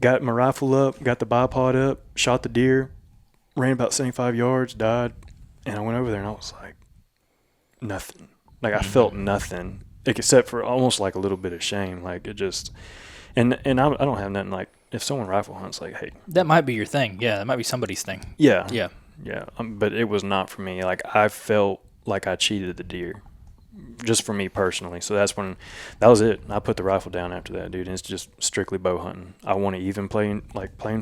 got my rifle up, got the bipod up, shot the deer, ran about 75 yards, died, and I went over there and I was like, nothing. Like, I felt nothing, except for almost like a little bit of shame. Like, it just, and I don't have nothing. Like, if someone rifle hunts, like, hey, that might be your thing. Yeah, that might be somebody's thing. Yeah. Yeah. Yeah. But it was not for me. Like, I felt like I cheated the deer, just for me personally. So that was it. I put the rifle down after that, dude. And it's just strictly bow hunting. I want to even playing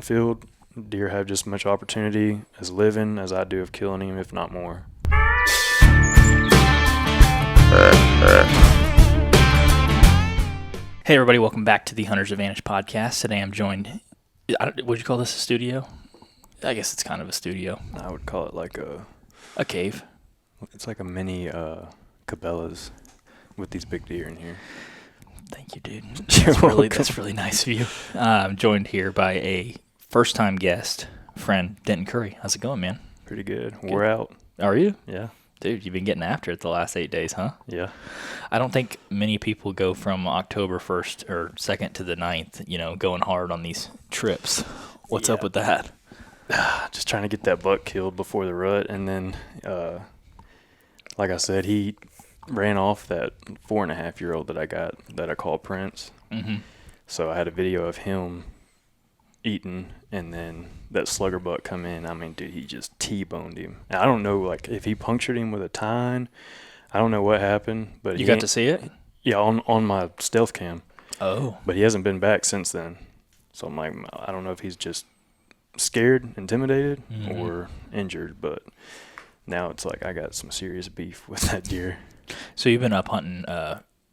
field. Deer have just as much opportunity as living as I do of killing him, if not more. Hey, everybody. Welcome back to the Hunter's Advantage podcast. Today I'm joined, would you call this a studio? I guess it's kind of a studio. I would call it like a cave. It's like a mini Cabela's with these big deer in here. Thank you, dude. That's really nice of you. I'm joined here by a first-time guest, friend, Denton Curry. How's it going, man? Pretty good. We're out. Are you? Yeah. Dude, you've been getting after it the last 8 days, huh? Yeah. I don't think many people go from October 1st or 2nd to the 9th, going hard on these trips. What's up with that? Just trying to get that buck killed before the rut. And then, like I said, he ran off that 4.5-year-old that I call Prince. Mm-hmm. So I had a video of him eating, and then that slugger buck come in. I mean, dude, he just T-boned him. And I don't know, like, if he punctured him with a tine. I don't know what happened, but you got to see it? Yeah, on my stealth cam. Oh. But he hasn't been back since then. So I'm like, I don't know if he's just scared, intimidated, or injured. But now it's like I got some serious beef with that deer. So you've been up hunting.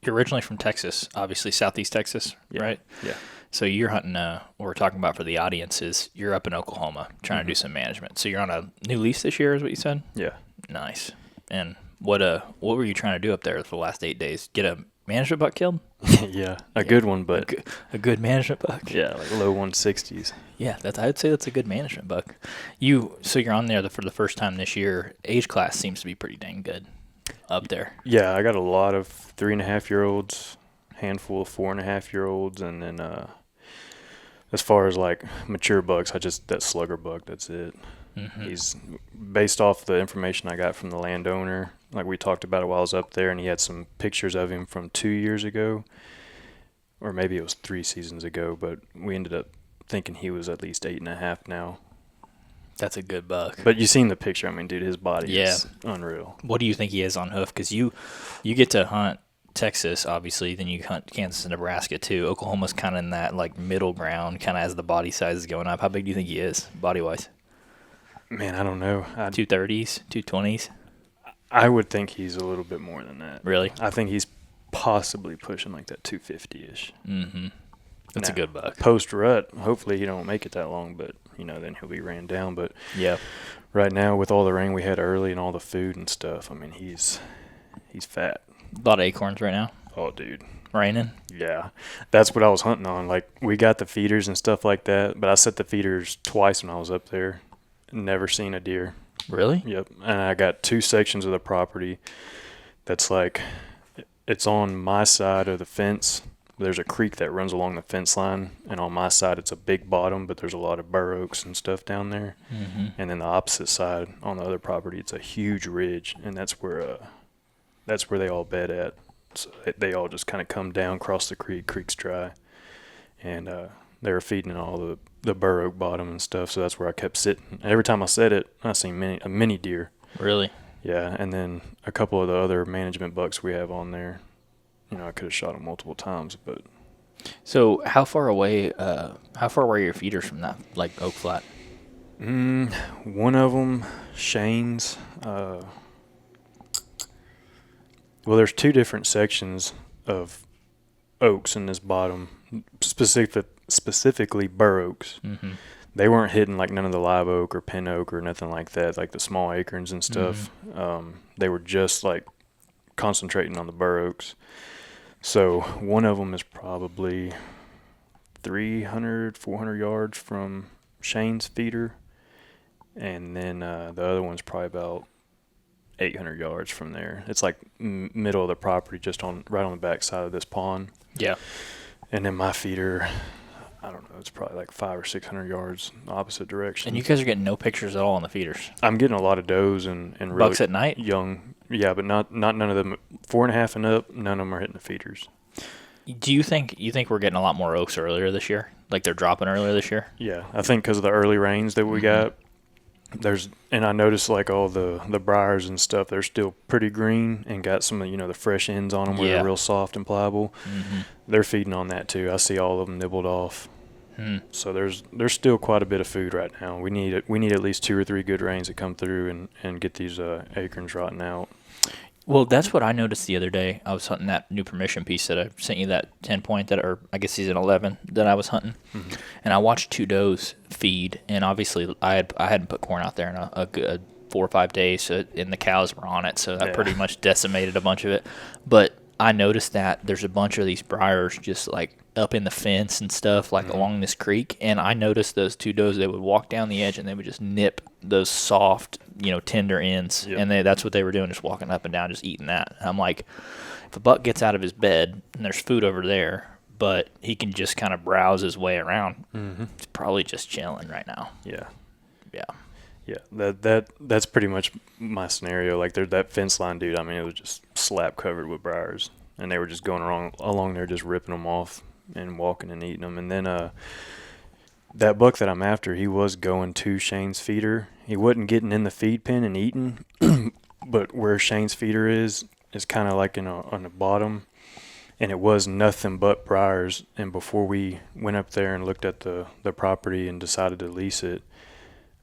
You're originally from Texas, obviously Southeast Texas, right? Yeah. So you're hunting, what we're talking about for the audience is you're up in Oklahoma trying to do some management. So you're on a new lease this year is what you said? Yeah. Nice. And what were you trying to do up there for the last 8 days? Get a management buck killed? Yeah, a good one, but a good management buck? Yeah, like low 160s. Yeah, I'd say that's a good management buck. So you're on there for the first time this year. Age class seems to be pretty dang good up there. Yeah, I got a lot of 3.5-year-olds, handful of 4.5-year-olds, and then as far as like mature bucks, that slugger buck, that's it. Mm-hmm. He's based off the information I got from the landowner. Like we talked about it while I was up there, and he had some pictures of him from 2 years ago, or maybe it was 3 seasons ago, but we ended up thinking he was at least 8.5 now. That's a good buck. But you seen the picture. I mean, dude, his body is unreal. What do you think he is on hoof? Because you get to hunt Texas, obviously, then you hunt Kansas and Nebraska too. Oklahoma's kind of in that like middle ground, kind of as the body size is going up. How big do you think he is, body-wise? Man, I don't know. 230s, 220s? I would think he's a little bit more than that. Really? I think he's possibly pushing like that 250-ish. Mm-hmm. That's a good buck. Post-rut, hopefully he don't make it that long, but, then he'll be ran down. But yeah, right now, with all the rain we had early and all the food and stuff, I mean, he's fat. A lot of acorns right now. Oh, dude. Raining? Yeah. That's what I was hunting on. Like, we got the feeders and stuff like that, but I set the feeders twice when I was up there. Never seen a deer. Really? Yep. And I got 2 sections of the property that's like, it's on my side of the fence. There's a creek that runs along the fence line, and on my side it's a big bottom, but there's a lot of bur oaks and stuff down there. Mm-hmm. And then the opposite side on the other property, it's a huge ridge, and that's where they all bed at. So they all just kind of come down, cross the creek. Creek's dry, and they were feeding all the bur oak bottom and stuff. So that's where I kept sitting. And every time I set it, I seen a mini deer. Really? Yeah, and then a couple of the other management bucks we have on there. I could have shot them multiple times, but. So how far away are your feeders from that, like Oak Flat? One of them, Shane's. Well, there's 2 different sections of oaks in this bottom, specifically bur oaks. Mm-hmm. They weren't hitting like none of the live oak or pin oak or nothing like that, like the small acorns and stuff. Mm-hmm. They were just like concentrating on the bur oaks. So one of them is probably 300, 400 yards from Shane's feeder, and then the other one's probably about 800 yards from there. It's like middle of the property, just right on the back side of this pond. Yeah. And then my feeder, I don't know, it's probably like 500 or 600 yards opposite direction. And you guys are getting no pictures at all on the feeders. I'm getting a lot of does and really Bucks at night? young. Yeah, but not none of them 4.5 and up. None of them are hitting the feeders. Do you think we're getting a lot more oaks earlier this year? Like they're dropping earlier this year? Yeah, I think because of the early rains that we got, and I noticed like all the briars and stuff, they're still pretty green and got some of the fresh ends on them where they're real soft and pliable. They're feeding on that too. I see all of them nibbled off. So there's still quite a bit of food right now. We need at least 2 or 3 good rains to come through and get these acorns rotting out. Well, that's what I noticed the other day. I was hunting that new permission piece that I sent you, that 10-point or I guess season 11 that I was hunting, and I watched 2 does feed, and obviously I hadn't put corn out there in a good 4 or 5 days, so, and the cows were on it, so that pretty much decimated a bunch of it. But I noticed that there's a bunch of these briars just like up in the fence and stuff, like along this creek, and I noticed those 2 does, they would walk down the edge and they would just nip those soft, tender ends, and that's what they were doing, just walking up and down, just eating that. And I'm like, if a buck gets out of his bed and there's food over there, but he can just kind of browse his way around, it's probably just chilling right now. Yeah. Yeah. That's pretty much my scenario. Like there's that fence line dude. I mean, it was just slap covered with briars, and they were just going along there, just ripping them off and walking and eating them. And then that buck that I'm after, he was going to Shane's feeder. He wasn't getting in the feed pen and eating, but where Shane's feeder is kind of like on the bottom, and it was nothing but briars. And before we went up there and looked at the property and decided to lease it,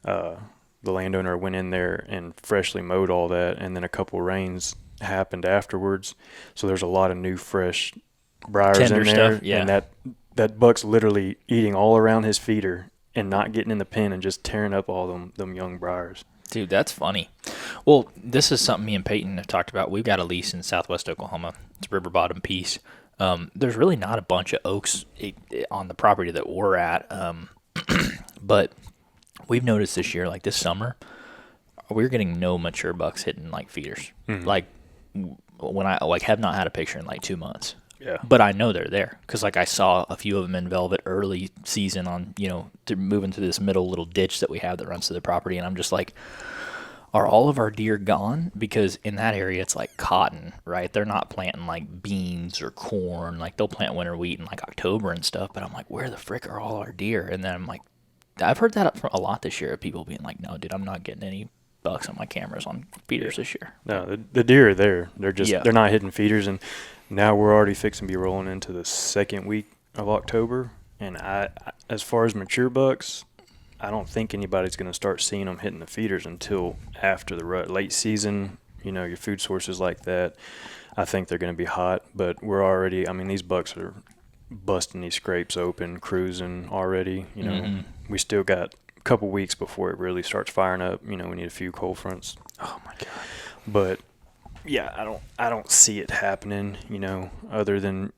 the landowner went in there and freshly mowed all that, and then a couple rains happened afterwards. So there's a lot of new fresh briars Tender in there, stuff, yeah. and that buck's literally eating all around his feeder and not getting in the pen and just tearing up all them young briars. Dude, that's funny. Well, this is something me and Peyton have talked about. We've got a lease in southwest Oklahoma. It's a river bottom piece. There's really not a bunch of oaks on the property that we're at, but we've noticed this year, like this summer, we're getting no mature bucks hitting like feeders. Like when I have not had a picture in like 2 months. Yeah. But I know they're there because like I saw a few of them in velvet early season on, moving through this middle little ditch that we have that runs to the property. And I'm just like, are all of our deer gone? Because in that area, it's like cotton, right? They're not planting like beans or corn. Like they'll plant winter wheat in like October and stuff. But I'm like, where the frick are all our deer? And then I'm like, I've heard that a lot this year of people being like, no, dude, I'm not getting any bucks on my cameras on feeders this year. No, the deer are there. They're just they're not hitting feeders, and now we're already fixing to be rolling into the second week of October. And I as far as mature bucks, I don't think anybody's going to start seeing them hitting the feeders until after the rut. Late season, your food sources like that, I think they're going to be hot. But we're already, I mean, these bucks are busting these scrapes open, cruising already. We still got a couple weeks before it really starts firing up. We need a few cold fronts. Oh my God. But yeah, I don't see it happening, other than,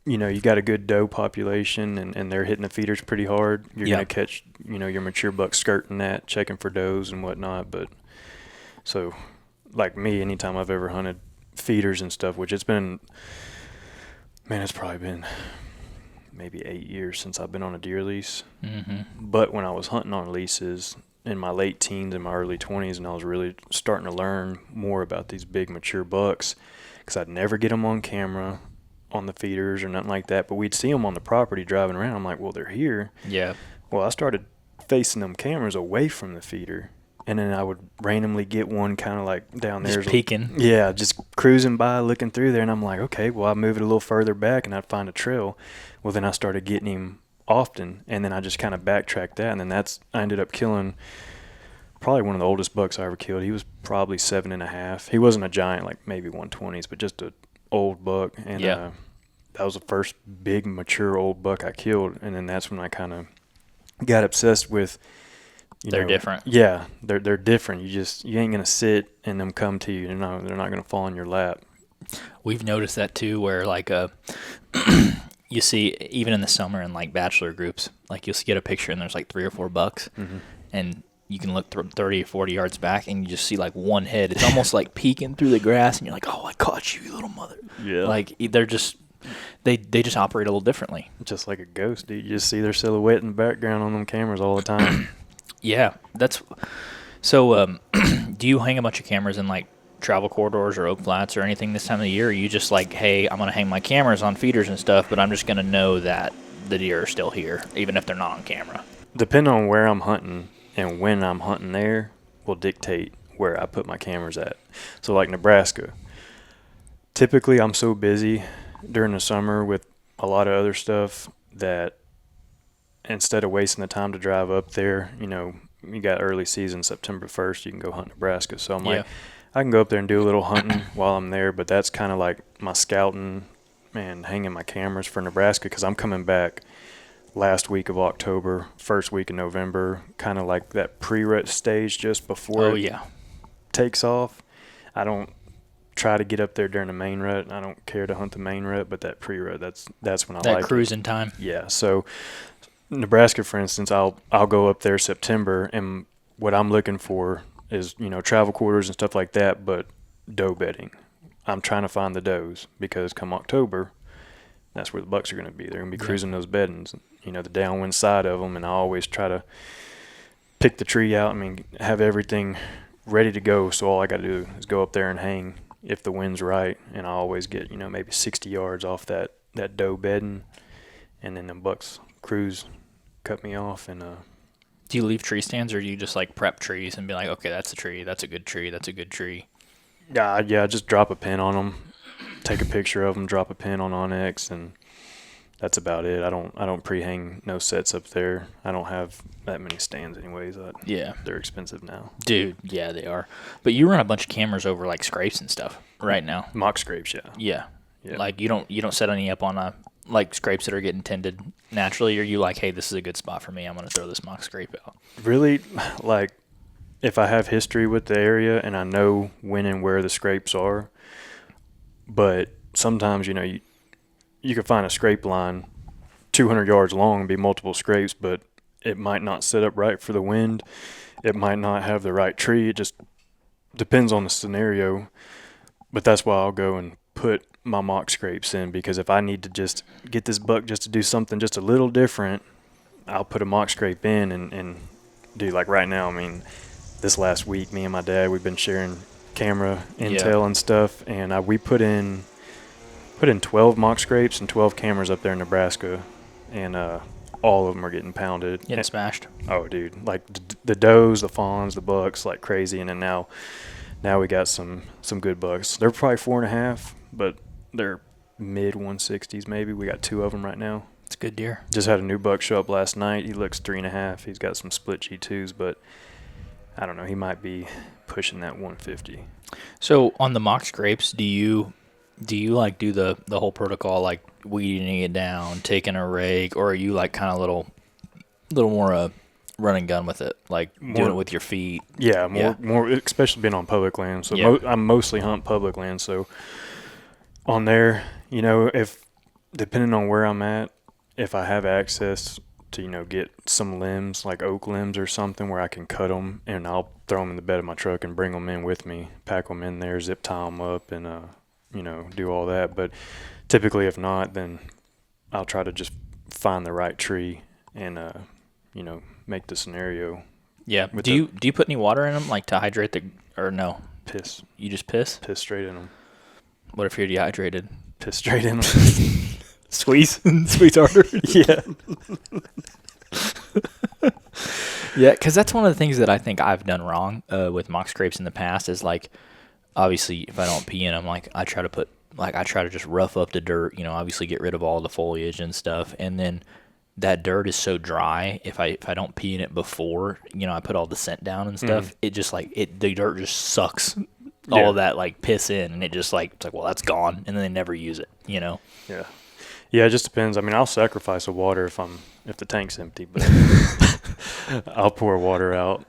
you got a good doe population and they're hitting the feeders pretty hard. You're going to catch, your mature bucks skirting that, checking for does and whatnot. But so like me, anytime I've ever hunted feeders and stuff, which it's probably been maybe 8 years since I've been on a deer lease. But when I was hunting on leases in my late teens and my early 20s, and I was really starting to learn more about these big mature bucks, because I'd never get them on camera on the feeders or nothing like that, but we'd see them on the property driving around. I'm like, well, they're here. Yeah. Well, I started facing them cameras away from the feeder, and then I would randomly get one kind of like down there. Just peeking. Yeah, just cruising by, looking through there, and I'm like, okay, well, I move it a little further back, and I'd find a trail. Well, then I started getting him often, and then I just kind of backtracked that, and then I ended up killing probably one of the oldest bucks I ever killed. He was probably 7.5. He wasn't a giant, like maybe 120s, but just a old buck, and that was the first big mature old buck I killed. And then that's when I kind of got obsessed with they're different. Yeah, they're different. You ain't gonna sit and them come to you. They're not gonna fall in your lap. We've noticed that too, where like you see even in the summer in like bachelor groups, like you'll get a picture and there's like 3 or 4 bucks, and you can look 30 or 40 yards back and you just see like one head. It's almost like peeking through the grass, and you're like, oh, I caught you, you little mother. Yeah. Like they're just they just operate a little differently. Just like a ghost, dude. You just see their silhouette in the background on them cameras all the time. Yeah, that's so. Do you hang a bunch of cameras in like travel corridors or oak flats or anything this time of the year? Or are you just like, hey, I'm gonna hang my cameras on feeders and stuff, but I'm just gonna know that the deer are still here, even if they're not on camera? Depending on where I'm hunting and when I'm hunting there will dictate where I put my cameras at. So like Nebraska, typically I'm so busy during the summer with a lot of other stuff that instead of wasting the time to drive up there, you got early season, September 1st, you can go hunt Nebraska. So I'm like, I can go up there and do a little hunting while I'm there, but that's kind of like my scouting and hanging my cameras for Nebraska because I'm coming back last week of October, first week of November, kind of like that pre-rut stage just before it takes off. I don't try to get up there during the main rut. I don't care to hunt the main rut, but that pre-rut, that's when I like that cruising time. Yeah, so Nebraska, for instance, I'll go up there September, and what I'm looking for is travel quarters and stuff like that, but doe bedding. I'm trying to find the does because come October, that's where the bucks are going to be. They're going to be cruising those beddings, the downwind side of them, and I always try to pick the tree out. I mean, have everything ready to go, so all I got to do is go up there and hang if the wind's right, and I always get maybe 60 yards off that doe bedding, and then the bucks cruise, cut me off, and do you leave tree stands, or do you just like prep trees and be like, okay, that's a tree, that's a good tree, that's a good tree? Yeah, just drop a pin on them, take a picture of them, drop a pin on Onyx, and that's about it. I don't pre-hang no sets up there. I don't have that many stands anyways. They're expensive now. Dude, yeah, they are. But you run a bunch of cameras over like scrapes and stuff right now. Mock scrapes, yeah. Yeah. Like you don't set any up on like scrapes that are getting tended naturally, or you like, hey, this is a good spot for me, I'm going to throw this mock scrape out? Really, like if I have history with the area and I know when and where the scrapes are, but sometimes, you can find a scrape line 200 yards long and be multiple scrapes, but it might not set up right for the wind. It might not have the right tree. It just depends on the scenario. But that's why I'll go and put my mock scrapes in, because if I need to just get this buck just to do something just a little different, I'll put a mock scrape in and do like right now. I mean, this last week, me and my dad, we've been sharing camera intel and stuff, and we put in 12 mock scrapes and 12 cameras up there in Nebraska, and all of them are getting pounded. Getting smashed. Oh, dude. Like the does, the fawns, the bucks, like crazy. And then now we got some good bucks. They're probably 4.5, but they're mid 160s maybe. We got 2 of them right now. It's a good deer. Just had a new buck show up last night. He looks 3.5. He's got some split G2s, but I don't know. He might be pushing that 150. So on the mock scrapes, do you like do the whole protocol, like weeding it down, taking a rake, or are you like kind of little more run and gun with it, like doing it with your feet? Yeah, more, especially being on public land. So I mostly hunt public land. So on there, if depending on where I'm at, if I have access to get some limbs like oak limbs or something where I can cut them, and I'll throw them in the bed of my truck and bring them in with me, pack them in there, zip tie them up, and do all that. But typically, if not, then I'll try to just find the right tree and make the scenario. Yeah. Do you put any water in them, like to hydrate or no? Piss. You just piss? Piss straight in them. What if you're dehydrated? Piss straight in them. Squeeze harder. Yeah. Yeah, because that's one of the things that I think I've done wrong with mock scrapes in the past is like, obviously, if I don't pee in them, like I try to just rough up the dirt, obviously get rid of all the foliage and stuff, and then that dirt is so dry. If I don't pee in it before, I put all the scent down and stuff, it just the dirt just sucks all of that like piss in, and it just it's like, well, that's gone, and then they never use it, Yeah. Yeah, it just depends. I mean, I'll sacrifice the water if the tank's empty, but I'll pour water out.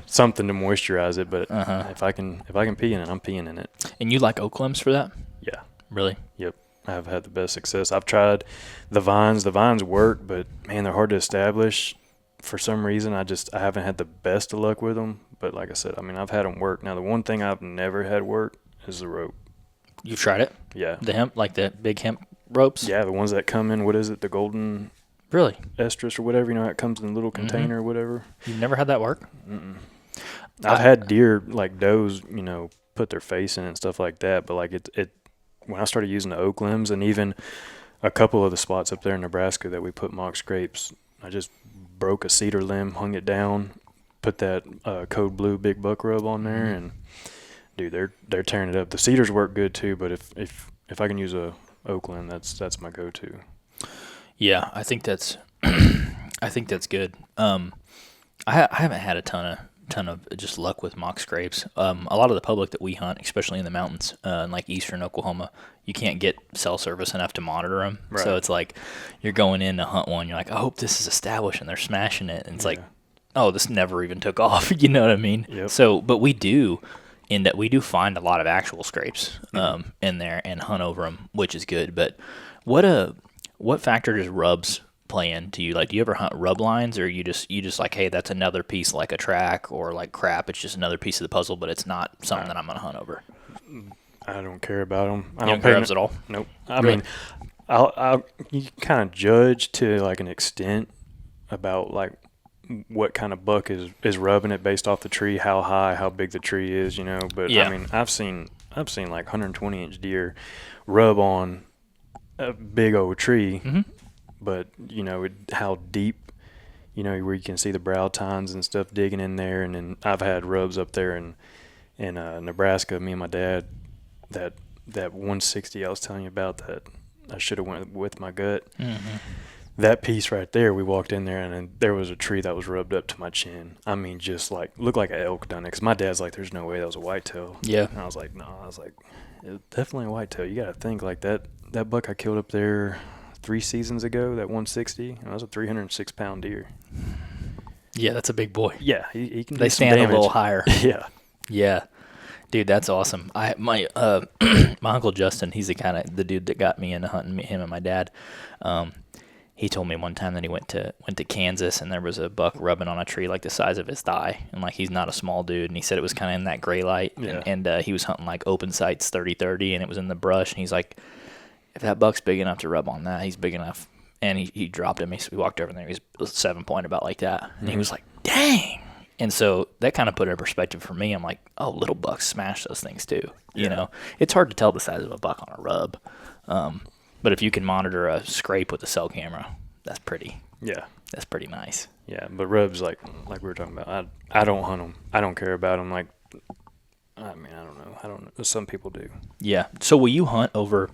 Something to moisturize it. But if I can pee in it, I'm peeing in it. And you like oak limbs for that? Yeah. Really? Yep. I've had the best success. I've tried the vines. The vines work, but man, they're hard to establish. For some reason, I haven't had the best of luck with them. But like I said, I mean, I've had them work. Now, the one thing I've never had work is the rope. You've tried it? Yeah. The hemp, like the big hemp ropes? Yeah, the ones that come in, what is it, the golden Really? estrus or whatever, it comes in a little container or whatever. You've never had that work? Mm-mm. I've had deer, like does, put their face in it and stuff like that, but like it when I started using the oak limbs and even a couple of the spots up there in Nebraska that we put mock scrapes, I just broke a cedar limb, hung it down, put that code blue big buck rub on there, and dude, they're tearing it up. The cedars work good too, but if I can use a oak limb, that's my go-to. Yeah, I think that's I think that's good. I haven't had a ton of just luck with mock scrapes. A lot of the public that we hunt, especially in the mountains, in like eastern Oklahoma, you can't get cell service enough to monitor them. Right. So it's like you're going in to hunt one, you're like, I hope this is established, and they're smashing it, and it's like, oh, this never even took off. You know what I mean? Yep. So, but we do find a lot of actual scrapes in there and hunt over them, which is good. But what factor does rubs play into you? Like, do you ever hunt rub lines, or you just like, hey, that's another piece, like a track or like crap, it's just another piece of the puzzle, but it's not something that I'm gonna hunt over? I don't care about them. I You don't care rubs at all? Nope. I Really? mean, you kind of judge to like an extent about like what kind of buck is rubbing it based off the tree, how high, how big the tree is, But Yeah. I mean, I've seen like 120-inch deer rub on a big old tree, but how deep, where you can see the brow tines and stuff digging in there, and then I've had rubs up there in Nebraska. Me and my dad, that 160 I was telling you about that I should have went with my gut. That piece right there, we walked in there and then there was a tree that was rubbed up to my chin. I mean, just like looked like an elk done it. Because my dad's like, "There's no way that was a whitetail." Yeah. And I was like, "No." I was like, "It's definitely a whitetail." You got to think like that buck I killed up there 3 seasons ago, that 160. That was a 306-pound deer. Yeah, that's a big boy. Yeah, he can. They do some stand a damage. little higher. Yeah. Yeah, dude, that's awesome. My uncle Justin, he's the dude that got me into hunting. Him and my dad. He told me one time that he went to Kansas and there was a buck rubbing on a tree like the size of his thigh, and like he's not a small dude, and he said it was kind of in that gray light, and he was hunting like open sights 30-30, and it was in the brush, and he's like, if that buck's big enough to rub on that, he's big enough. And he dropped him. We walked over there. He was 7-point about like that, and he was like, dang. And so that kind of put it in perspective for me. I'm like, oh, little bucks smash those things too. You know, it's hard to tell the size of a buck on a rub. But if you can monitor a scrape with a cell camera, that's pretty nice. Yeah, but rubs, like we were talking about, I don't hunt them. I don't care about them. Like, I mean, I don't know. I don't know. Some people do. Yeah. So will you hunt over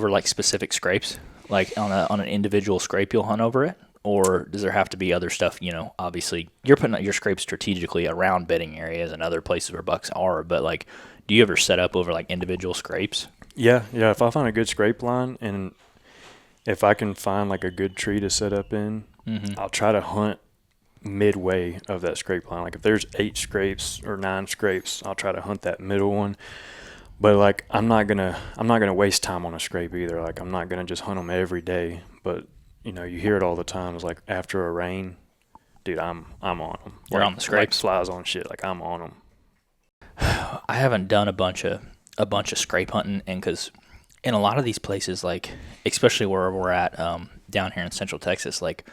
like specific scrapes? Like on an individual scrape, you'll hunt over it? Or does there have to be other stuff? Obviously, you're putting out your scrapes strategically around bedding areas and other places where bucks are, but like, do you ever set up over like individual scrapes? Yeah. If I find a good scrape line and if I can find like a good tree to set up in, I'll try to hunt midway of that scrape line. Like if there's 8 scrapes or 9 scrapes, I'll try to hunt that middle one. But like I'm not gonna waste time on a scrape either. Like I'm not gonna just hunt them every day. But you hear it all the time. It's like after a rain, dude, I'm on them. You're on the scrapes. Like flies on shit. Like I'm on them. I haven't done a bunch of scrape hunting, and because in a lot of these places, like especially where we're at down here in Central Texas, like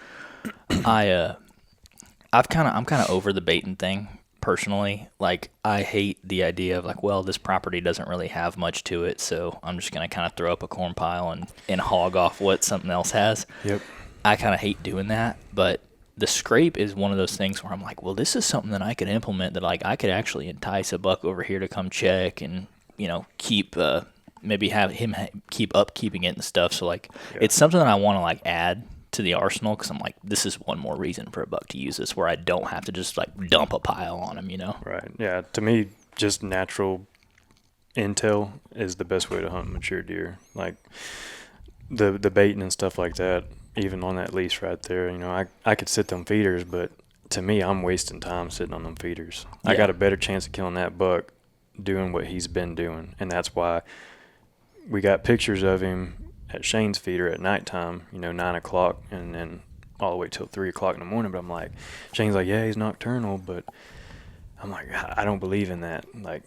I'm kind of over the baiting thing personally. Like I hate the idea of like, well, this property doesn't really have much to it, so I'm just gonna kind of throw up a corn pile and hog off what something else has. Yep. I kind of hate doing that, but the scrape is one of those things where I'm like, well, this is something that I could implement, that like I could actually entice a buck over here to come check and keep maybe have him keep upkeeping it and stuff. So like it's something that I want to like add to the arsenal, because I'm like, this is one more reason for a buck to use this, where I don't have to just like dump a pile on him. Right. Yeah. To me, just natural intel is the best way to hunt mature deer. Like the baiting and stuff like that. Even on that lease right there, I could sit them feeders, but to me, I'm wasting time sitting on them feeders. Yeah. I got a better chance of killing that buck doing what he's been doing, and that's why we got pictures of him at Shane's feeder at nighttime, 9 o'clock, and then all the way till 3 o'clock in the morning. But I'm like, Shane's like, yeah, he's nocturnal, but I'm like, I don't believe in that. Like,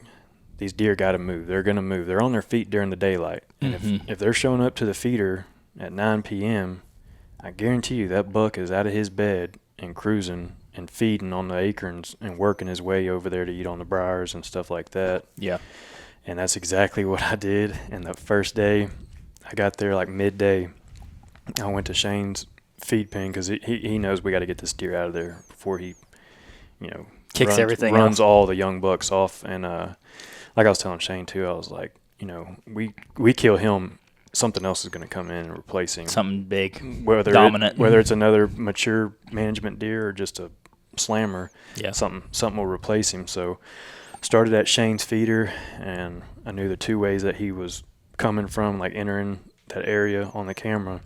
these deer got to move. They're going to move. They're on their feet during the daylight. And if they're showing up to the feeder at 9 p.m., I guarantee you that buck is out of his bed and cruising and feeding on the acorns and working his way over there to eat on the briars and stuff like that. Yeah. And that's exactly what I did. And the first day, I got there like midday. I went to Shane's feed pen because he knows we got to get this deer out of there before he, Kicks everything runs off. all the young bucks off. And like I was telling Shane too, I was like, we kill him, something else is going to come in and replace him. Something big, Whether dominant. whether it's another mature management deer or just a slammer, Yeah. something will replace him. So started at Shane's feeder, and I knew the two ways that he was coming from, like entering that area on the camera.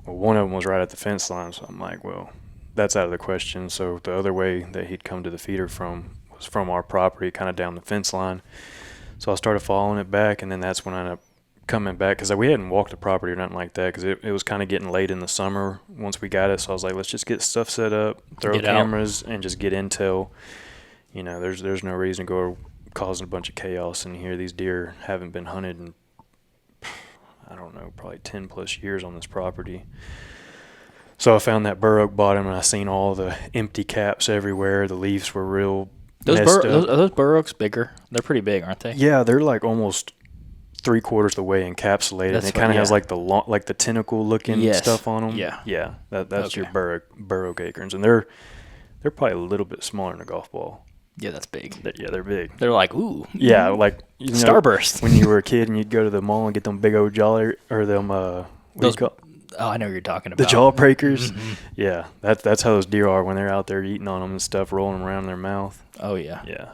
Well, one of them was right at the fence line, so I'm like, well, that's out of the question. So the other way that he'd come to the feeder from was from our property, kind of down the fence line. So I started following it back, and then that's when I ended up coming back, because we hadn't walked the property or nothing like that, because it was kind of getting late in the summer once we got it. So I was like, let's just get stuff set up, throw cameras, and just get intel. There's no reason to go causing a bunch of chaos in here. These deer haven't been hunted in, I don't know, probably 10 plus years on this property. So I found that bur oak bottom, and I seen all the empty caps everywhere. The leaves were real Those messed up. are those bur oaks bigger? They're pretty big, aren't they? Yeah, they're like almost 3/4 of the way encapsulated. And it kind of has like the tentacle looking stuff on them. Yeah. That's your bur oak acorns, and they're probably a little bit smaller than a golf ball. Yeah, that's big. They're big. They're like, ooh. Yeah, like Starburst. when you were a kid and you'd go to the mall and get them big old jolly or them Those. Oh, I know what you're talking about. the jawbreakers. Yeah, that's how those deer are when they're out there eating on them and stuff, rolling them around in their mouth. Oh yeah. Yeah.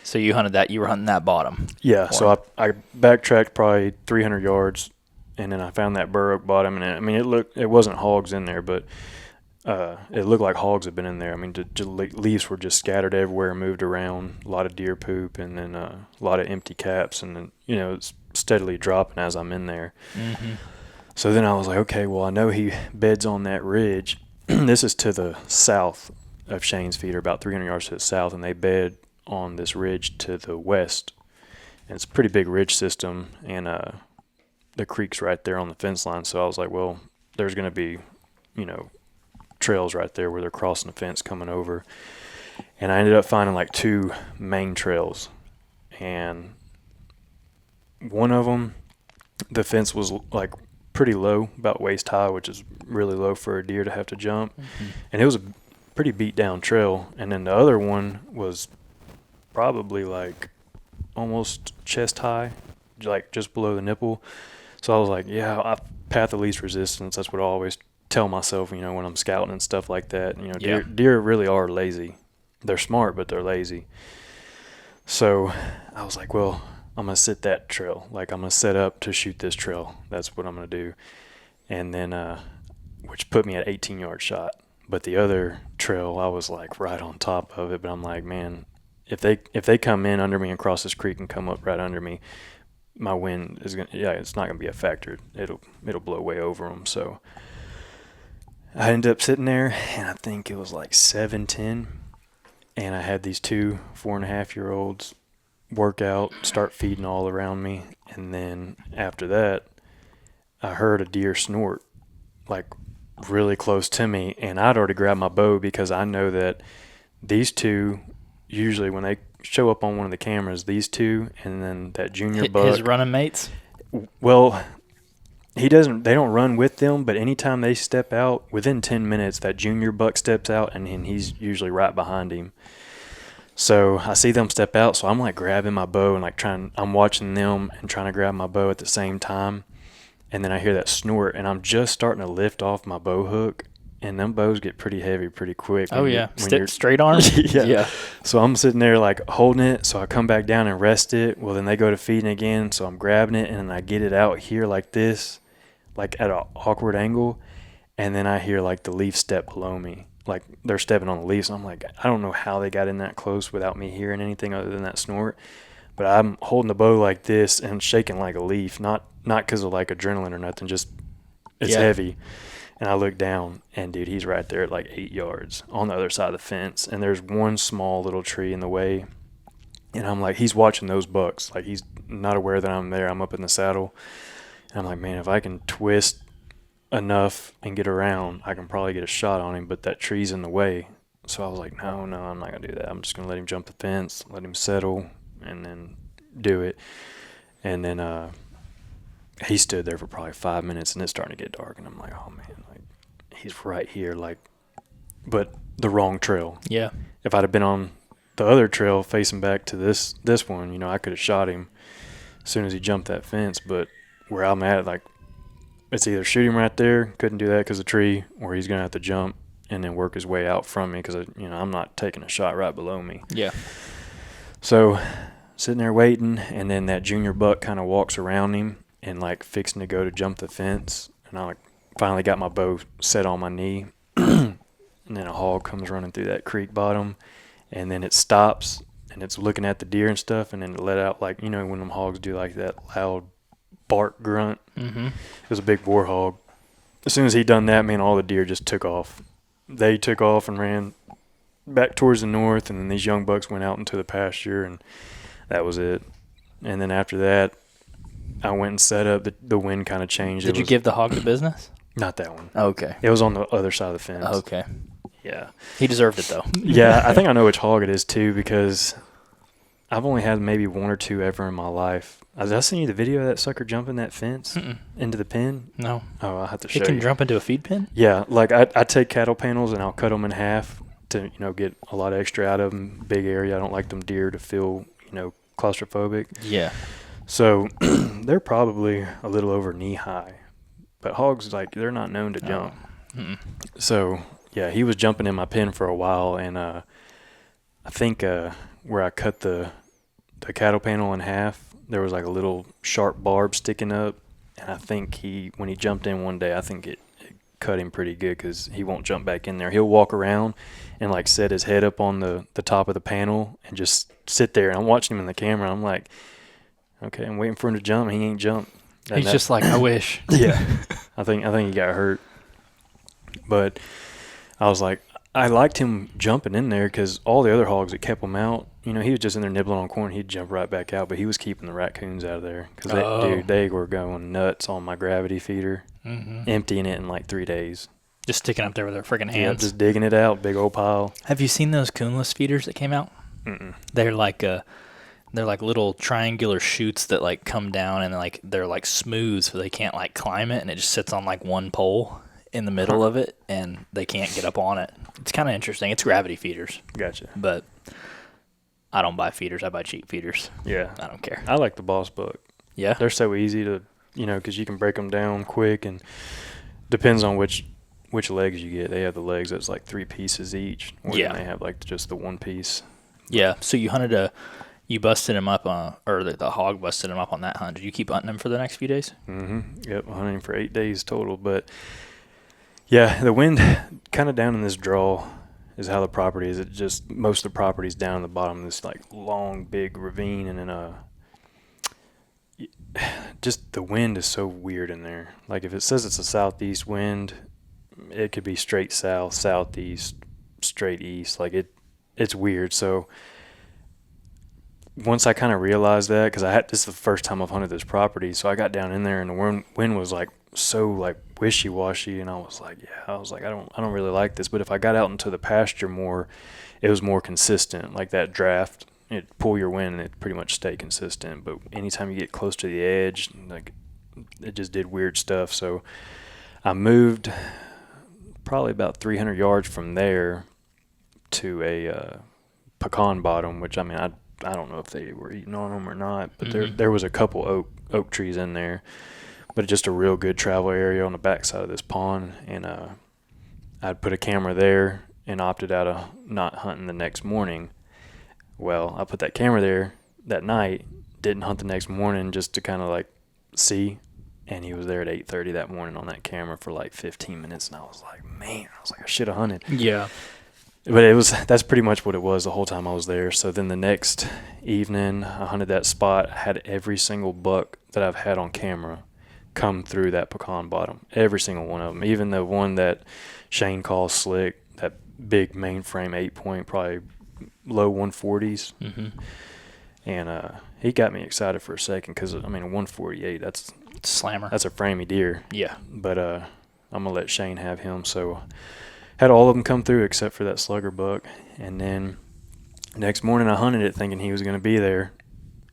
So you hunted that. You were hunting that bottom. Yeah. So I backtracked probably 300 yards, and then I found that bur oak bottom, and it wasn't hogs in there, but it looked like hogs had been in there. I mean, the leaves were just scattered everywhere, moved around, a lot of deer poop, and then a lot of empty caps, and then it's steadily dropping as I'm in there. Mm-hmm. So then I was like, okay, well, I know he beds on that ridge. This is to the south of Shane's feeder, about 300 yards to the south, and they bed on this ridge to the west. And it's a pretty big ridge system, and the creek's right there on the fence line. So I was like, well, there's going to be, trails right there where they're crossing the fence coming over. And I ended up finding like two main trails. And one of them, the fence was like pretty low, about waist high, which is really low for a deer to have to jump. Mm-hmm. And it was a pretty beat down trail. And then the other one was probably like almost chest high, like just below the nipple. So I was like, yeah, path of least resistance. That's what I always tell myself, when I'm scouting and stuff like that. Deer really are lazy. They're smart, but they're lazy. So I was like, well, I'm going to sit that trail. Like, I'm going to set up to shoot this trail. That's what I'm going to do. And then, which put me at 18-yard shot. But the other trail, I was like right on top of it. But I'm like, man, if they come in under me and cross this creek and come up right under me, my wind is it's not gonna be a factor. It'll blow way over them. So I ended up sitting there, and I think it was like 7:10, and I had these two 4.5-year-olds work out, start feeding all around me, and then after that, I heard a deer snort, like really close to me, and I'd already grabbed my bow because I know that these two, usually when they show up on one of the cameras, these two and then that junior buck. His running mates? Well, they don't run with them, but anytime they step out, within 10 minutes, that junior buck steps out, and he's usually right behind him. So I see them step out, so I'm like grabbing my bow and like I'm watching them and trying to grab my bow at the same time. And then I hear that snort, and I'm just starting to lift off my bow hook, and them bows get pretty heavy pretty quick. Oh, yeah. Straight arm? Yeah. So I'm sitting there like holding it, so I come back down and rest it. Well, then they go to feeding again, so I'm grabbing it, and then I get it out here like this, like at an awkward angle, and then I hear like the leaf step below me. Like they're stepping on the leaves, and I'm like, I don't know how they got in that close without me hearing anything other than that snort. But I'm holding the bow like this and shaking like a leaf, not because of like adrenaline or nothing, just it's heavy. And I look down, and dude, he's right there at like 8 yards on the other side of the fence. And there's one small little tree in the way. And I'm like, he's watching those bucks. Like, he's not aware that I'm there. I'm up in the saddle. And I'm like, man, if I can twist enough and get around, I can probably get a shot on him, but that tree's in the way. So I was like, no, I'm not going to do that. I'm just going to let him jump the fence, let him settle, and then do it. And then he stood there for probably 5 minutes, and it's starting to get dark. And I'm like, oh, man, like, he's right here, like, but the wrong trail. Yeah. If I'd have been on the other trail facing back to this one, you know, I could have shot him as soon as he jumped that fence. But where I'm at, like, it's either shoot him right there, couldn't do that because of the tree, or he's going to have to jump and then work his way out from me because, you know, I'm not taking a shot right below me. Yeah. So sitting there waiting, and then that junior buck kind of walks around him and, like, fixing to go to jump the fence. And I, like, finally got my bow set on my knee. And then a hog comes running through that creek bottom. And then it stops, and it's looking at the deer and stuff, and then it let out, like, you know, when them hogs do, like, that loud bark grunt. Mm-hmm. It was a big boar hog. As soon as he done that, man, all the deer just took off. They took off and ran back towards the north, and then these young bucks went out into the pasture, and that was it. And then after that, I went and set up. The wind kind of changed. Did you give the hog the business? Not that one. Okay. It was on the other side of the fence. Okay. Yeah. He deserved it, though. Yeah, I think I know which hog it is, too, because I've only had maybe one or two ever in my life. Did I send you the video of that sucker jumping that fence into the pen? No. Oh, I'll have to show It can you. jump into a feed pen? Yeah, like I take cattle panels and I'll cut them in half to, you know, get a lot extra out of them. Big area. I don't like them deer to feel, you know, claustrophobic. Yeah. So they're probably a little over knee high. But hogs, like, they're not known to jump. So, yeah, he was jumping in my pen for a while, and I think where I cut the cattle panel in half, there was like a little sharp barb sticking up, and I think when he jumped in one day, I think it cut him pretty good because he won't jump back in there. He'll walk around and, like, set his head up on the top of the panel and just sit there. And I'm watching him in the camera. I'm like, okay, I'm waiting for him to jump. He ain't jumped. He's just like, I wish. Yeah. I think he got hurt. But I was like, I liked him jumping in there because all the other hogs that kept him out, you know, he was just in there nibbling on corn. He'd jump right back out, but he was keeping the raccoons out of there because, dude, they were going nuts on my gravity feeder, emptying it in like 3 days. Just sticking up there with their freaking hands. Yeah, just digging it out, big old pile. Have you seen those coonless feeders that came out? Mm-mm. They're like little triangular chutes that, like, come down and, like, they're like smooth so they can't, like, climb it, and it just sits on like one pole in the middle of it, and they can't get up on it. It's kind of interesting. It's gravity feeders. Gotcha. But I don't buy feeders. I buy cheap feeders. Yeah. I don't care. I like the Boss Buck. Yeah. They're so easy to, you know, because you can break them down quick, and depends on which legs you get. They have the legs that's like 3 pieces each, or Yeah. they have like just the 1 piece. Yeah. So you busted him up, or the hog busted him up on that hunt. Did you keep hunting him for the next few days? Mm-hmm. Yep, hunting for 8 days total. But yeah, the wind kind of down in this draw is how the property is. It just, most of the property's down in the bottom of this like long, big ravine, and then just the wind is so weird in there. Like if it says it's a southeast wind, it could be straight south, southeast, straight east. Like it's weird. So once I kind of realized that, because this is the first time I've hunted this property, so I got down in there and the wind was like so like wishy-washy, and I was like, I don't really like this. But if I got out into the pasture more, it was more consistent. Like that draft, it'd pull your wind and it'd pretty much stay consistent. But anytime you get close to the edge, like it just did weird stuff. So I moved probably about 300 yards from there to a pecan bottom, which I mean I don't know if they were eating on them or not, but there was a couple oak trees in there, but just a real good travel area on the backside of this pond. And I'd put a camera there and opted out of not hunting the next morning. Well, I put that camera there that night, didn't hunt the next morning just to kind of like see, and he was there at 8:30 that morning on that camera for like 15 minutes, and I was like, man, I should have hunted. Yeah. But that's pretty much what it was the whole time I was there. So then the next evening, I hunted that spot, had every single buck that I've had on camera come through that pecan bottom. Every single one of them. Even the one that Shane calls slick, that big mainframe 8-point, probably low 140s. And he got me excited for a second because, I mean, a 148, Slammer. that's a framey deer. Yeah. But I'm going to let Shane have him. So had all of them come through except for that slugger buck. And then next morning I hunted it thinking he was going to be there,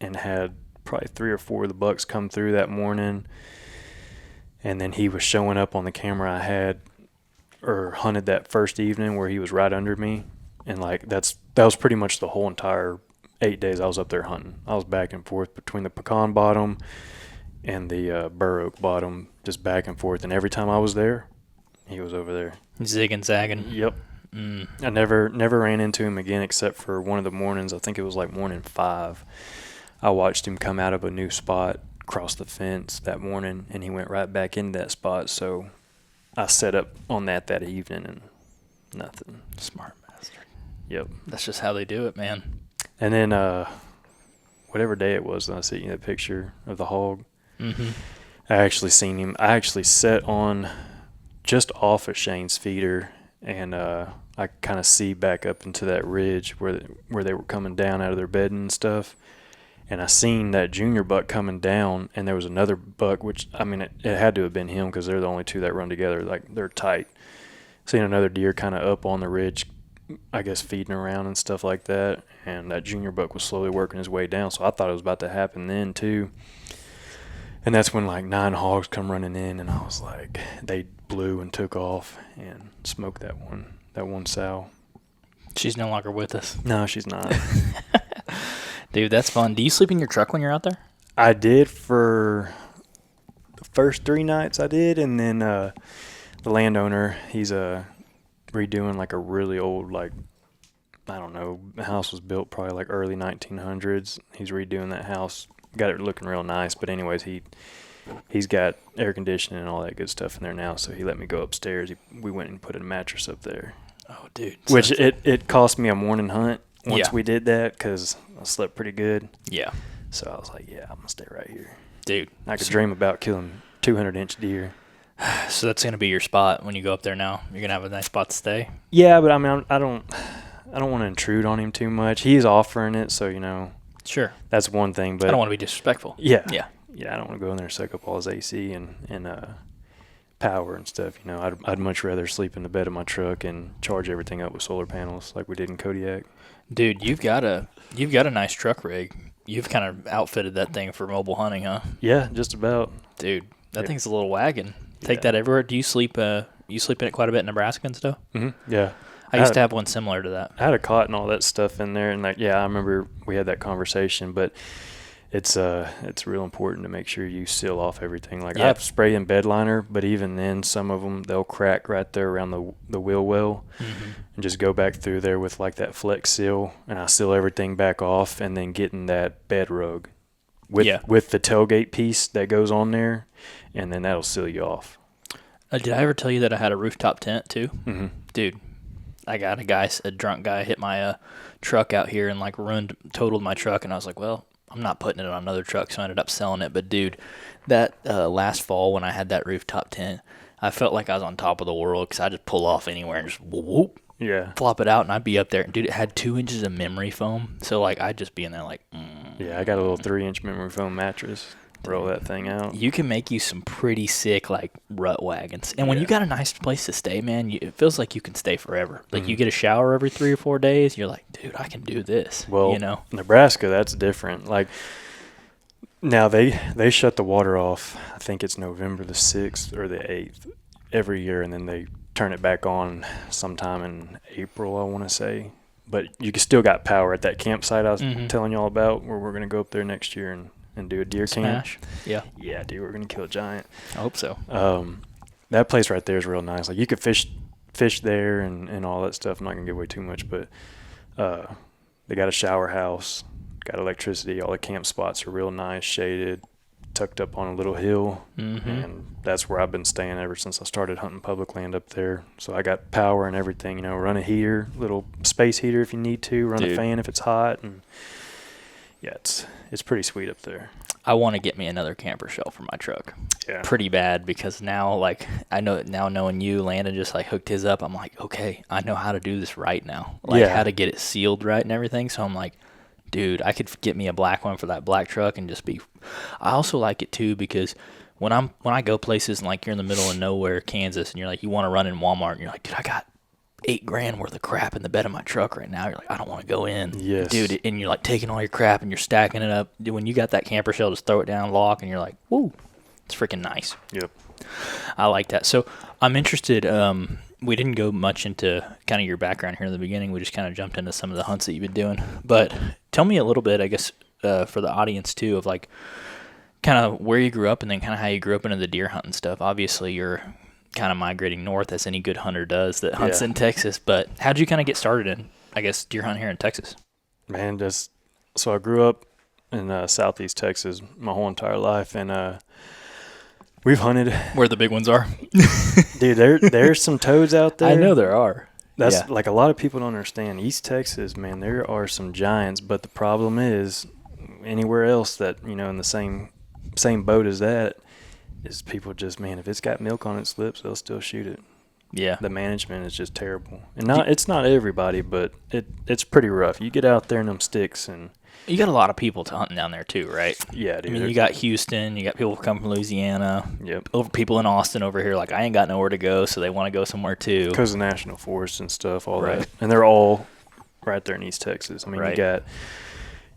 and had probably 3 or 4 of the bucks come through that morning. And then he was showing up on the camera I had or hunted that first evening where he was right under me. And like that was pretty much the whole entire 8 days I was up there hunting. I was back and forth between the pecan bottom and the bur oak bottom, just back and forth. And every time I was there, he was over there. Zigging, zagging. Yep. I never ran into him again except for one of the mornings. I think it was like morning 5. I watched him come out of a new spot, cross the fence that morning, and he went right back into that spot. So I set up on that evening and nothing. Smart bastard. Yep. That's just how they do it, man. And then whatever day it was, I sent you the picture of the hog. Mm-hmm. I actually seen him. I actually set on just off of Shane's feeder, and I kind of see back up into that ridge where they were coming down out of their bedding and stuff. And I seen that junior buck coming down, and there was another buck, which, I mean, it had to have been him because they're the only two that run together. Like, they're tight. Seen another deer kind of up on the ridge, I guess feeding around and stuff like that. And that junior buck was slowly working his way down. So I thought it was about to happen then, too. And that's when, like, 9 hogs come running in, and I was like, they blew and took off and smoked that one sow. She's no longer with us. No, she's not. Dude, that's fun. Do you sleep in your truck when you're out there? I did for the first 3 nights I did, and then the landowner, he's redoing like a really old, like, I don't know, the house was built probably like early 1900s. He's redoing that house, got it looking real nice, but anyways, he's got air conditioning and all that good stuff in there now, so he let me go upstairs. We went and put a mattress up there. Oh, dude. Which it cost me a morning hunt once Yeah. we did that because I slept pretty good. Yeah. So I was like, yeah, I'm going to stay right here. Dude. I could dream about killing 200-inch deer. So that's going to be your spot when you go up there now? You're going to have a nice spot to stay? Yeah, but I mean, I don't want to intrude on him too much. He's offering it, so, you know. Sure. That's one thing. But I don't want to be disrespectful. Yeah. Yeah. Yeah, I don't want to go in there and suck up all his AC and power and stuff. You know, I'd much rather sleep in the bed of my truck and charge everything up with solar panels like we did in Kodiak. Dude, you've got a nice truck rig. You've kind of outfitted that thing for mobile hunting, huh? Yeah, just about. Dude, that thing's a little wagon. Take Yeah. that everywhere. Do you sleep in it quite a bit in Nebraska and stuff? Mm-hmm. Yeah. I used to have one similar to that. I had a cot and all that stuff in there, and like, yeah, I remember we had that conversation, but it's real important to make sure you seal off everything. Like, I have spray and bed liner, but even then, some of them, they'll crack right there around the wheel well, and just go back through there with like that flex seal, and I seal everything back off, and then get in that bed rug with the tailgate piece that goes on there, and then that'll seal you off. Did I ever tell you that I had a rooftop tent too? Mm-hmm. Dude, I got a drunk guy hit my truck out here and like totaled my truck, and I was like, well, I'm not putting it on another truck, so I ended up selling it. But dude, that last fall when I had that rooftop tent, I felt like I was on top of the world because I just pull off anywhere and just whoop, flop it out, and I'd be up there. And dude, it had 2 inches of memory foam, so like I'd just be in there like. Yeah, I got a little 3-inch memory foam mattress. Roll that thing out. You can make you some pretty sick like rut wagons, and when you got a nice place to stay, man, it feels like you can stay forever. Like you get a shower every 3 or 4 days. You're like, dude, I can do this. Well, you know, Nebraska, that's different. Like now they shut the water off. I think it's November the 6th or the 8th every year, and then they turn it back on sometime in April, I want to say. But you still got power at that campsite I was telling you all about, where we're gonna go up there next year and do a deer Smash. camp. Yeah, dude, we're gonna kill a giant. I hope so. That place right there is real nice. Like you could fish there and all that stuff. I'm not gonna give away too much, but they got a shower house, got electricity. All the camp spots are real nice, shaded, tucked up on a little hill, and that's where I've been staying ever since I started hunting public land up there. So I got power and everything. You know, run a heater, little space heater if you need to, run a fan if it's hot, and yeah, it's pretty sweet up there. I want to get me another camper shell for my truck. Yeah. Pretty bad, because now, like, I know now, knowing you, Landon just like hooked his up. I'm like, okay, I know how to do this right now. Like how to get it sealed right and everything. So I'm like, Dude, I could get me a black one for that black truck and just be. I also like it too because when I go places and like you're in the middle of nowhere, Kansas, and you're like you want to run in Walmart and you're like, dude, I got $8,000 worth of crap in the bed of my truck right now. You're like, I don't want to go in, Yes. dude. And you're like taking all your crap and you're stacking it up. Dude, when you got that camper shell, just throw it down, lock, and you're like, woo, it's freaking nice. Yep. I like that. So I'm interested. We didn't go much into kind of your background here in the beginning. We just kind of jumped into some of the hunts that you've been doing. But tell me a little bit, I guess, for the audience too, of like kind of where you grew up and then kind of how you grew up into the deer hunting stuff. Obviously, you're kind of migrating north as any good hunter does that hunts in Texas. But how did you kind of get started in, I guess, deer hunting here in Texas? Man, so I grew up in southeast Texas my whole entire life, and we've hunted. Where the big ones are. Dude, there's some toads out there. I know there are. That's like a lot of people don't understand. East Texas, man, there are some giants, but the problem is anywhere else that, in the same boat as that is people just, man, if it's got milk on its lips, they'll still shoot it. Yeah. The management is just terrible. And it's not everybody, but it's pretty rough. You get out there in them sticks and you got a lot of people hunting down there too, right? yeah, dude. I mean, you got Houston, you got people coming from Louisiana. Yep. Over people in Austin over here, like I ain't got nowhere to go, so they want to go somewhere too. Because of national forests and stuff, all Right. that, and they're all right there in East Texas. I mean, Right.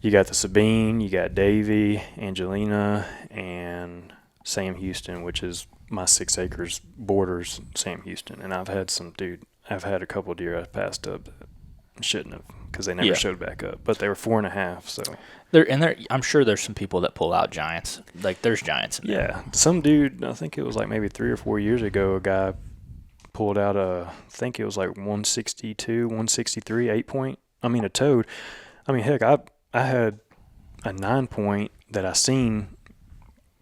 you got the Sabine, you got Davie, Angelina, and Sam Houston, which is my 6 acres borders Sam Houston. And I've had a couple deer I passed up that shouldn't have because they never showed back up, but they were 4.5. So I'm sure there's some people that pull out giants. Like there's giants in there. yeah, some dude, I think it was like maybe 3 or 4 years ago, a guy pulled out I think it was like 162, 163, 8-point. I mean, a toad. I mean, heck, I had a 9-point that I seen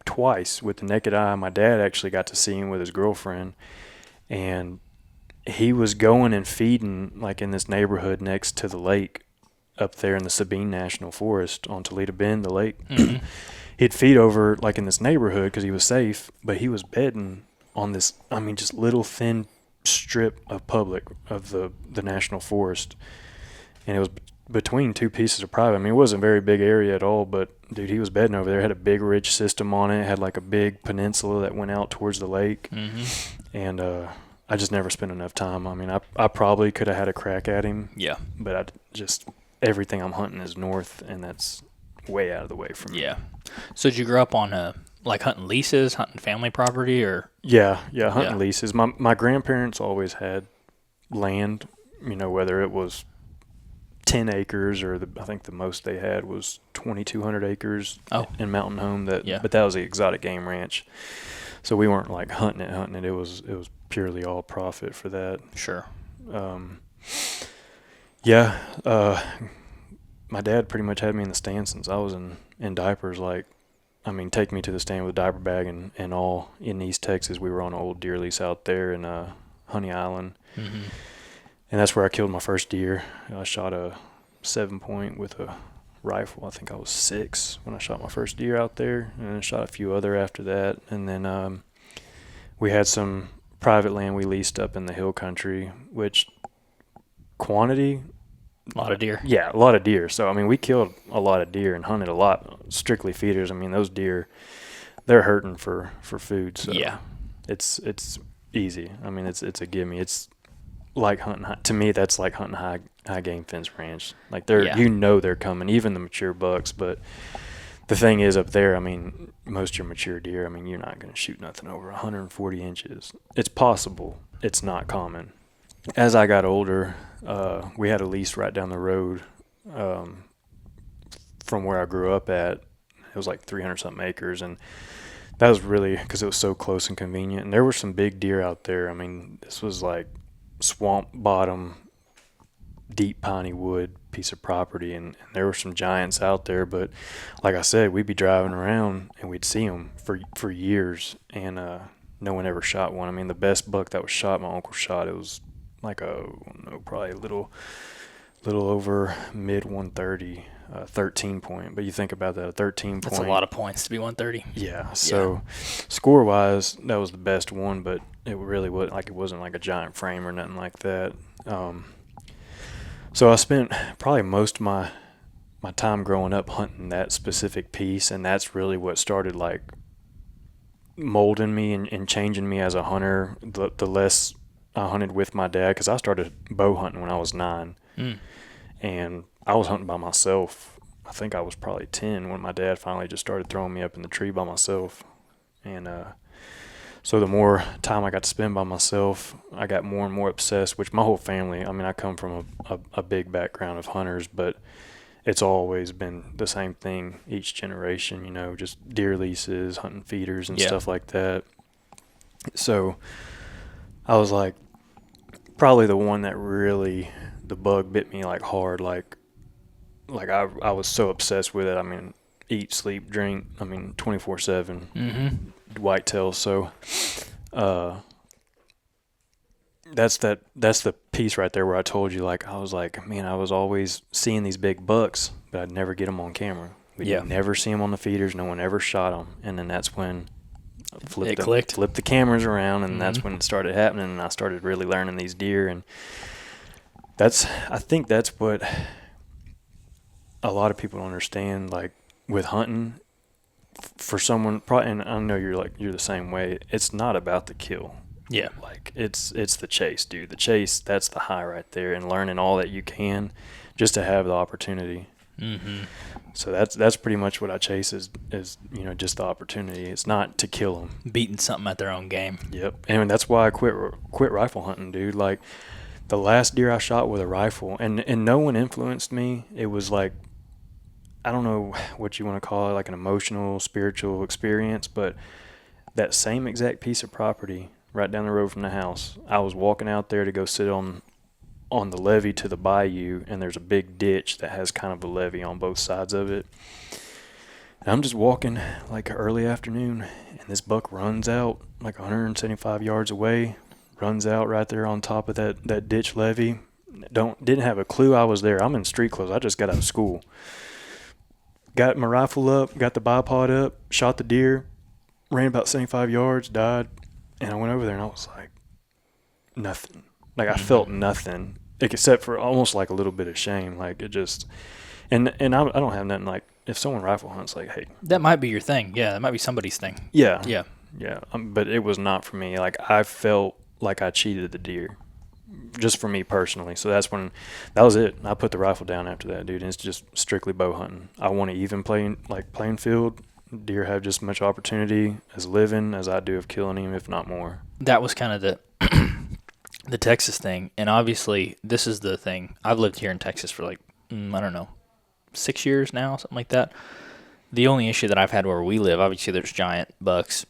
twice with the naked eye. My dad actually got to see him with his girlfriend, and he was going and feeding like in this neighborhood next to the lake up there in the Sabine National Forest on Toledo Bend, the lake. Mm-hmm. He'd feed over like in this neighborhood because he was safe, but he was bedding on this, I mean, just little thin strip of public of the national forest, and it was between 2 pieces of private. I mean, it wasn't a very big area at all, but dude, he was bedding over there. It had a big ridge system on it. It had like a big peninsula that went out towards the lake. Mm-hmm. And I just never spent enough time. I mean, I probably could have had a crack at him. Yeah. But everything I'm hunting is north, and that's way out of the way from me. Yeah. So did you grow up on like hunting leases, hunting family property, or? Yeah, hunting leases. My grandparents always had land, whether it was 10 acres or I think the most they had was 2,200 acres in Mountain Home. But that was the exotic game ranch. So we weren't like hunting it. It was purely all profit for that. Sure. My dad pretty much had me in the stand since I was in diapers. Like, I mean, take me to the stand with a diaper bag and all in East Texas. We were on an old deer lease out there in Honey Island. Mm-hmm. And that's where I killed my first deer. I shot a 7-point with a rifle. I think I was 6 when I shot my first deer out there, and I shot a few other after that. And then we had some private land we leased up in the hill country, which quantity, a lot of deer. Yeah, a lot of deer. So I mean, we killed a lot of deer and hunted a lot, strictly feeders. I mean, those deer, they're hurting for food. So yeah, it's easy. I mean, it's a gimme. It's like hunting. To me, that's like hunting high game fence ranch. Like they're coming, even the mature bucks. But the thing is, up there, I mean, most of your mature deer, I mean, you're not going to shoot nothing over 140 inches. It's possible. It's not common. As I got older, we had a lease right down the road from where I grew up at. It was like 300-something acres, and that was really because it was so close and convenient. And there were some big deer out there. I mean, this was like swamp bottom, deep piney wood piece of property, and there were some giants out there. But like I said, we'd be driving around and we'd see them for years, and no one ever shot one. I mean, the best buck that was shot, my uncle shot. It was like probably a little over mid 130, 13-point. But you think about that, a 13-point. That's a lot of points to be 130. Yeah. So score wise, that was the best one, but it really wasn't like a giant frame or nothing like that. So I spent probably most of my time growing up hunting that specific piece, and that's really what started like molding me and changing me as a hunter. The less I hunted with my dad, because I started bow hunting when I was 9, and I was hunting by myself. I think I was probably 10 when my dad finally just started throwing me up in the tree by myself. And so the more time I got to spend by myself, I got more and more obsessed, which my whole family, I mean, I come from a big background of hunters, but it's always been the same thing each generation, you know, just deer leases, hunting feeders and stuff like that. So I was like, probably the one that really, the bug bit me like hard, like I was so obsessed with it. I mean, eat, sleep, drink, I mean, 24/7 whitetails. So that's the piece right there where I told you, like, I was like, man, I was always seeing these big bucks, but I'd never get them on camera. We'd never see them on the feeders. No one ever shot them. And then that's when I flipped the cameras around, and that's when it started happening, and I started really learning these deer. And I think that's what a lot of people don't understand, like, with hunting. For someone, and I know you're the same way, it's not about the kill. Yeah. Like, it's the chase, dude. The chase, that's the high right there, and learning all that you can just to have the opportunity. So that's pretty much what I chase is you know, just the opportunity. It's not to kill them. Beating something at their own game. Yep. And that's why I quit rifle hunting, dude. Like, the last deer I shot with a rifle, and no one influenced me. It was like, I don't know what you want to call it, like an emotional, spiritual experience, but that same exact piece of property right down the road from the house, I was walking out there to go sit on the levee to the bayou, and there's a big ditch that has kind of a levee on both sides of it. And I'm just walking like early afternoon, and this buck runs out like 175 yards away, runs out right there on top of that ditch levee. Didn't have a clue I was there. I'm in street clothes. I just got out of school. Got my rifle up, got the bipod up, shot the deer, ran about 75 yards, died. And I went over there and I was like, nothing. Like, I felt nothing, except for almost like a little bit of shame. Like, it just, and I don't have nothing. Like, if someone rifle hunts, like, hey. That might be your thing. Yeah, that might be somebody's thing. Yeah. Yeah. Yeah. But it was not for me. Like, I felt like I cheated the deer, just for me personally. So that was it. I put the rifle down after that, dude. And it's just strictly bow hunting. I want to even playing field. Deer have just as much opportunity as living as I do of killing him, if not more. That was kind of the Texas thing. And obviously, this is the thing. I've lived here in Texas for like, I don't know, 6 years now, something like that. The only issue that I've had where we live, obviously there's giant bucks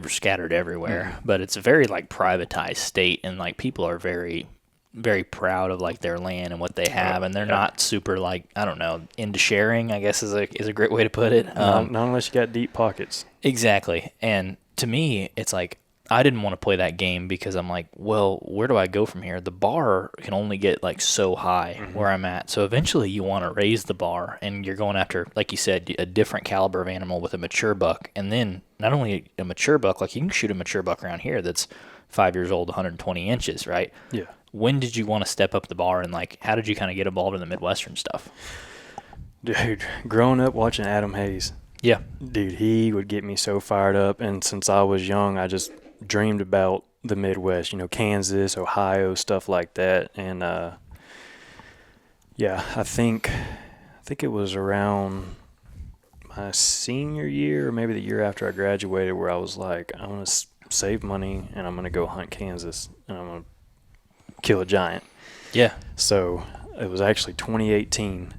scattered everywhere, but it's a very like privatized state, and like people are very, very proud of like their land and what they have, and they're not super like, I don't know, into sharing, I guess is a great way to put it. Not unless you got deep pockets. Exactly. And to me, it's like, I didn't want to play that game because I'm like, well, where do I go from here? The bar can only get like so high where I'm at. So eventually you want to raise the bar, and you're going after, like you said, a different caliber of animal with a mature buck. And then not only a mature buck, like you can shoot a mature buck around here that's 5 years old, 120 inches, right? Yeah. When did you want to step up the bar, and like, how did you kind of get involved in the Midwestern stuff? Dude, growing up watching Adam Hayes. Yeah. Dude, he would get me so fired up. And since I was young, I just dreamed about the Midwest, you know, Kansas, Ohio, stuff like that. And yeah, I think it was around my senior year, or maybe the year after I graduated, where I was like, I'm going to save money and I'm going to go hunt Kansas, and I'm going to kill a giant. Yeah. So it was actually 2018.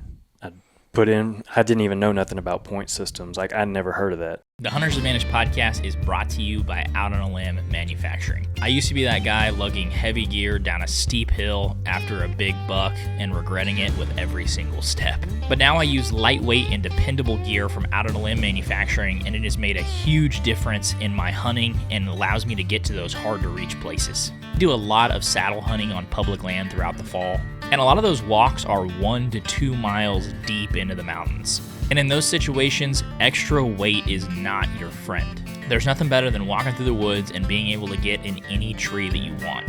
I didn't even know nothing about point systems. Like, I'd never heard of that. The Hunter's Advantage podcast is brought to you by Out on a Limb Manufacturing. I used to be that guy lugging heavy gear down a steep hill after a big buck and regretting it with every single step. But now I use lightweight and dependable gear from Out on a Limb Manufacturing, and it has made a huge difference in my hunting and allows me to get to those hard to reach places. I do a lot of saddle hunting on public land throughout the fall, and a lot of those walks are 1 to 2 miles deep into the mountains. And in those situations, extra weight is not your friend. There's nothing better than walking through the woods and being able to get in any tree that you want.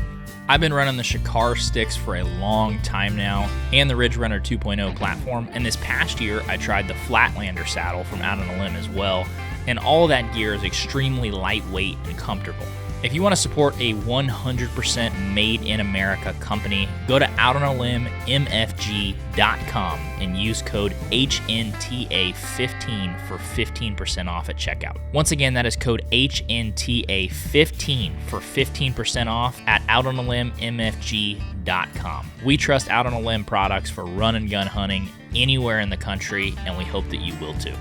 I've been running the Shakar sticks for a long time now, and the Ridge Runner 2.0 platform, and this past year I tried the Flatlander saddle from Out on a Limb as well, and all that gear is extremely lightweight and comfortable. If you want to support a 100% made in America company, go to outonalimbmfg.com and use code HNTA15 for 15% off at checkout. Once again, that is code HNTA15 for 15% off at outonalimbmfg.com. We trust Out on a Limb products for run and gun hunting anywhere in the country, and we hope that you will too.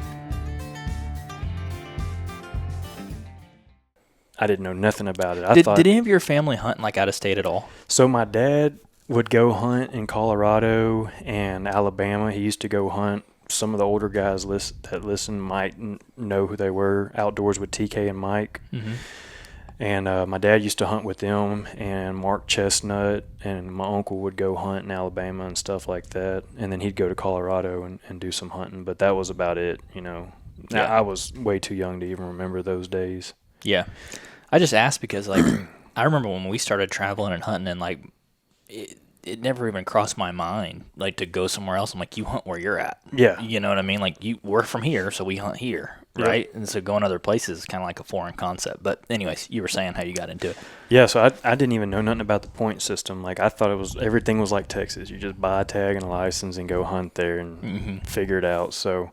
I didn't know nothing about it. Did any of your family hunt like out of state at all? So my dad would go hunt in Colorado and Alabama. He used to go hunt. Some of the older guys that listen might know who they were. Outdoors with TK and Mike. Mm-hmm. And my dad used to hunt with them, and Mark Chestnut, and my uncle would go hunt in Alabama and stuff like that. And then he'd go to Colorado and do some hunting. But that was about it, you know. Yeah. I was way too young to even remember those days. Yeah. I just asked because, like, I remember when we started traveling and hunting, and, like, it never even crossed my mind, like, to go somewhere else. I'm like, you hunt where you're at. Yeah. You know what I mean? Like, we're from here, so we hunt here, right? Yep. And so going other places is kind of like a foreign concept. But anyways, you were saying how you got into it. Yeah, so I didn't even know nothing about the point system. Like, I thought everything was like Texas. You just buy a tag and a license and go hunt there and figure it out. So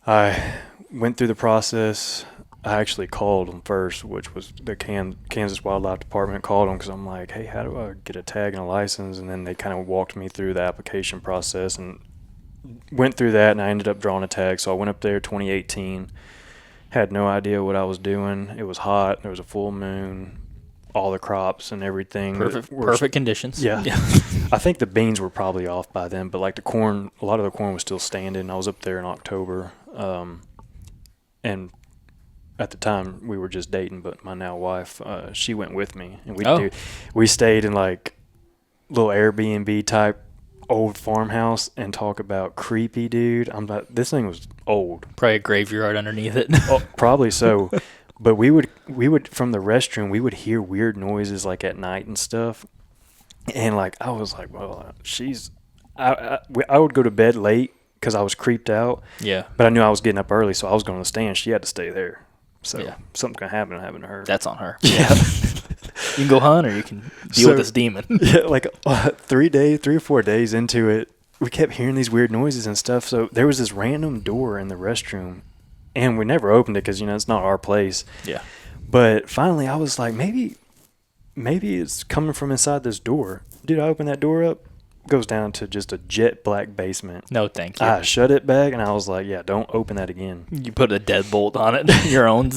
I went through the process. I actually called them first, which was the Kansas Wildlife Department. Called them because I'm like, hey, how do I get a tag and a license? And then they kind of walked me through the application process and went through that, and I ended up drawing a tag. So I went up there 2018, had no idea what I was doing. It was hot. There was a full moon, all the crops and everything. Perfect conditions. Yeah. I think the beans were probably off by then, but like the corn, a lot of the corn was still standing. I was up there in October, and at the time we were just dating, but my now wife, she went with me, and we stayed in like little Airbnb type old farmhouse and talk about creepy, dude. This thing was old. Probably a graveyard underneath it. Oh, probably so. But we would from the restroom, we would hear weird noises like at night and stuff. And like I was like, well, I would go to bed late because I was creeped out. Yeah. But I knew I was getting up early, so I was going to stay, and she had to stay there. So something's gonna happen to her. That's on her. Yeah. You can go hunt, or you can deal with this demon. Yeah, like 3 or 4 days into it, we kept hearing these weird noises and stuff. So there was this random door in the restroom, and we never opened it because it's not our place. Yeah. But finally, I was like, maybe it's coming from inside this door. Dude, I opened that door up. Goes down to just a jet black basement. No, thank you. I shut it back, and I was like, yeah, don't open that again. You put a deadbolt on it, your own.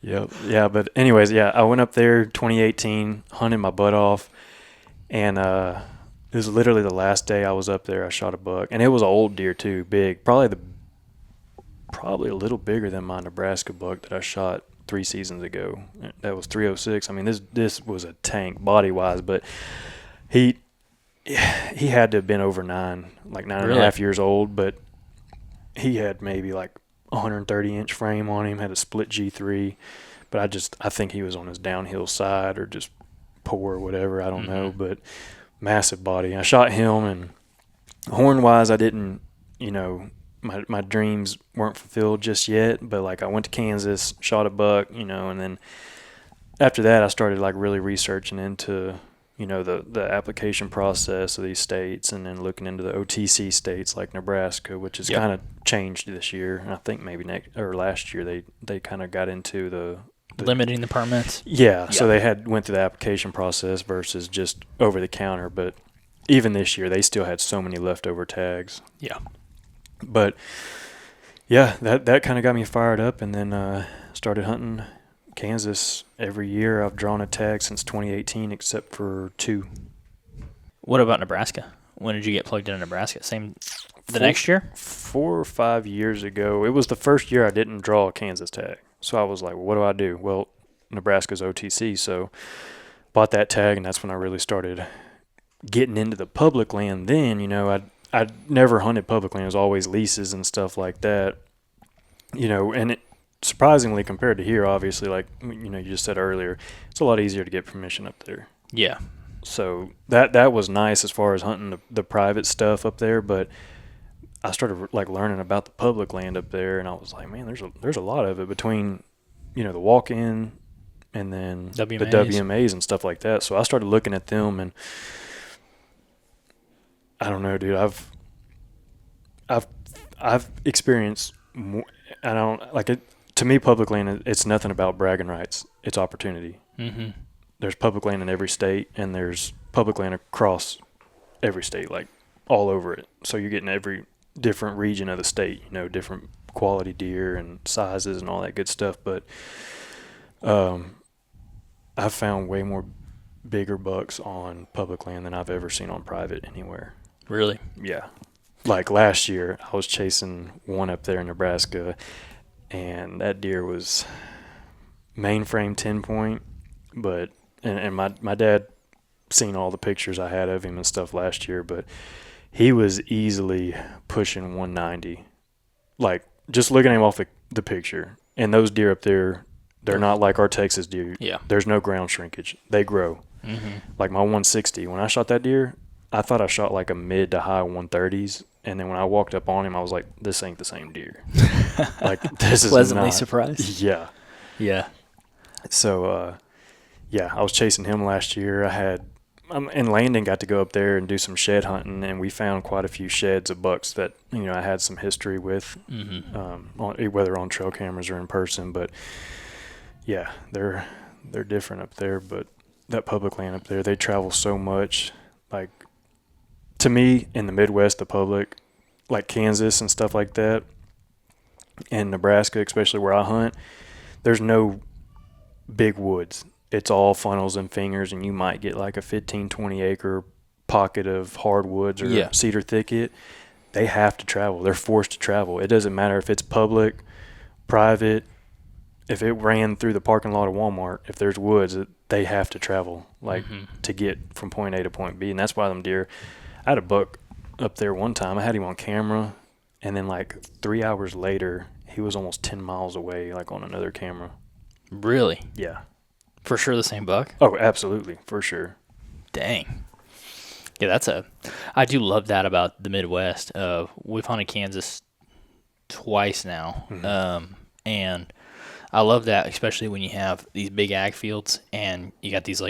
Yep. Yeah, but anyways, I went up there 2018, hunted my butt off, and it was literally the last day I was up there. I shot a buck, and it was an old deer too, big, probably a little bigger than my Nebraska buck that I shot 3 seasons ago. That was 306. I mean, this was a tank body wise, but he had to have been over 9 and a half years old, but he had maybe like 130-inch frame on him, had a split G3, but I think he was on his downhill side or just poor or whatever, I don't know, but massive body. I shot him, and horn-wise, I didn't, my dreams weren't fulfilled just yet, but like I went to Kansas, shot a buck, and then after that I started like really researching into the application process of these states, and then looking into the OTC states like Nebraska, which has kind of changed this year. And I think maybe last year they kind of got into the limiting the permits. Yeah, so they went through the application process versus just over the counter. But even this year, they still had so many leftover tags. Yeah. But yeah, that kind of got me fired up, and then started hunting Kansas every year. I've drawn a tag since 2018, except for 2. What about Nebraska? When did you get plugged into Nebraska? Next year? 4 or 5 years ago. It was the first year I didn't draw a Kansas tag. So I was like, well, what do I do? Well, Nebraska's OTC, so bought that tag, and that's when I really started getting into the public land. Then, I'd never hunted public land. It was always leases and stuff like that. And surprisingly, compared to here, obviously, like you just said earlier, it's a lot easier to get permission up there. Yeah. So that was nice as far as hunting the private stuff up there, but I started like learning about the public land up there, and I was like, man, there's a lot of it between, the walk-in and then WMAs. the WMAs and stuff like that. So I started looking at them, and I don't know, dude. I've experienced more. I don't like it. To me, public land, it's nothing about bragging rights. It's opportunity. Mm-hmm. There's public land in every state, and there's public land across every state, like all over it. So you're getting every different region of the state, different quality deer and sizes and all that good stuff. But I've found way more bigger bucks on public land than I've ever seen on private anywhere. Really? Yeah. Like last year, I was chasing one up there in Nebraska, and that deer was mainframe 10 point, but and my dad seen all the pictures I had of him and stuff last year, but he was easily pushing 190. Like just looking at him off the picture, and those deer up there, they're not like our Texas deer. Yeah. There's no ground shrinkage. They grow. Mm-hmm. Like my 160, when I shot that deer, I thought I shot like a mid to high 130s. And then when I walked up on him, I was like, this ain't the same deer. Like, this is Pleasantly not. surprised. Yeah. Yeah. So, I was chasing him last year. I had, and Landon got to go up there and do some shed hunting, and we found quite a few sheds of bucks that, I had some history with, whether on trail cameras or in person. But, yeah, they're different up there. But that public land up there, they travel so much. Like, to me, in the Midwest, the public, like Kansas and stuff like that, and Nebraska, especially where I hunt, there's no big woods. It's all funnels and fingers, and you might get like a 15, 20 acre pocket of hardwoods or cedar thicket. They have to travel. They're forced to travel. It doesn't matter if it's public, private. If it ran through the parking lot of Walmart, if there's woods, they have to travel to get from point A to point B. And that's why them deer, I had a buck up there one time. I had him on camera, and then like 3 hours later, he was almost 10 miles away, like on another camera. Really? Yeah. For sure the same buck? Oh, absolutely. For sure. Dang. Yeah, I do love that about the Midwest. We've hunted Kansas twice now. Mm-hmm. And I love that, especially when you have these big ag fields and you got these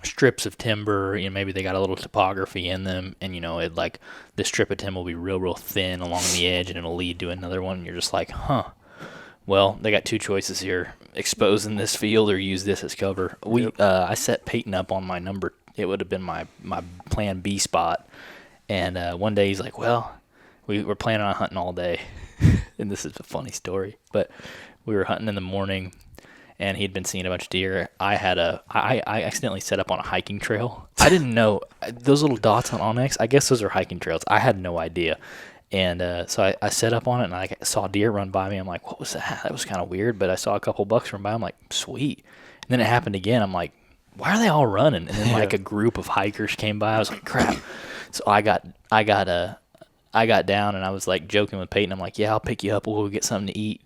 strips of timber, maybe they got a little topography in them, and it like this strip of timber will be real thin along the edge, and it'll lead to another one, and you're just like, well, they got two choices here: exposing this field or use this as cover. I set Peyton up on my number. It would have been my plan B spot, and one day he's like, well, we were planning on hunting all day, and this is a funny story, but we were hunting in the morning, and he'd been seeing a bunch of deer. I accidentally set up on a hiking trail. I didn't know those little dots on Onyx. I guess those are hiking trails. I had no idea. And so I set up on it, and I saw deer run by me. I'm like, what was that? That was kind of weird. But I saw a couple bucks run by. I'm like, sweet. And then it happened again. I'm like, why are they all running? And then like a group of hikers came by. I was like, crap. So I got down, and I was like joking with Peyton. I'm like, yeah, I'll pick you up. We'll go get something to eat.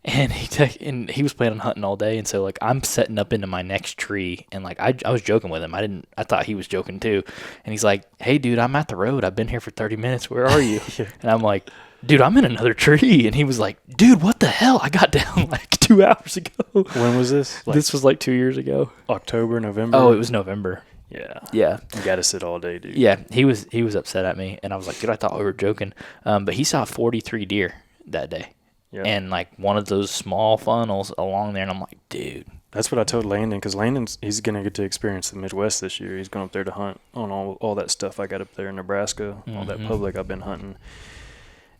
And he was planning on hunting all day, and so like I'm setting up into my next tree, and like I was joking with him. I thought he was joking too, and he's like, "Hey, dude, I'm at the road. I've been here for 30 minutes. Where are you?" And I'm like, "Dude, I'm in another tree." And he was like, "Dude, what the hell? I got down like 2 hours ago." When was this? This was like 2 years ago. October, November. Oh, it was November. Yeah. Yeah. You got to sit all day, dude. Yeah, he was upset at me, and I was like, "Dude, I thought we were joking." But he saw 43 deer that day. Yeah. And like one of those small funnels along there, and I'm like, dude. That's what I told Landon, because he's going to get to experience the Midwest this year. He's going up there to hunt on all that stuff I got up there in Nebraska, all that public I've been hunting.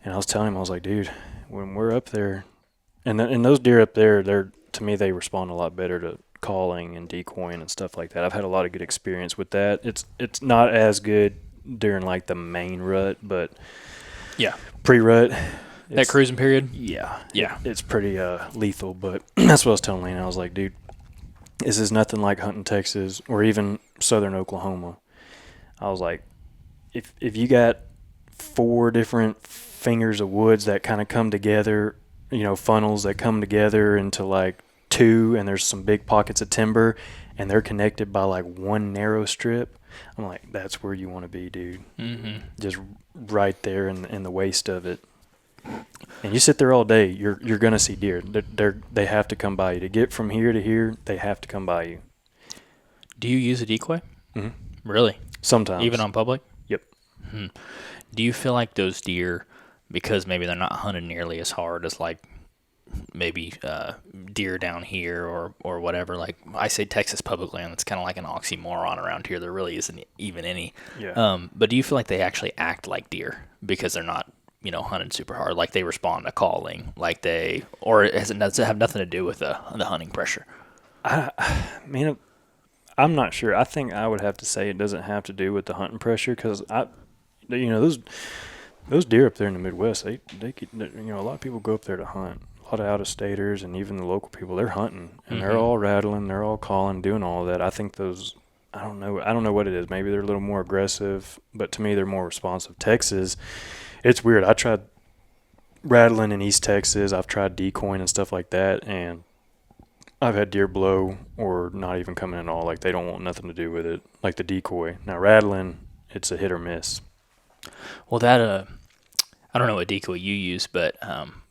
And I was telling him, I was like, dude, when we're up there, and those deer up there, to me, they respond a lot better to calling and decoying and stuff like that. I've had a lot of good experience with that. It's not as good during like the main rut, but pre-rut. That cruising period? Yeah. It's pretty lethal, but that's what I was telling Lane. I was like, dude, this is nothing like hunting Texas or even southern Oklahoma. I was like, if you got 4 different fingers of woods that kind of come together funnels that come together into like two, and there's some big pockets of timber, and they're connected by like one narrow strip. I'm like, that's where you want to be, dude. Mm-hmm. Just right there in the waist of it. And you sit there all day, you're gonna see deer. They have to come by you to get from here to here. They have to come by you. Do you use a decoy? Mm-hmm. Really? Sometimes. Even on public? Yep. Do you feel like those deer, because maybe they're not hunted nearly as hard as like maybe deer down here or whatever? Like I say Texas public land, it's kind of like an oxymoron around here. There really isn't even any. Yeah. But do you feel like they actually act like deer because they're not, hunted super hard? Like they respond to calling, like or does it have nothing to do with the hunting pressure? I mean, I'm not sure. I think I would have to say it doesn't have to do with the hunting pressure, because those deer up there in the Midwest, they a lot of people go up there to hunt. A lot of out-of-staters and even the local people, they're hunting, and they're all rattling, they're all calling, doing all that. I think those, I don't know what it is. Maybe they're a little more aggressive, but to me, they're more responsive. Texas, it's weird. I tried rattling in East Texas. I've tried decoying and stuff like that, and I've had deer blow or not even come in at all. Like they don't want nothing to do with it. Like the decoy. Now rattling, it's a hit or miss. Well, that I don't know what decoy you use, but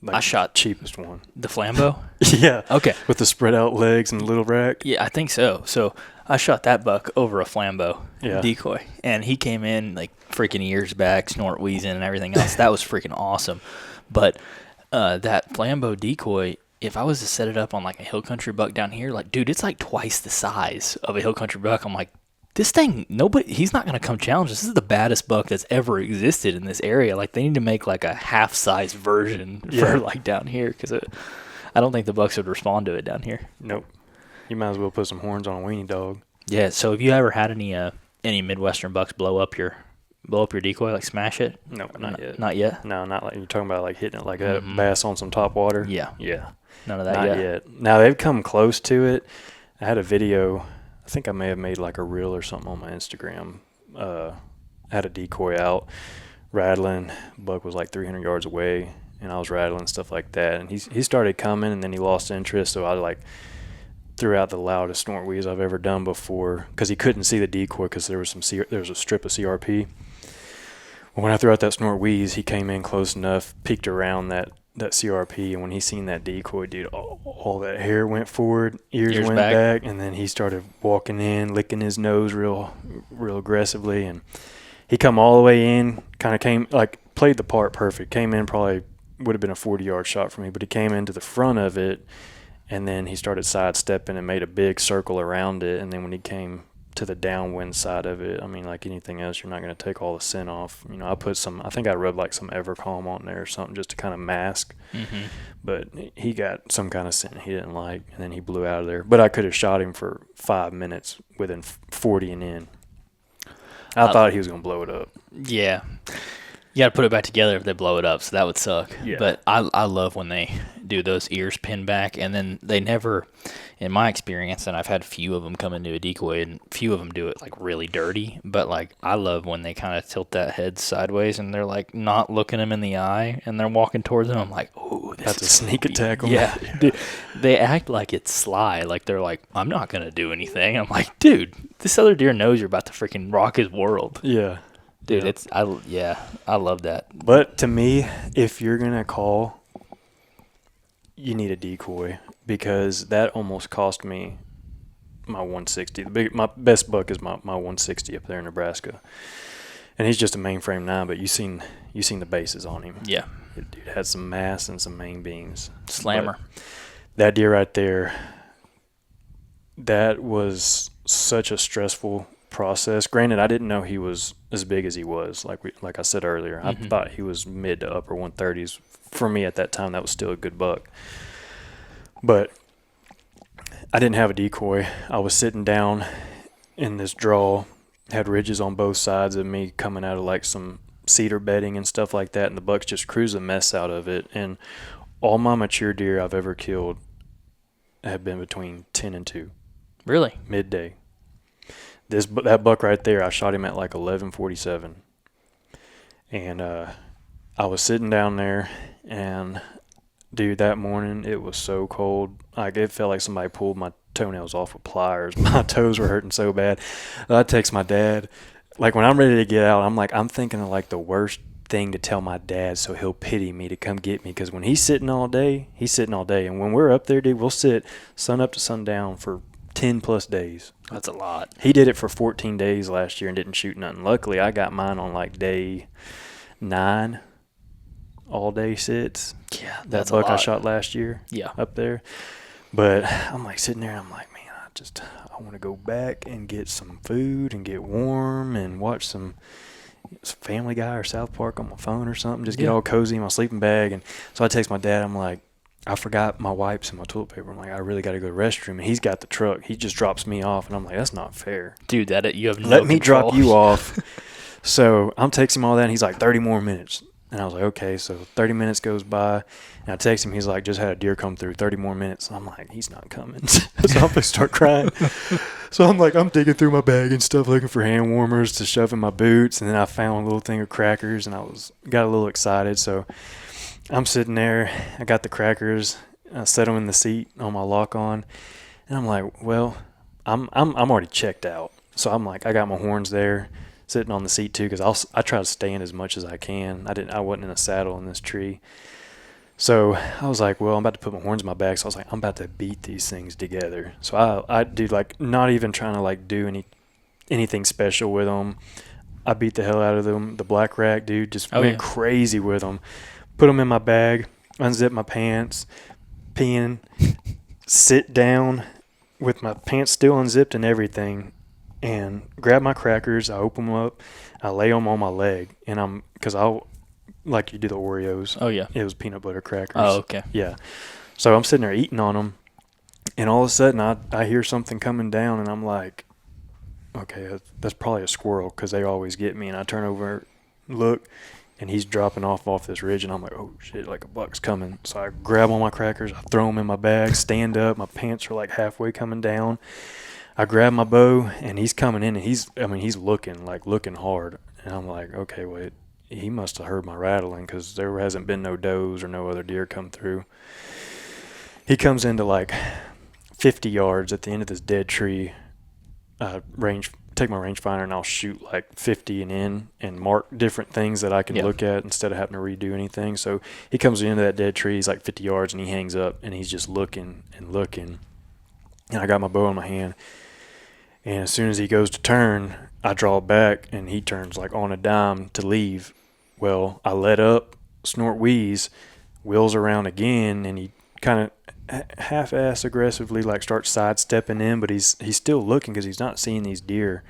Like I shot cheapest one. the Flambeau. Yeah. Okay. With the spread out legs and the little rack. Yeah, I think so. So I shot that buck over a Flambeau decoy, and he came in like freaking ears back, snort wheezing, and everything else. That was freaking awesome. But that Flambeau decoy, if I was to set it up on like a hill country buck down here, like, dude, it's like twice the size of a hill country buck. I'm like, this thing, he's not going to come challenge us. This is the baddest buck that's ever existed in this area. Like, they need to make like a half-size version for like down here, because I don't think the bucks would respond to it down here. Nope. You might as well put some horns on a weenie dog. Yeah. So have you ever had any Midwestern bucks blow up your decoy, like smash it? No, not yet. Not yet? No, not like you're talking about, like hitting it like a bass on some top water. Yeah. Yeah. None of that Not yet. Now, they've come close to it. I had a video. I think I may have made like a reel or something on my Instagram. Had a decoy out, rattling. Buck was like 300 yards away, and I was rattling, stuff like that. And he started coming, and then he lost interest. So I like threw out the loudest snort wheeze I've ever done before, because he couldn't see the decoy because there was a strip of CRP. Well, when I threw out that snort wheeze, he came in close enough, peeked around that CRP, and when he seen that decoy, dude, all that hair went forward, ears went back, and then he started walking in, licking his nose real aggressively, and he come all the way in, kind of came, like, played the part perfect, came in, probably would have been a 40-yard shot for me, but he came into the front of it, and then he started sidestepping and made a big circle around it, and then when he came to the downwind side of it, I mean, like anything else, you're not going to take all the scent off. I think I rubbed like some Evercalm on there or something just to kind of mask. Mm-hmm. But he got some kind of scent he didn't like, and then he blew out of there. But I could have shot him for 5 minutes within 40 and in. I thought he was going to blow it up. Yeah. You got to put it back together if they blow it up, so that would suck. Yeah. But I love when they do those ears pin back, and then they never, in my experience, and I've had few of them come into a decoy, and few of them do it like really dirty, but like I love when they kind of tilt that head sideways and they're like not looking them in the eye and they're walking towards them. I'm like, oh, that's a sneak attack on yeah. Dude, they act like it's sly, like they're like, I'm not going to do anything. I'm like, dude, this other deer knows you're about to freaking rock his world. Yeah. Dude, I love that. But to me, if you're going to call, you need a decoy, because that almost cost me my 160. My best buck is my 160 up there in Nebraska. And he's just a mainframe 9, but you seen the bases on him. Yeah. It dude had some mass and some main beams. Slammer. But that deer right there, that was such a stressful process. Granted, I didn't know he was as big as he was. Like I said earlier, I thought he was mid to upper 130s. For me at that time, that was still a good buck. But I didn't have a decoy. I was sitting down in this draw, had ridges on both sides of me coming out of like some cedar bedding and stuff like that, and the bucks just cruised the mess out of it. And all my mature deer I've ever killed have been between 10 and 2. Really? Midday. That buck right there, I shot him at like 11:47, and I was sitting down there, and dude, that morning it was so cold. Like it felt like somebody pulled my toenails off with pliers. My toes were hurting so bad. I text my dad. Like when I'm ready to get out, I'm thinking of like the worst thing to tell my dad so he'll pity me to come get me, because when he's sitting all day, and when we're up there, dude, we'll sit sun up to sundown for 10 plus days. That's a lot. He did it for 14 days last year and didn't shoot nothing. Luckily, I got mine on like day 9, all day sits. Yeah, That that's buck a lot. I shot last year. Yeah. Up there. But I'm like sitting there and I'm like, man, I want to go back and get some food and get warm and watch some Family Guy or South Park on my phone or something. Just get all cozy in my sleeping bag. And so I text my dad. I'm like, I forgot my wipes and my toilet paper. I'm like, I really got to go to the restroom. And he's got the truck. He just drops me off. And I'm like, that's not fair. Dude, you have no Let me control. drop you off. So I'm texting him all that. And he's like, 30 more minutes. And I was like, okay. So 30 minutes goes by. And I text him. He's like, just had a deer come through, 30 more minutes. And I'm like, he's not coming. So I'm going to start crying. So I'm like, I'm digging through my bag and stuff, looking for hand warmers to shove in my boots. And then I found a little thing of crackers, and got a little excited. So I'm sitting there. I got the crackers. I set them in the seat on my lock on. And I'm like, well, I'm already checked out. So I'm like, I got my horns there, sitting on the seat too, because I try to stand as much as I can. I wasn't in a saddle in this tree. So I was like, well, I'm about to put my horns in my bag. So I was like, I'm about to beat these things together. So I do, like, not even trying to like do anything special with them. I beat the hell out of them. The black rack, dude, just went crazy with them. Put them in my bag, unzip my pants, peeing, sit down with my pants still unzipped and everything, and grab my crackers. I open them up. I lay them on my leg, and like you do the Oreos. Oh, yeah. It was peanut butter crackers. Oh, okay. Yeah. So I'm sitting there eating on them, and all of a sudden I hear something coming down, and I'm like, okay, that's probably a squirrel, because they always get me. And I turn over, look, and he's dropping off this ridge, and I'm like, oh, shit, like a buck's coming. So I grab all my crackers, I throw them in my bag, stand up. My pants are like halfway coming down. I grab my bow, and he's coming in, and he's looking hard. And I'm like, okay, wait. He must have heard my rattling, because there hasn't been no does or no other deer come through. He comes into like 50 yards at the end of this dead tree. Take my rangefinder and I'll shoot like 50 and in and mark different things that I can look at instead of having to redo anything. So he comes into that dead tree. He's like 50 yards and he hangs up and he's just looking and looking. And I got my bow in my hand. And as soon as he goes to turn, I draw back and he turns like on a dime to leave. Well, I let up, snort wheeze, wheels around again, and he kind of half-ass aggressively like starts sidestepping in, but he's still looking because he's not seeing these deer.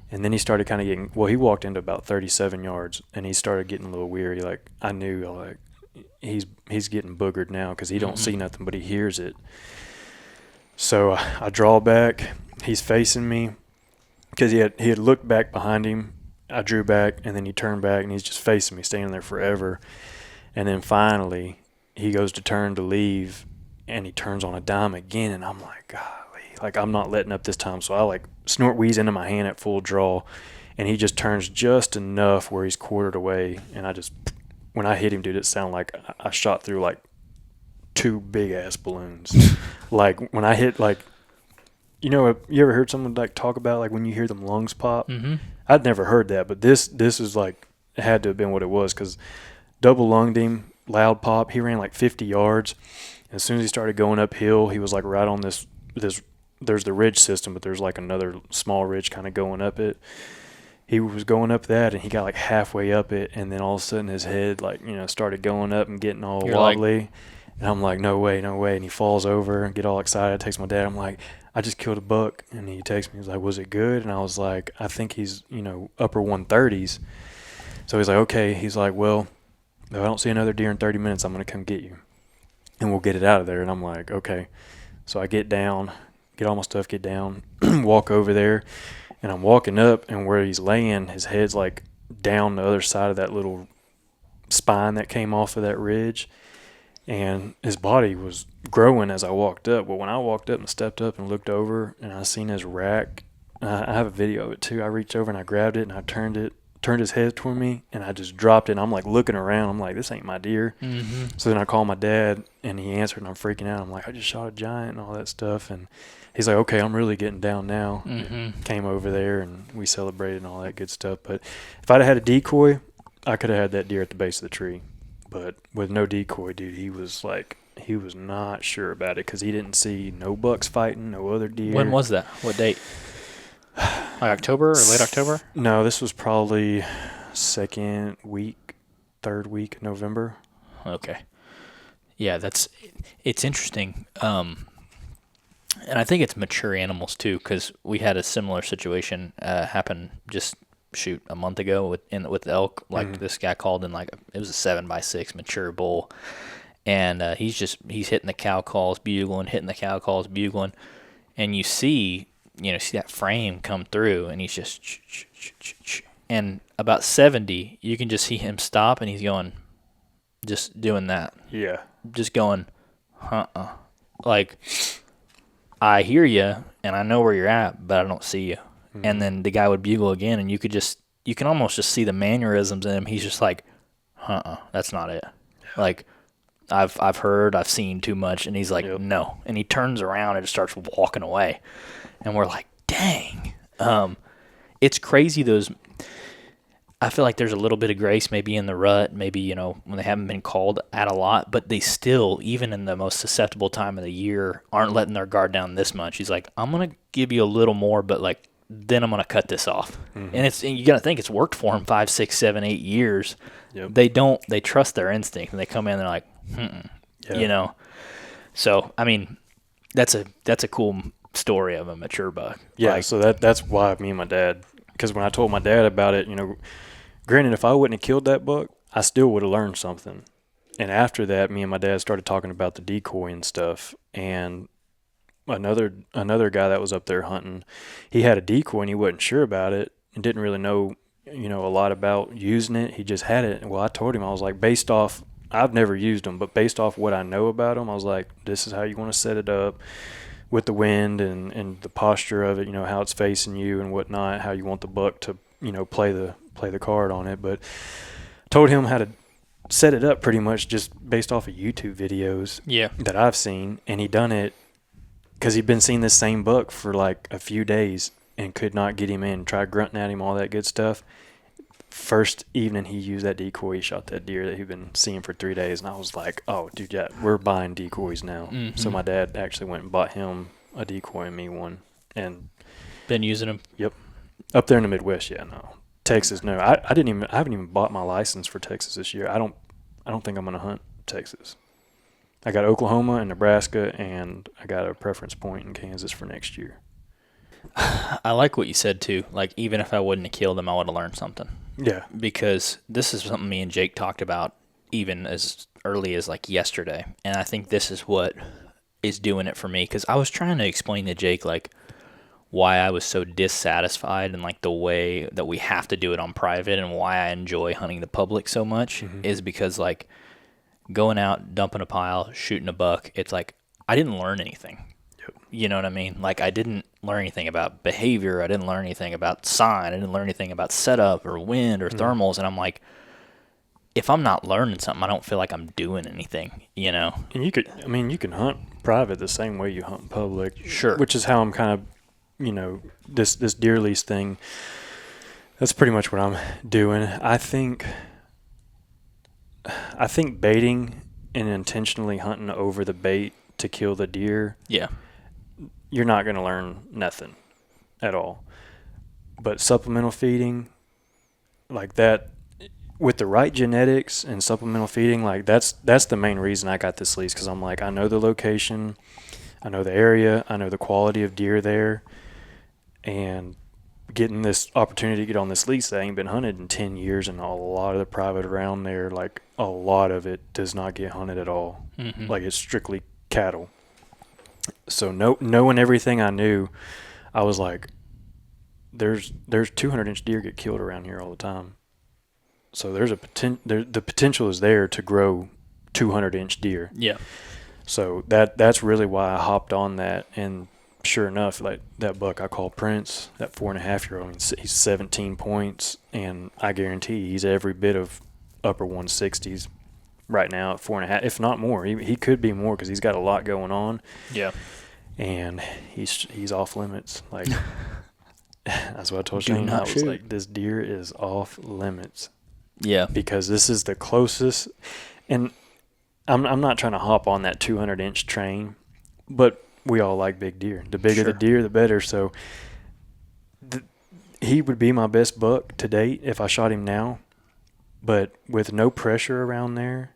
And then he started kind of he walked into about 37 yards, and he started getting a little weary. Like I knew, like he's getting boogered now because he don't see nothing, but he hears it. So I draw back. He's facing me because he had looked back behind him. I drew back, and then he turned back, and he's just facing me, standing there forever. And then finally, he goes to turn to leave, and he turns on a dime again, and I'm like, golly, like I'm not letting up this time. So I like snort wheeze into my hand at full draw, and he just turns just enough where he's quartered away, and when I hit him, dude, it sounded like I shot through like 2 big ass balloons. Like when I hit, like, you ever heard someone like talk about like when you hear them lungs pop? Mm-hmm. I'd never heard that, but this is like, it had to have been what it was, because double lunged him, loud pop. He ran like 50 yards. And as soon as he started going uphill, he was like right on this. There's the ridge system, but there's like another small ridge kind of going up it. He was going up that, and he got like halfway up it, and then all of a sudden his head like started going up and getting all wobbly. And I'm like, no way. And he falls over and get all excited. I text my dad. I'm like, I just killed a buck. And he texts me. He's like, was it good? And I was like, I think he's, upper 130s. So he's like, okay. He's like, well, if I don't see another deer in 30 minutes, I'm going to come get you. And we'll get it out of there. And I'm like, okay. So I get down, get all my stuff, get down, walk over there. And I'm walking up, and where he's laying, his head's like down the other side of that little spine that came off of that ridge. And his body was growing as I walked up. But when I walked up and stepped up and looked over, and I seen his rack, I have a video of it too. I reached over and I grabbed it and I turned it turned his head toward me, and I just dropped it. And I'm like looking around. I'm like, this ain't my deer. Mm-hmm. So then I call my dad, and he answered, and I'm freaking out. I'm like, I just shot a giant and all that stuff. And he's like, okay, I'm really getting down now. Mm-hmm. Came over there, and we celebrated and all that good stuff. But if I'd have had a decoy, I could have had that deer at the base of the tree. But with no decoy, dude, he was not sure about it because he didn't see no bucks fighting, no other deer. When was that? What date? Like October or late October? No, this was probably second week, third week of November. Okay. Yeah, it's interesting. And I think it's mature animals too, because we had a similar situation happen just a month ago with elk. Like this guy called in, like it was a 7x6 mature bull, and he's hitting the cow calls, bugling, and you see that frame come through, and he's just and about 70, you can just see him stop, and he's going, just doing that. Yeah. Just going, like, I hear you, and I know where you're at, but I don't see you. Mm-hmm. And then the guy would bugle again, and you can almost just see the mannerisms in him. He's just like, that's not it. Yeah. Like, I've heard, I've seen too much, and he's like, no. And he turns around and just starts walking away. And we're like, dang. It's crazy, I feel like there's a little bit of grace maybe in the rut, maybe, when they haven't been called at a lot, but they still, even in the most susceptible time of the year, aren't letting their guard down this much. He's like, I'm going to give you a little more, but like, then I'm going to cut this off. Mm-hmm. And you got to think it's worked for them 5, 6, 7, 8 years. Yep. They trust their instinct, and they come in and they're like, So, I mean, that's a cool story of a mature buck. Yeah. So that's why me and my dad, because when I told my dad about it, granted, if I wouldn't have killed that buck, I still would have learned something. And after that, me and my dad started talking about the decoy and stuff. And another guy that was up there hunting, he had a decoy and he wasn't sure about it and didn't really know, a lot about using it. He just had it. Well, I told him, I was like, based off, I've never used them, but based off what I know about them, I was like, this is how you want to set it up with the wind and the posture of it, how it's facing you and whatnot, how you want the buck to, play the card on it. But told him how to set it up pretty much just based off of YouTube videos that I've seen. And he done it because he'd been seeing this same buck for like a few days and could not get him in, tried grunting at him, all that good stuff. First evening he used that decoy, he shot that deer that he'd been seeing for 3 days. And I was like, oh, dude, yeah, we're buying decoys now. Mm-hmm. So my dad actually went and bought him a decoy and me one. And been using them? Yep. Up there in the Midwest, no. Texas, no. I haven't even bought my license for Texas this year. I don't think I'm going to hunt Texas. I got Oklahoma and Nebraska, and I got a preference point in Kansas for next year. I like what you said too. Like, even if I wouldn't have killed him, I would have learned something. Yeah. Because this is something me and Jake talked about even as early as like yesterday. And I think this is what is doing it for me. Because I was trying to explain to Jake like why I was so dissatisfied and like the way that we have to do it on private and why I enjoy hunting the public so much is because like going out, dumping a pile, shooting a buck, it's like I didn't learn anything. You know what I mean? Like, I didn't learn anything about behavior. I didn't learn anything about sign. I didn't learn anything about setup or wind or thermals. And I'm like, if I'm not learning something, I don't feel like I'm doing anything, And you can hunt private the same way you hunt public. Sure. Which is how I'm kind of, this deer lease thing, that's pretty much what I'm doing. I think baiting and intentionally hunting over the bait to kill the deer. Yeah. You're not going to learn nothing at all. But supplemental feeding, like that, with the right genetics and supplemental feeding, like that's the main reason I got this lease, because I'm like, I know the location, I know the area, I know the quality of deer there, and getting this opportunity to get on this lease that ain't been hunted in 10 years, and a lot of the private around there, like a lot of it does not get hunted at all. Mm-hmm. Like, it's strictly cattle. So knowing everything I knew, I was like, there's 200-inch deer get killed around here all the time. So there's the potential is there to grow 200-inch deer. Yeah. So that's really why I hopped on that. And sure enough, like that buck I call Prince, that 4.5-year-old, I mean, he's 17 points, and I guarantee he's every bit of upper 160s right now at 4.5, if not more. He could be more because he's got a lot going on. Yeah. And he's off limits. Like that's what I told Do Shane. I not was shoot. like, this deer is off limits Yeah. because this is the closest. And I'm not trying to hop on that 200-inch train, but we all like big deer. The bigger the Sure. deer, the better. So he would be my best buck to date if I shot him now, but with no pressure around there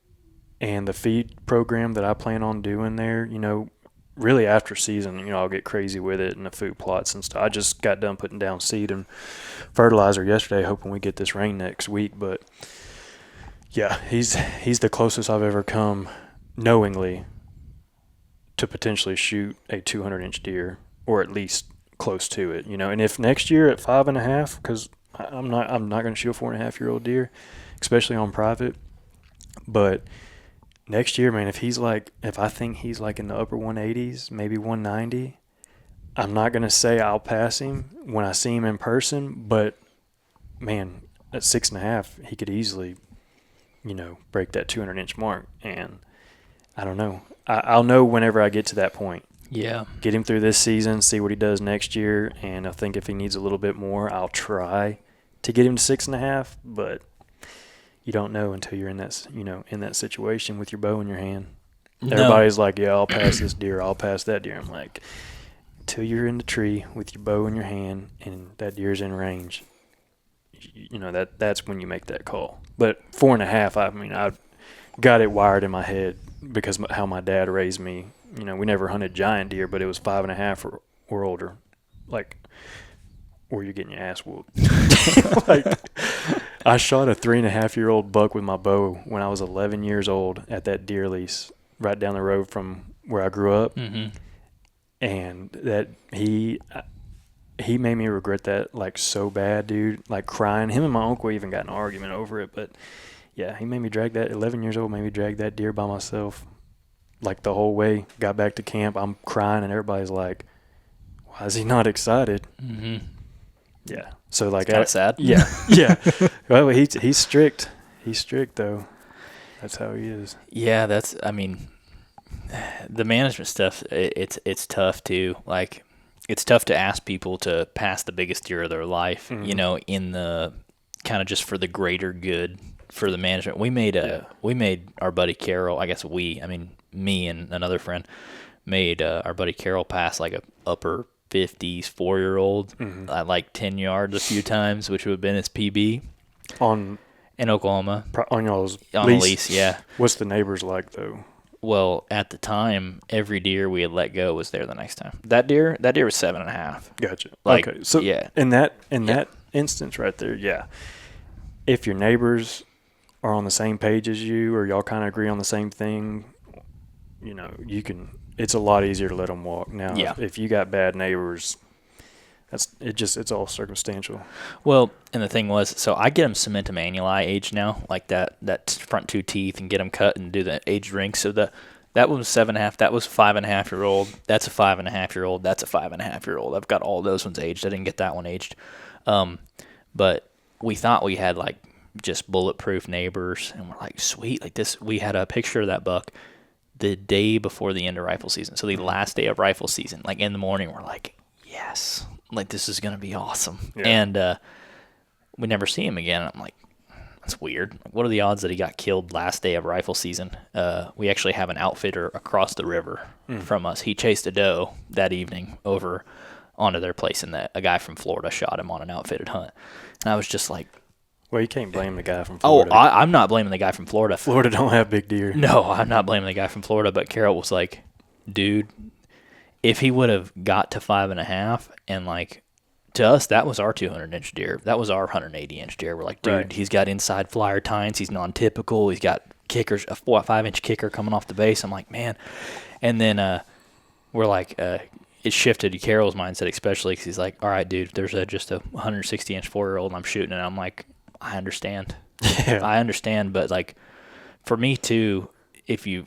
and the feed program that I plan on doing there, you know, really after season, you know, I'll get crazy with it and the food plots and stuff. I just got done putting down seed and fertilizer yesterday, hoping we get this rain next week. But yeah, he's the closest I've ever come knowingly to potentially shoot a 200-inch deer, or at least close to it, you know. And if next year at 5.5, because I'm not going to shoot a 4.5-year-old deer, especially on private, but next year, man, if I think he's like in the upper 180s, maybe 190, I'm not going to say I'll pass him when I see him in person, but man, at 6.5, he could easily, you know, break that 200-inch mark. And I don't know. I'll know whenever I get to that point. Yeah. Get him through this season, see what he does next year, and I think if he needs a little bit more, I'll try to get him to 6.5, but you don't know until you're in that, you know, in that situation with your bow in your hand. No. Everybody's like, yeah, I'll pass this deer, I'll pass that deer. I'm like, until you're in the tree with your bow in your hand and that deer's in range, you know, that's when you make that call. But 4.5, I mean, I got it wired in my head because how my dad raised me. You know, we never hunted giant deer, but it was 5.5 or older, like, or you're getting your ass whooped. Like, I shot a 3.5-year-old buck with my bow when I was 11 years old at that deer lease right down the road from where I grew up. Mm-hmm. And that he made me regret that, like, so bad, dude. Like, crying. Him and my uncle even got in an argument over it. But, yeah, he made me drag that, 11 years old, made me drag that deer by myself, like, the whole way. Got back to camp. I'm crying, and everybody's like, why is he not excited? Mm-hmm. Yeah. So, like, Kind of sad. Yeah. Yeah. Well, he's strict. He's strict, though. That's how he is. Yeah, I mean, the management stuff, it's tough too. Like, it's tough to ask people to pass the biggest deer of their life, Mm-hmm. you know, in the kind of just for the greater good for the management. We made our buddy Carol, I mean, me and another friend made our buddy Carol pass like a upper 50s 4-year-old at like 10 yards a few times, which would have been his PB in Oklahoma. On y'all's On lease? a lease, yeah. What's the neighbors like, though? Well, at the time, every deer we had let go was there the next time. That deer was 7.5. Gotcha. Like, okay. So yeah. in that instance right there, yeah. If your neighbors are on the same page as you, or y'all kind of agree on the same thing, you know, it's a lot easier to let them walk. Now, Yeah. if you got bad neighbors, it's all circumstantial. Well, and the thing was, so I get them cement annuli aged now, like that front two teeth, and get them cut and do the aged ring. So that one was 7.5. That was 5.5-year-old. That's a 5.5-year-old. That's a 5.5-year-old. I've got all those ones aged. I didn't get that one aged. But we thought we had like just bulletproof neighbors, and we're like, sweet, like this. We had a picture of that buck the day before the end of rifle season. So the last day of rifle season, like in the morning, we're like, yes, like this is gonna be awesome. Yeah. And we never see him again. I'm like, that's weird. Like, what are the odds that he got killed last day of rifle season? We actually have an outfitter across the river from us. He chased a doe that evening over onto their place, and a guy from Florida shot him on an outfitted hunt. And I was just like, Well, you can't blame the guy from oh, Florida. I'm not blaming the guy from Florida. Florida don't have big deer. No, I'm not blaming the guy from Florida, but Carol was like, dude, if he would have got to 5.5, and like, to us, that was our 200-inch deer. That was our 180-inch deer. We're like, dude, Right. He's got inside flyer tines. He's non-typical. He's got kickers, a 5-inch kicker coming off the base. I'm like, man. And then we're like, it shifted to Carol's mindset, especially because he's like, all right, dude, there's just a 160-inch 4-year-old, and I'm shooting it. I'm like, I understand. Yeah. I understand, but like, for me too, if you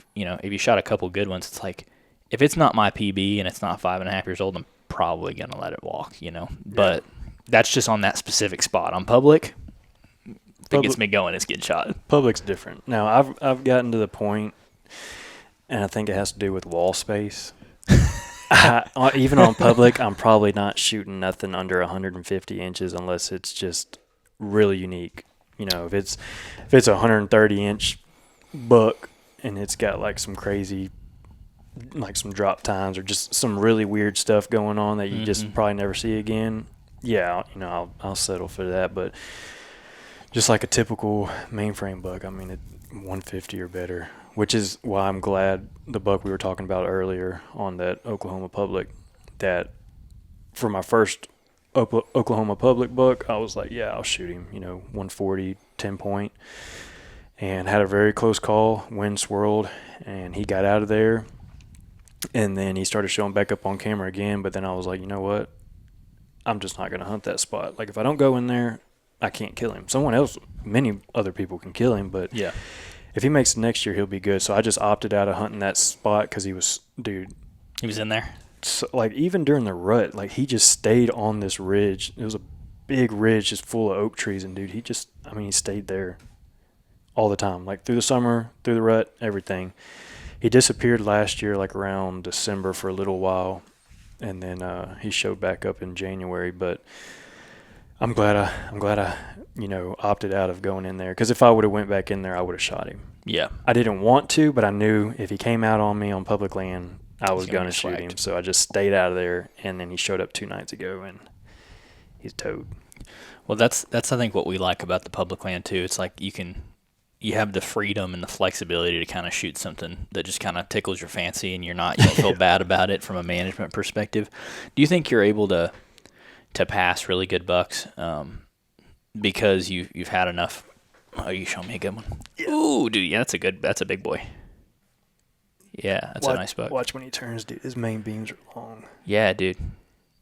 shot a couple good ones, it's like, if it's not my PB and it's not 5.5 years old, I'm probably going to let it walk, you know. But that's just on that specific spot. On public, if it gets me going, it's getting shot. Public's different. Now, I've gotten to the point, and I think it has to do with wall space. Even on public, I'm probably not shooting nothing under 150 inches unless it's just really unique. You know, if it's a 130 inch buck and it's got like some crazy, like some drop tines or just some really weird stuff going on that you just probably never see again. Yeah, you know, I'll settle for that. But just like a typical mainframe buck, I mean, 150 or better. Which is why I'm glad the buck we were talking about earlier on that Oklahoma Public, that for my first Oklahoma Public buck, I was like, yeah, I'll shoot him, you know, 140, 10 point. And had a very close call, wind swirled, and he got out of there. And then he started showing back up on camera again, but then I was like, you know what? I'm just not going to hunt that spot. Like, if I don't go in there, I can't kill him. Someone else, many other people can kill him, but Yeah. if he makes it next year, he'll be good. So I just opted out of hunting that spot because he was in there. So, like, even during the rut, like, he just stayed on this ridge. It was a big ridge just full of oak trees, and dude, he stayed there all the time, like through the summer, through the rut, everything. He disappeared last year, like around December for a little while, and then he showed back up in January. But I'm glad I opted out of going in there, because if I would have went back in there, I would have shot him. Yeah. I didn't want to, but I knew if he came out on me on public land, I was going to shoot him. So I just stayed out of there, and then he showed up 2 nights ago, and he's towed. Well, that's I think what we like about the public land too. It's like you have the freedom and the flexibility to kind of shoot something that just kind of tickles your fancy, and you don't feel bad about it from a management perspective. Do you think you're able to pass really good bucks because you've had enough? Oh, you show me a good one. Yeah. Ooh, dude, yeah, that's a big boy. Yeah, that's a nice buck. Watch when he turns, dude. His main beams are long. Yeah, dude.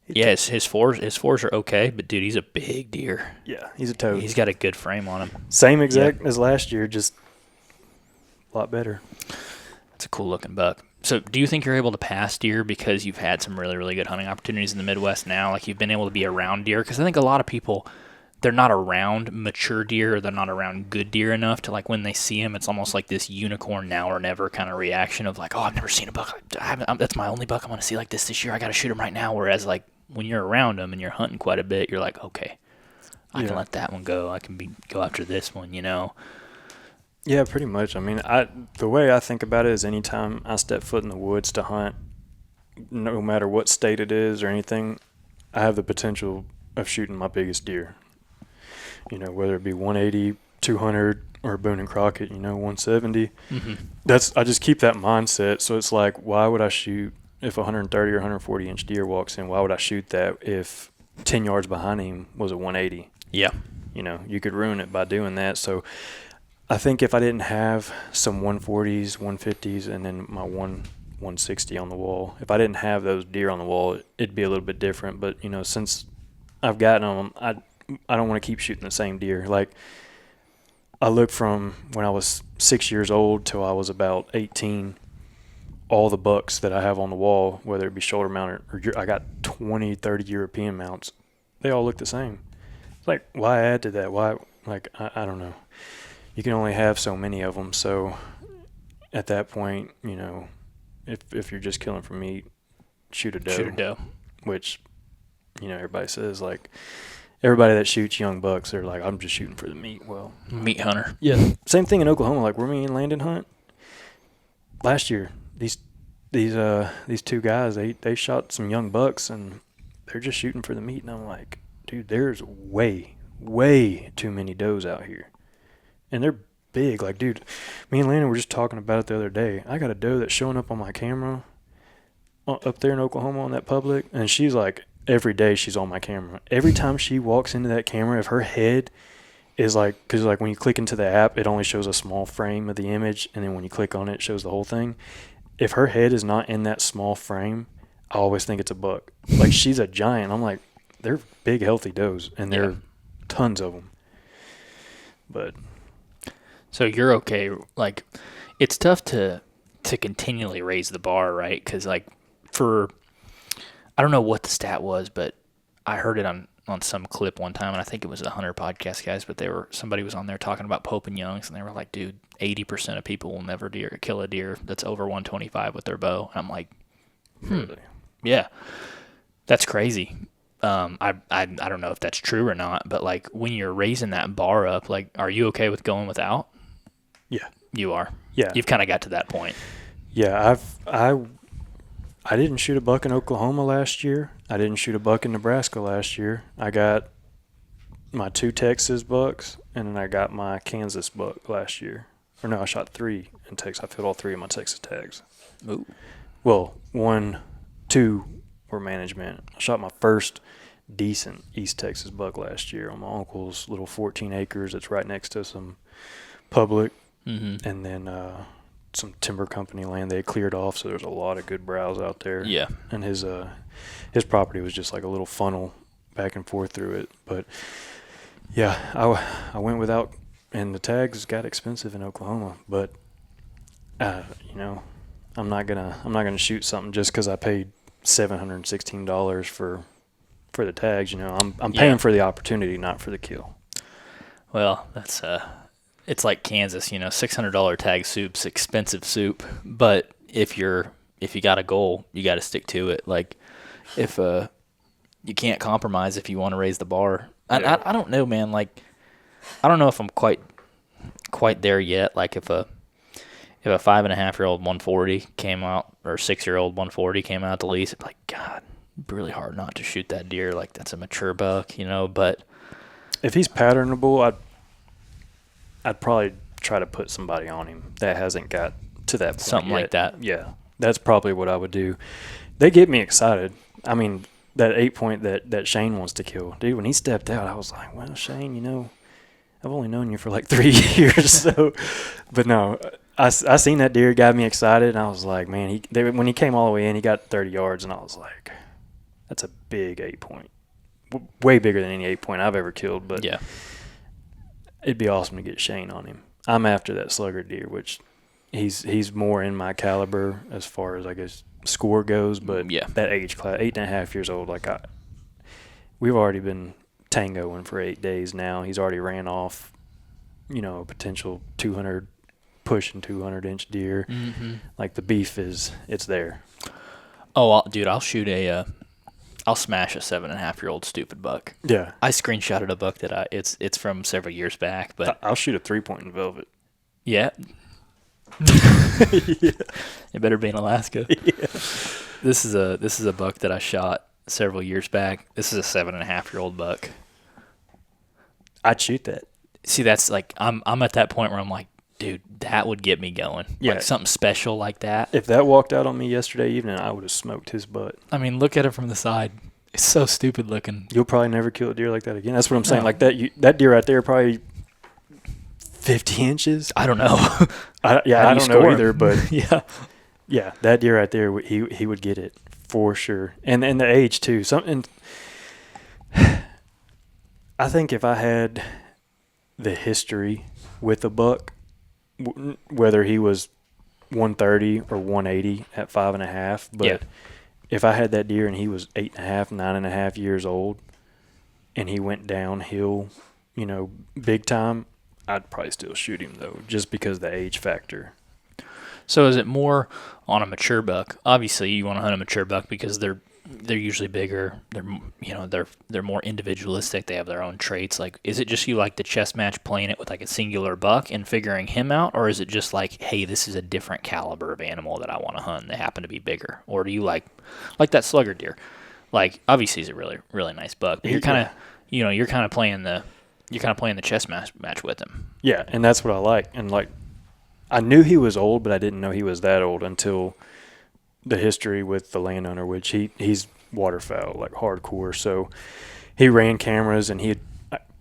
His fours are okay, but dude, he's a big deer. Yeah, he's a toad. He's got a good frame on him. Same exact as last year, just a lot better. It's a cool looking buck. So do you think you're able to pass deer because you've had some really, really good hunting opportunities in the Midwest now? Like, you've been able to be around deer? Because I think a lot of people, they're not around mature deer, or they're not around good deer enough to, like, when they see them, it's almost like this unicorn now or never kind of reaction of like, oh, I've never seen a buck. That's my only buck I'm going to see like this year. I got to shoot him right now. Whereas, like, when you're around them and you're hunting quite a bit, you're like, okay, I can let that one go. I can go after this one, you know? Yeah, pretty much. I mean, the way I think about it is anytime I step foot in the woods to hunt, no matter what state it is or anything, I have the potential of shooting my biggest deer. You know, whether it be 180, 200, or Boone and Crockett, 170. Mm-hmm. I just keep that mindset. So it's like, why would I shoot if a 130 or 140 inch deer walks in? Why would I shoot that if 10 yards behind him was a 180? Yeah. You could ruin it by doing that. So I think if I didn't have some 140s, 150s, and then my 160 on the wall, if I didn't have those deer on the wall, it'd be a little bit different. But, since I've gotten them, I don't want to keep shooting the same deer. Like, I look from when I was 6 years old till I was about 18, all the bucks that I have on the wall, whether it be shoulder mount or I got 20, 30 European mounts, they all look the same. It's like, why add to that? Why? Like, I don't know. You can only have so many of them. So at that point, if you're just killing for meat, shoot a doe. Shoot a doe. Which, everybody says, like, everybody that shoots young bucks, they're like, I'm just shooting for the meat. Well, meat hunter. Yeah. Same thing in Oklahoma. Like, where me and Landon hunt last year, these 2 guys, they shot some young bucks, and they're just shooting for the meat. And I'm like, dude, there's way too many does out here. And they're big. Like, dude, me and Landon were just talking about it the other day. I got a doe that's showing up on my camera up there in Oklahoma on that public, and she's like, every day she's on my camera. Every time she walks into that camera, if her head is like, because like when you click into the app, it only shows a small frame of the image, and then when you click on it, it shows the whole thing. If her head is not in that small frame, I always think it's a buck. Like, she's a giant. I'm like, they're big, healthy does, and there are tons of them. But so you're okay. Like, it's tough to to continually raise the bar, right? Because like I don't know what the stat was, but I heard it on some clip one time, and I think it was the Hunter podcast guys, but somebody was on there talking about Pope and Youngs, and they were like, dude, 80% of people will never kill a deer that's over 125 with their bow. And I'm like, Really? yeah, that's crazy. I don't know if that's true or not, but like when you're raising that bar up, like, are you okay with going without? Yeah. You are. Yeah. You've kind of got to that point. Yeah, I didn't shoot a buck in Oklahoma last year. I didn't shoot a buck in Nebraska last year. I got my 2 Texas bucks, and then I got my Kansas buck last year. Or no, I shot 3 in Texas. I filled all 3 of my Texas tags. Ooh. Well, 2 were management. I shot my first decent East Texas buck last year on my uncle's little 14 acres. It's right next to some public, and then some timber company land they cleared off, so there's a lot of good browse out there. Yeah. And his property was just like a little funnel back and forth through it. But yeah, I went without, and the tags got expensive in Oklahoma. But you know, I'm not gonna shoot something just because I paid $716 for the tags. You know, I'm paying for the opportunity, not for the kill. Well, that's it's like Kansas, you know, $600 tag soup's expensive soup, but if you got a goal, you got to stick to it. Like if you can't compromise if you want to raise the bar. Yeah. I don't know, man. Like I don't know if I'm quite there yet. Like if a 5.5-year-old 140 came out, or 6-year-old 140 came out to lease, it'd be like, God, really hard not to shoot that deer. Like that's a mature buck, you know. But if he's patternable, I'd probably try to put somebody on him that hasn't got to that point something yet. like that. Yeah, that's probably what I would do. They get me excited. I mean, that 8-point that Shane wants to kill. Dude, when he stepped out, I was like, well, Shane, you know, I've only known you for like 3 years. So, but no, I seen that deer, got me excited, and I was like, man, when he came all the way in, he got 30 yards, and I was like, that's a big 8-point. Way bigger than any 8-point I've ever killed. But yeah. It'd be awesome to get Shane on him. I'm after that slugger deer, which he's more in my caliber as far as I guess score goes. But yeah, that age class, 8.5 years old, we've already been tangoing for 8 days now. He's already ran off, you know, a potential 200, pushing 200-inch deer. Mm-hmm. Like the beef it's there. Oh, dude, I'll smash a 7.5-year-old stupid buck. Yeah, I screenshotted a buck that it's from several years back, but I'll shoot a 3-point in velvet. Yeah. Yeah. It better be in Alaska. Yeah. This is a buck that I shot several years back. This is a 7.5-year-old buck. I'd shoot that. See, that's like I'm at that point where I'm like, dude, that would get me going. Yeah. Like something special like that. If that walked out on me yesterday evening, I would have smoked his butt. I mean, look at it from the side. It's so stupid looking. You'll probably never kill a deer like that again. That's what I'm saying. No. Like that deer right there, probably 50 inches. I don't know. I don't know either, but yeah, that deer right there, he would get it for sure. And the age too. Something. I think if I had the history with a buck, whether he was 130 or 180 at 5.5, but if I had that deer and he was 8.5, 9.5 years old, and he went downhill, you know, big time, I'd probably still shoot him though, just because of the age factor. So is it more on a mature buck? Obviously, you want to hunt a mature buck because they're usually bigger. They're more individualistic. They have their own traits. Like, is it just you like the chess match playing it with like a singular buck and figuring him out, or is it just like, hey, this is a different caliber of animal that I want to hunt. They happen to be bigger, or do you like that slugger deer? Like, obviously, he's a really really nice buck, but you're kind of playing the chess match with him. Yeah, and that's what I like. And like, I knew he was old, but I didn't know he was that old until the history with the landowner, which he's waterfowl, like hardcore. So he ran cameras, and he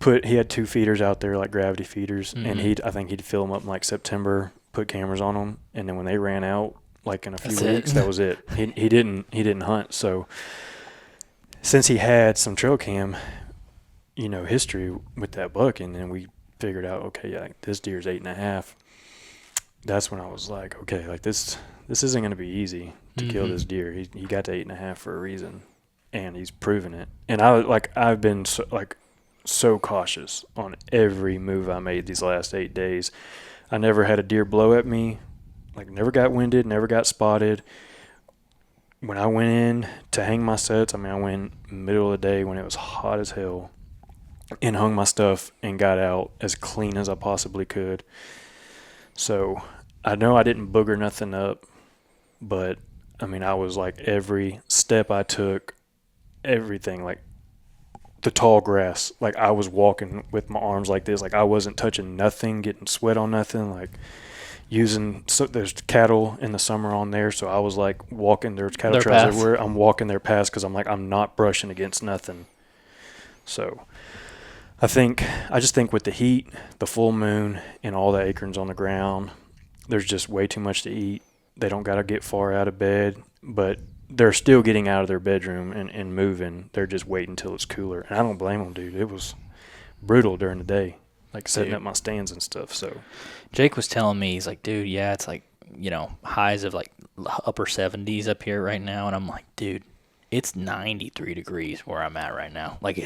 had 2 feeders out there, like gravity feeders, and I think he'd fill them up in like September, put cameras on them, and then when they ran out, like in a few weeks, that was it. He didn't hunt. So since he had some trail cam, you know, history with that buck, and then we figured out, okay, yeah, this deer's 8.5. that's when I was like, okay, like this isn't going to be easy to kill this deer. He got to 8.5 for a reason, and he's proven it. And I've been so cautious on every move I made these last 8 days. I never had a deer blow at me, like never got winded, never got spotted. When I went in to hang my sets, I went middle of the day when it was hot as hell and hung my stuff and got out as clean as I possibly could. So I know I didn't booger nothing up, but I was like, every step I took, everything, like the tall grass, like I was walking with my arms like this, like I wasn't touching nothing, getting sweat on nothing, like there's cattle in the summer on there, so I was like walking, there's cattle trails everywhere, I'm walking their paths because I'm like, I'm not brushing against nothing. So I just think with the heat, the full moon, and all the acorns on the ground, there's just way too much to eat. They don't got to get far out of bed, but they're still getting out of their bedroom and moving. They're just waiting until it's cooler. And I don't blame them, dude. It was brutal during the day, like setting up my stands and stuff. So Jake was telling me, he's like, dude, yeah, it's like, highs of like upper 70s up here right now. And I'm like, dude, it's 93 degrees where I'm at right now. Like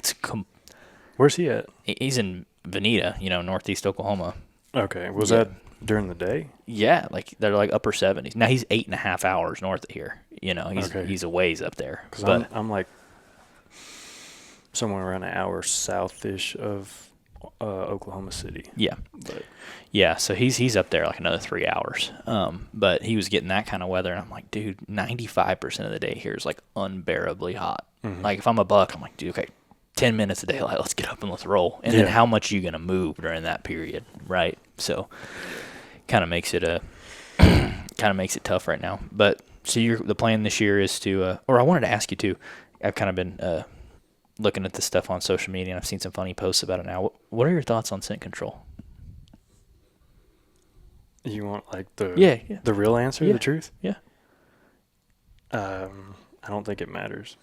where's he at? He's in Veneta, northeast Oklahoma. Okay. Was that during the day? Yeah, like they're like upper 70s. Now he's 8.5 hours north of here. He's a ways up there. Because I'm like somewhere around an hour south-ish of Oklahoma City. Yeah. Yeah, so he's up there like another 3 hours. But he was getting that kind of weather, and I'm like, dude, 95% of the day here is like unbearably hot. Mm-hmm. Like if I'm a buck, I'm like, dude, okay, 10 minutes of daylight, let's get up and let's roll. And then how much are you going to move during that period, right? So kind of makes it tough right now. But so the plan this year is to or I wanted to ask you too. I've kind of been looking at this stuff on social media, and I've seen some funny posts about it now. What are your thoughts on scent control? You want like the real answer, the truth? Yeah. I don't think it matters.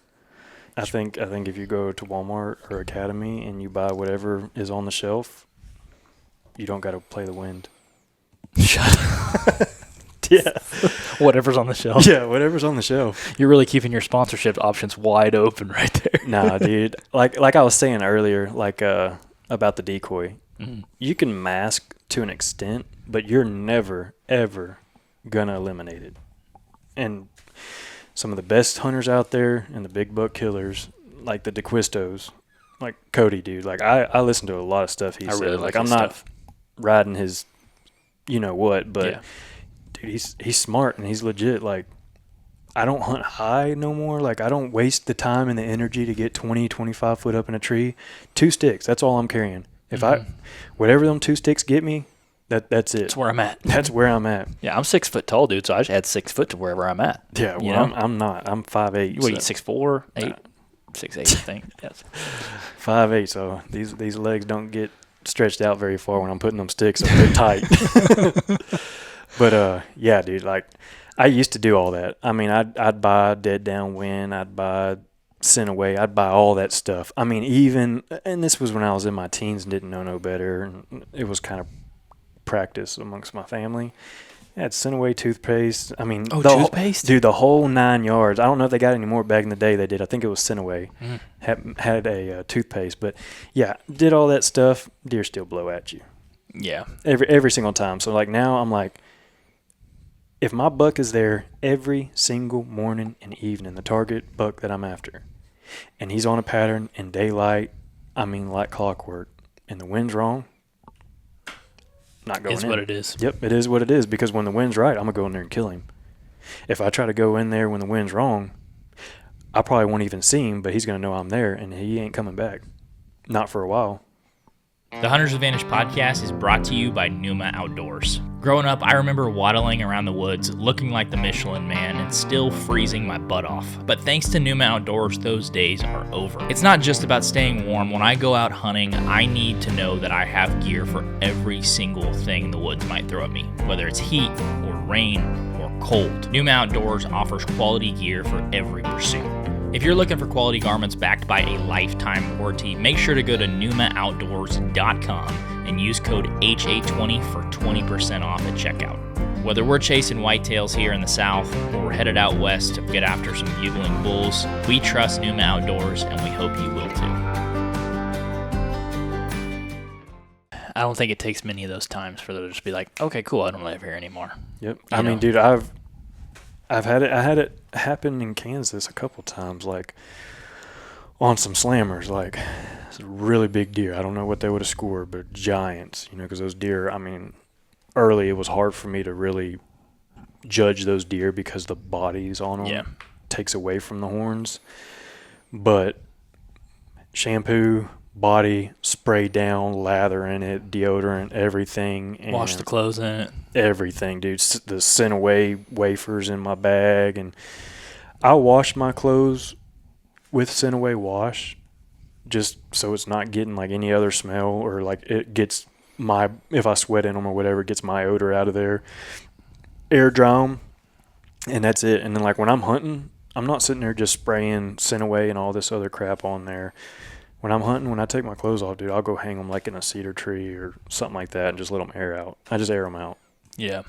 I think if you go to Walmart or Academy and you buy whatever is on the shelf, you don't got to play the wind. Shut up. Yeah. Whatever's on the shelf. Yeah, whatever's on the shelf. You're really keeping your sponsorship options wide open right there. Nah, dude. Like I was saying earlier, about the decoy. Mm-hmm. You can mask to an extent, but you're never, ever going to eliminate it. And some of the best hunters out there and the big buck killers, like the DeQuistos, like Cody, dude. Like I listen to a lot of stuff he said. Really like I'm not riding his what, but dude, he's smart and he's legit. Like I don't hunt high no more. Like I don't waste the time and the energy to get 20, 25 foot up in a tree. 2 sticks, that's all I'm carrying. If whatever them 2 sticks get me, that's it. That's where I'm at. That's where I'm at. Yeah, I'm 6 foot tall, dude, so I just add 6 foot to wherever I'm at. Yeah, well, I'm not. I'm 5'8". What, 6'4", 8, 6'8", I think. Yes. 5'8", so these legs don't get stretched out very far when I'm putting them sticks up. They're tight. But yeah, dude, like I used to do all that. I'd buy Dead Downwind, I'd buy Scent Away, I'd buy all that stuff. And this was when I was in my teens and didn't know no better, and it was kind of practice amongst my family. I had Scent Away toothpaste. Toothpaste? Dude, the whole 9 yards. I don't know if they got any more back in the day. They did. I think it was Scent Away. Had a toothpaste. But, yeah, did all that stuff. Deer still blow at you. Yeah. Every single time. So, like, now I'm like, if my buck is there every single morning and evening, the target buck that I'm after, and he's on a pattern in daylight, like clockwork, and the wind's wrong, not going in. It's what it is. Yep, it is what it is, because when the wind's right, I'm going to go in there and kill him. If I try to go in there when the wind's wrong, I probably won't even see him, but he's going to know I'm there, and he ain't coming back. Not for a while. The Hunter's Advantage podcast is brought to you by Numa Outdoors. Growing up, I remember waddling around the woods looking like the Michelin Man and still freezing my butt off. But thanks to Numa Outdoors, those days are over. It's not just about staying warm. When I go out hunting, I need to know that I have gear for every single thing the woods might throw at me, whether it's heat or rain or cold. Numa Outdoors offers quality gear for every pursuit. If you're looking for quality garments backed by a lifetime warranty, make sure to go to NumaOutdoors.com and use code HA20 for 20% off at checkout. Whether we're chasing whitetails here in the south or we're headed out west to get after some bugling bulls, we trust Numa Outdoors, and we hope you will too. I don't think it takes many of those times for them to just be like, okay, cool, I don't live here anymore. Yep. You I know? mean, dude, I had it happen in Kansas a couple times, like on some slammers, like it's a really big deer. I don't know what they would have scored, but giants, because those deer, I mean, early it was hard for me to really judge those deer because the bodies on them takes away from the horns. But shampoo, body, spray down, lather in it, deodorant, everything. And Wash the clothes in it. everything, dude. The sent away wafers in my bag, and I wash my clothes with sent away wash, just so it's not getting like any other smell, or like it gets if I sweat in them or whatever, it gets my odor out of there. Air dry them, and that's it. And then like when I'm hunting, I'm not sitting there just spraying sent away and all this other crap on there. When I'm hunting, when I take my clothes off, dude, I'll go hang them like in a cedar tree or something like that and just let them air out. I just air them out. Yeah.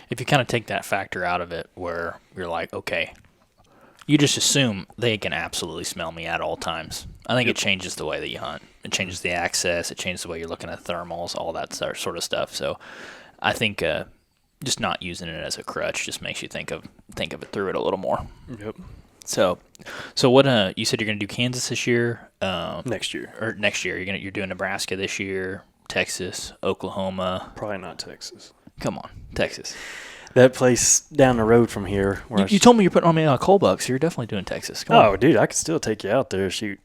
If you kind of take that factor out of it where you're like, okay, you just assume they can absolutely smell me at all times. I think it changes the way that you hunt. It changes the access. It changes the way you're looking at thermals, all that sort of stuff. So I think just not using it as a crutch just makes you think of it through it a little more. Yep. So what? You said you're going to do Kansas this year. Next year. Or next year. You're doing Nebraska this year. Texas, Oklahoma. Probably not Texas. Come on, Texas. That place down the road from here. Where You told me you're putting on me on coal bucks. So you're definitely doing Texas. Come on. Dude, I could still take you out there, shoot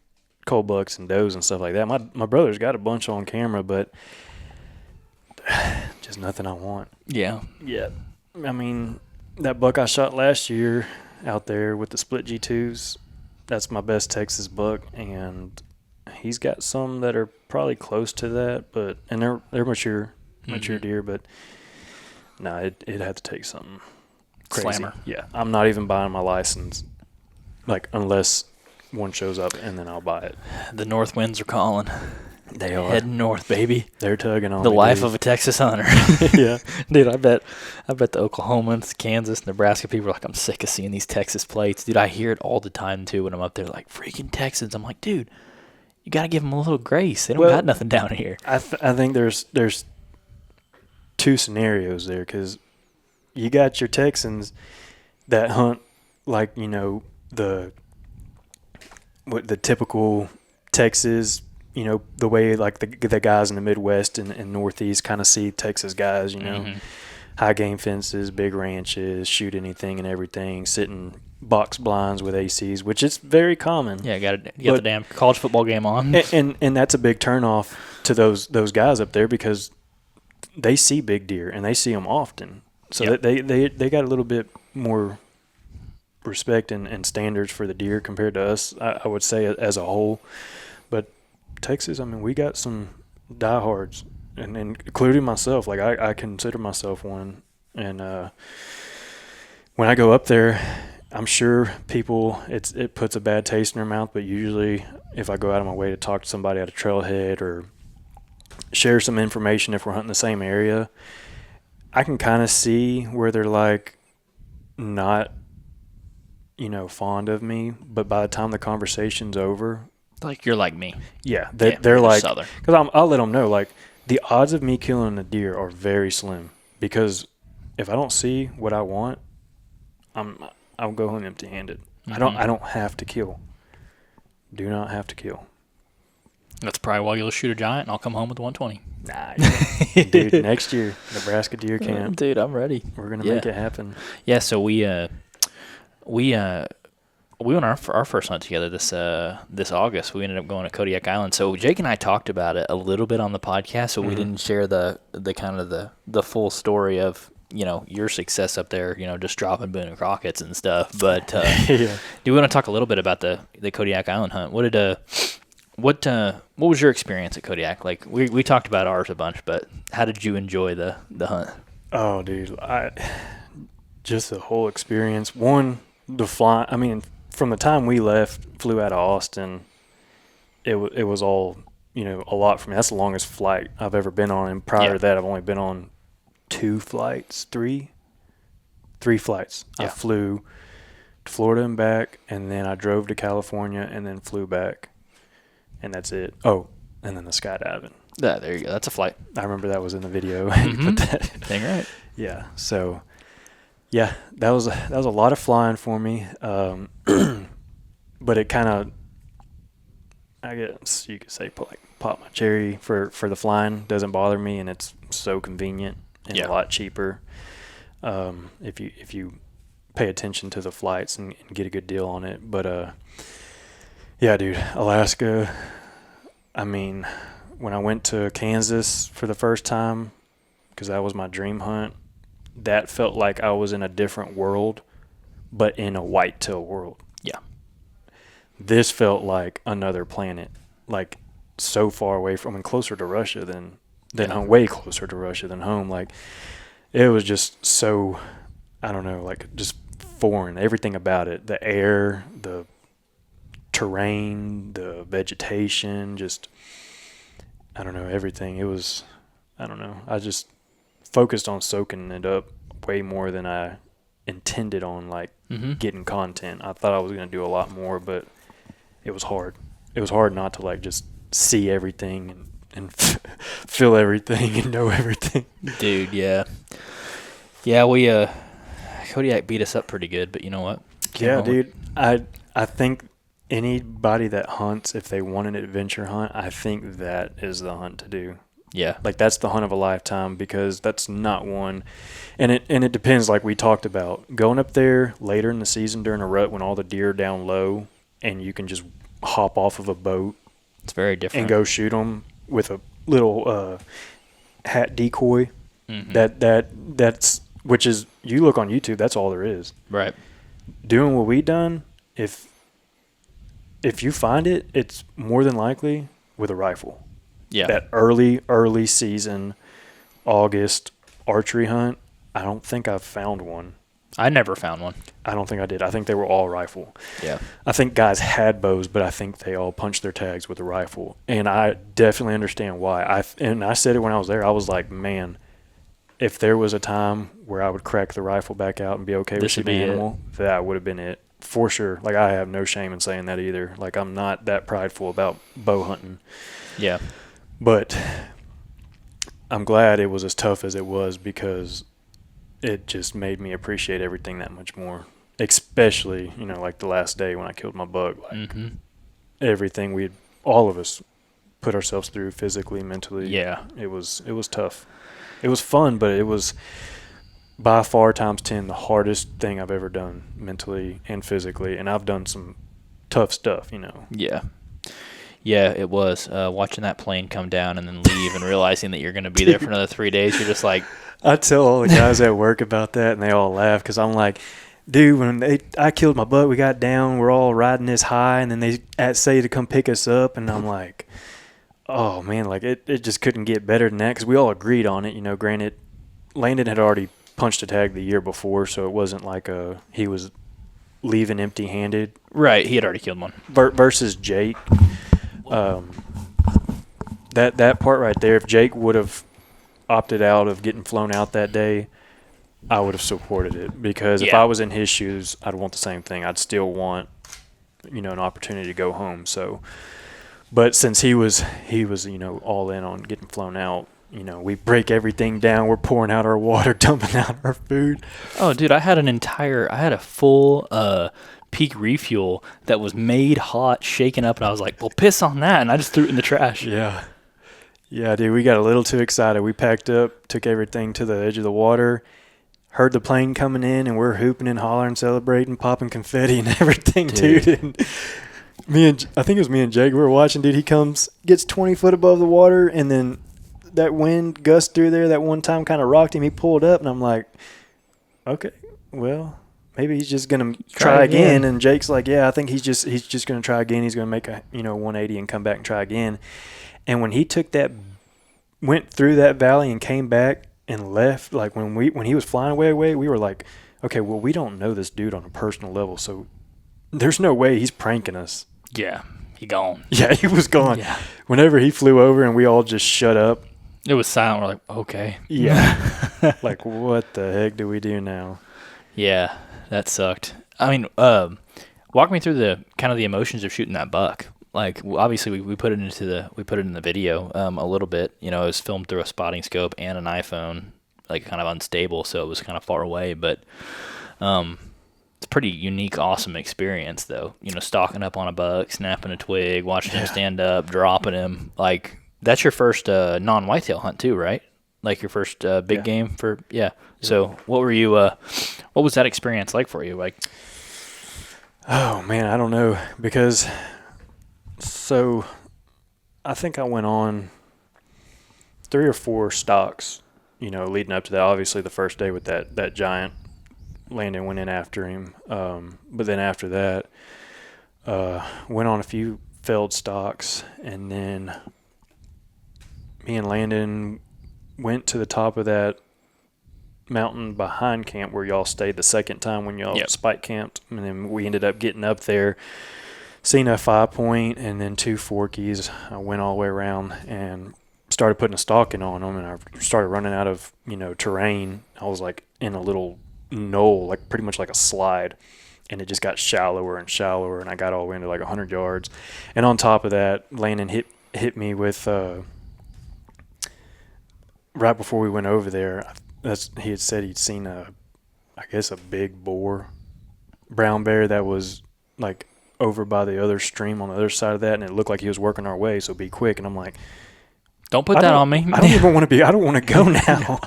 coal bucks and does and stuff like that. My brother's got a bunch on camera, but just nothing I want. Yeah. Yeah. I mean, that buck I shot last year out there with the split G2s, that's my best Texas buck, and he's got some that are probably close to that, and they're mature deer, but no, it'd have to take something crazy. Slammer. Yeah, I'm not even buying my license, like unless one shows up, and then I'll buy it. The north winds are calling. They are Heading north, baby. They're tugging on The me, life dude. of a Texas hunter. Yeah, Dude, I bet the Oklahomans, Kansas, Nebraska people are like, I'm sick of seeing these Texas plates. Dude, I hear it all the time, too, when I'm up there, like, freaking Texans. I'm like, dude, you got to give them a little grace. They don't got nothing down here. I think there's two scenarios there, because you got your Texans that hunt like, the typical Texas, the way like the guys in the Midwest and Northeast kind of see Texas guys, high game fences, big ranches, shoot anything and everything, sitting box blinds with ACs, which is very common. Yeah, got the damn college football game on. And that's a big turnoff to those guys up there, because they see big deer and they see them often. So they got a little bit more respect and standards for the deer compared to us, I would say, as a whole. But Texas, I mean, we got some diehards, and including myself. Like I consider myself one. And when I go up there, I'm sure people, it puts a bad taste in their mouth. But usually, if I go out of my way to talk to somebody at a trailhead or share some information, if we're hunting the same area, I can kind of see where they're like not, fond of me. But by the time the conversation's over, Like, you're like me. yeah, they're like, Southern. because I'll let them know, like, the odds of me killing a deer are very slim, because if I don't see what I want, I'll go home empty-handed. Mm-hmm. I don't have to kill. Do not have to kill. That's probably why you'll shoot a giant, and I'll come home with 120. Nah, dude. Next year, Nebraska deer camp. Dude, I'm ready. We're gonna make it happen. Yeah, so we went our first hunt together this August. We ended up going to Kodiak Island. So Jake and I talked about it a little bit on the podcast, so we didn't share the kind of the full story of your success up there, just dropping Boone and Crockett's and stuff. But Yeah. do we want to talk a little bit about the Kodiak Island hunt? What was your experience at Kodiak? Like we talked about ours a bunch, but how did you enjoy the hunt? Oh, dude, just the whole experience. One, the fly. I mean, from the time we flew out of Austin, it was all a lot for me. That's the longest flight I've ever been on, and prior to that, I've only been on 3 3 flights. Yeah. I flew to Florida and back, and then I drove to California and then flew back, and that's it. Oh, and then the skydiving. Yeah, there you go. That's a flight. I remember that was in the video. You Mhm. put that. Dang right. Yeah. So, yeah, that was a lot of flying for me. But it kind of, I guess you could say, pop my cherry for the flying. Doesn't bother me, and it's so convenient and Yeah. a lot cheaper. If you pay attention to the flights and get a good deal on it. But yeah, dude, Alaska. I mean, when I went to Kansas for the first time, because that was my dream hunt, that felt like I was in a different world, but in a whitetail world. Yeah. This felt like another planet, like so far away from, and closer to Russia than home, way closer to Russia than home. Like, it was just so, I don't know, like just foreign. Everything about it, the air, the terrain, the vegetation, just, I don't know, everything. It was, I don't know. I just focused on soaking it up way more than I intended on, like, getting content. I thought I was going to do a lot more, but it was hard. It was hard not to, like, just see everything and feel everything and know everything. Dude, yeah. Yeah, we, Kodiak beat us up pretty good, but you know what? Yeah, dude. I think anybody that hunts, if they want an adventure hunt, I think that is the hunt to do. Yeah. Like, that's the hunt of a lifetime, because that's not one. And it depends, like we talked about. Going up there later in the season during a rut when all the deer are down low and you can just hop off of a boat It's very different. and go shoot them with a little hat decoy. That's which is, you look on YouTube, that's all there is. Right. Doing what we done, if you find it, it's more than likely with a rifle. Yeah. That early season August archery hunt, I don't think I've found one. I never found one. I don't think I did. I think they were all rifle. Yeah. I think guys had bows, but I think they all punched their tags with a rifle. And I definitely understand why. I said it when I was there. I was like, man, if there was a time where I would crack the rifle back out and be okay with This would shooting be an animal, that would have been it. For sure. Like, I have no shame in saying that either. Like, I'm not that prideful about bow hunting. Yeah. But I'm glad it was as tough as it was, because it just made me appreciate everything that much more. Especially, like the last day when I killed my buck. Like, everything all of us put ourselves through physically, mentally. Yeah. It was tough. It was fun, but it was by far times 10 the hardest thing I've ever done mentally and physically. And I've done some tough stuff, Yeah. Yeah, it was. Watching that plane come down and then leave and realizing that you're going to be there for another 3 days, you're just like... I tell all the guys at work about that, and they all laugh, because I'm like, dude, when I killed my buck, we got down, we're all riding this high, and then they say to come pick us up, and I'm like, oh, man, like, it just couldn't get better than that, because we all agreed on it. Granted, Landon had already punched a tag the year before, so it wasn't like he was leaving empty-handed. Right, he had already killed one. Versus Jake. That part right there, if Jake would have opted out of getting flown out that day, I would have supported it, because if I was in his shoes, I'd want the same thing. I'd still want, an opportunity to go home. So, but since he was, all in on getting flown out, we break everything down. We're pouring out our water, dumping out our food. Oh, dude, I had a full Peak refuel that was made hot, shaken up, and I was like, well, piss on that, and I just threw it in the trash. Yeah. Yeah, dude, we got a little too excited. We packed up, took everything to the edge of the water, heard the plane coming in, and we're hooping and hollering, celebrating, popping confetti and everything, dude. And I think it was me and Jake, we were watching, dude. He gets 20 foot above the water, and then that wind gust through there that one time kind of rocked him. He pulled up, and I'm like, okay, well, maybe he's just going to try again. And Jake's like, yeah, I think he's just going to try again. He's going to make a 180 and come back and try again. And when he went through that valley and came back and left, like when he was flying away, we were like, okay, well, we don't know this dude on a personal level, so there's no way he's pranking us. Yeah, he gone. Yeah, he was gone. Yeah. Whenever he flew over and we all just shut up. It was silent. We're like, okay. Yeah. Like, what the heck do we do now? Yeah, that sucked. I mean, walk me through the kind of the emotions of shooting that buck. Like, obviously, we put it in the video a little bit. You know, it was filmed through a spotting scope and an iPhone, like kind of unstable, so it was kind of far away. But it's a pretty unique, awesome experience, though. You know, stalking up on a buck, snapping a twig, watching him stand up, dropping him. Like, that's your first non-whitetail hunt too, right? Like your first big game for So what were you? What was that experience like for you? Like, Oh man, I don't know, because so I think I went on 3 or 4 stalks, leading up to that. Obviously, the first day with that giant, Landon went in after him, but then after that, went on a few failed stalks, and then me and Landon went to the top of that mountain behind camp where y'all stayed the second time when y'all spike camped, and then we ended up getting up there, seeing a 5-point and then 2 forkies. I went all the way around and started putting a stalking on them, and I started running out of terrain. I was like in a little knoll, like pretty much like a slide, and it just got shallower and shallower, and I got all the way into like 100 yards. And on top of that, Landon hit me with right before we went over there. He had said he'd seen I guess a big boar, brown bear that was like over by the other stream on the other side of that, and it looked like he was working our way, so be quick. And I'm like, don't put that on me. I don't even want to be. I don't want to go now.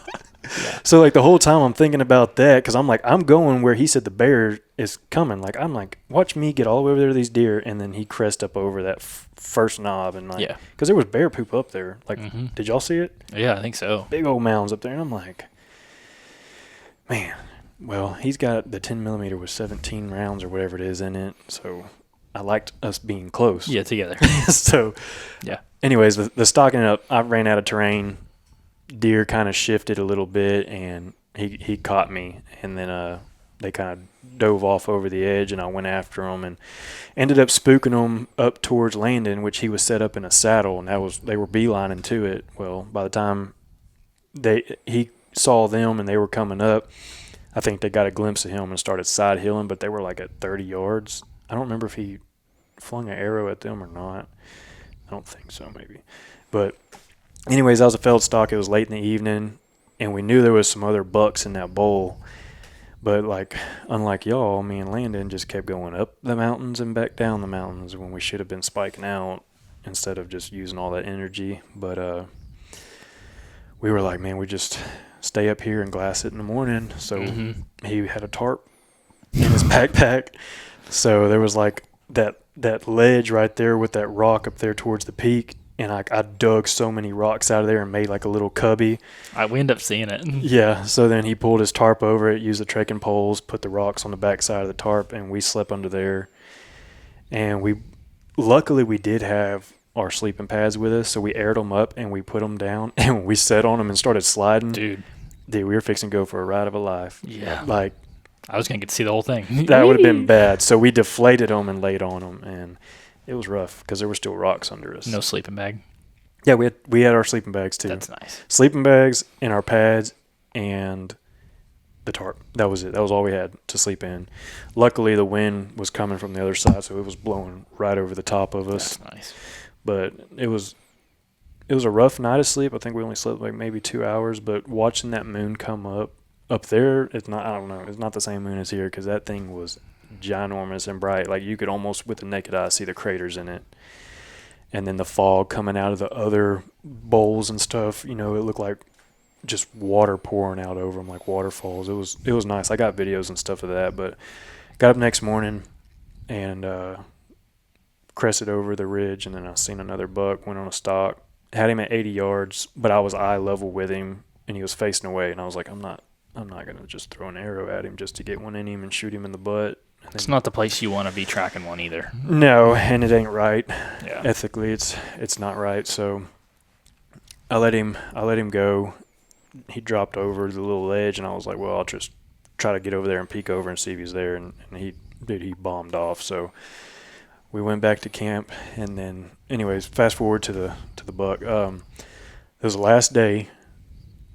So like the whole time I'm thinking about that, because I'm like, I'm going where he said the bear is coming. Like I'm like, watch me get all the way over there to these deer, and then he crest up over that first knob, and like, because there was bear poop up there. Like, did y'all see it? Yeah, I think so. Big old mounds up there, and I'm like, man. Well, he's got the 10 millimeter with 17 rounds or whatever it is in it, so I liked us being close. Yeah, together. So, yeah. Anyways, the stalking up, I ran out of terrain. Deer kind of shifted a little bit, and he caught me, and then they kind of dove off over the edge, and I went after them and ended up spooking them up towards Landon, which he was set up in a saddle, and they were beelining to it. Well, by the time he saw them and they were coming up, I think they got a glimpse of him and started side hilling, but they were like at 30 yards. I don't remember if he flung an arrow at them or not. I don't think so, maybe. But anyways, that was a failed stalk. It was late in the evening, and we knew there was some other bucks in that bowl. But, like, unlike y'all, me and Landon just kept going up the mountains and back down the mountains when we should have been spiking out instead of just using all that energy. But we were like, man, we just stay up here and glass it in the morning. So he had a tarp in his backpack. So there was, like, that ledge right there with that rock up there towards the peak, and I dug so many rocks out of there and made like a little cubby. We ended up seeing it. Yeah, so then he pulled his tarp over it, used the trekking poles, put the rocks on the back side of the tarp, and we slept under there. And luckily we did have our sleeping pads with us, so we aired them up and we put them down, and we sat on them and started sliding. Dude, we were fixing to go for a ride of a life. Yeah. Like, I was going to get to see the whole thing. That would have been bad. So we deflated them and laid on them, and it was rough because there were still rocks under us. No sleeping bag? Yeah, we had our sleeping bags too. That's nice. Sleeping bags and our pads and the tarp. That was it. That was all we had to sleep in. Luckily, the wind was coming from the other side, so it was blowing right over the top of us. That's nice. But it was a rough night of sleep. I think we only slept like maybe 2 hours, but watching that moon come up there, it's not, I don't know, it's not the same moon as here, because that thing was ginormous and bright. Like, you could almost with the naked eye see the craters in it. And then the fog coming out of the other bowls and stuff, it looked like just water pouring out over them, like waterfalls. It was nice. I got videos and stuff of that. But got up next morning and crested over the ridge, and then I seen another buck, went on a stalk, had him at 80 yards, but I was eye level with him, and he was facing away, and I was like, I'm not going to just throw an arrow at him just to get one in him and shoot him in the butt. It's not the place you want to be tracking one either. No, and it ain't right. Yeah. Ethically, it's not right. So I let him go. He dropped over the little ledge, and I was like, well, I'll just try to get over there and peek over and see if he's there. And he bombed off. So we went back to camp, and then anyways, fast forward to the buck. It was the last day.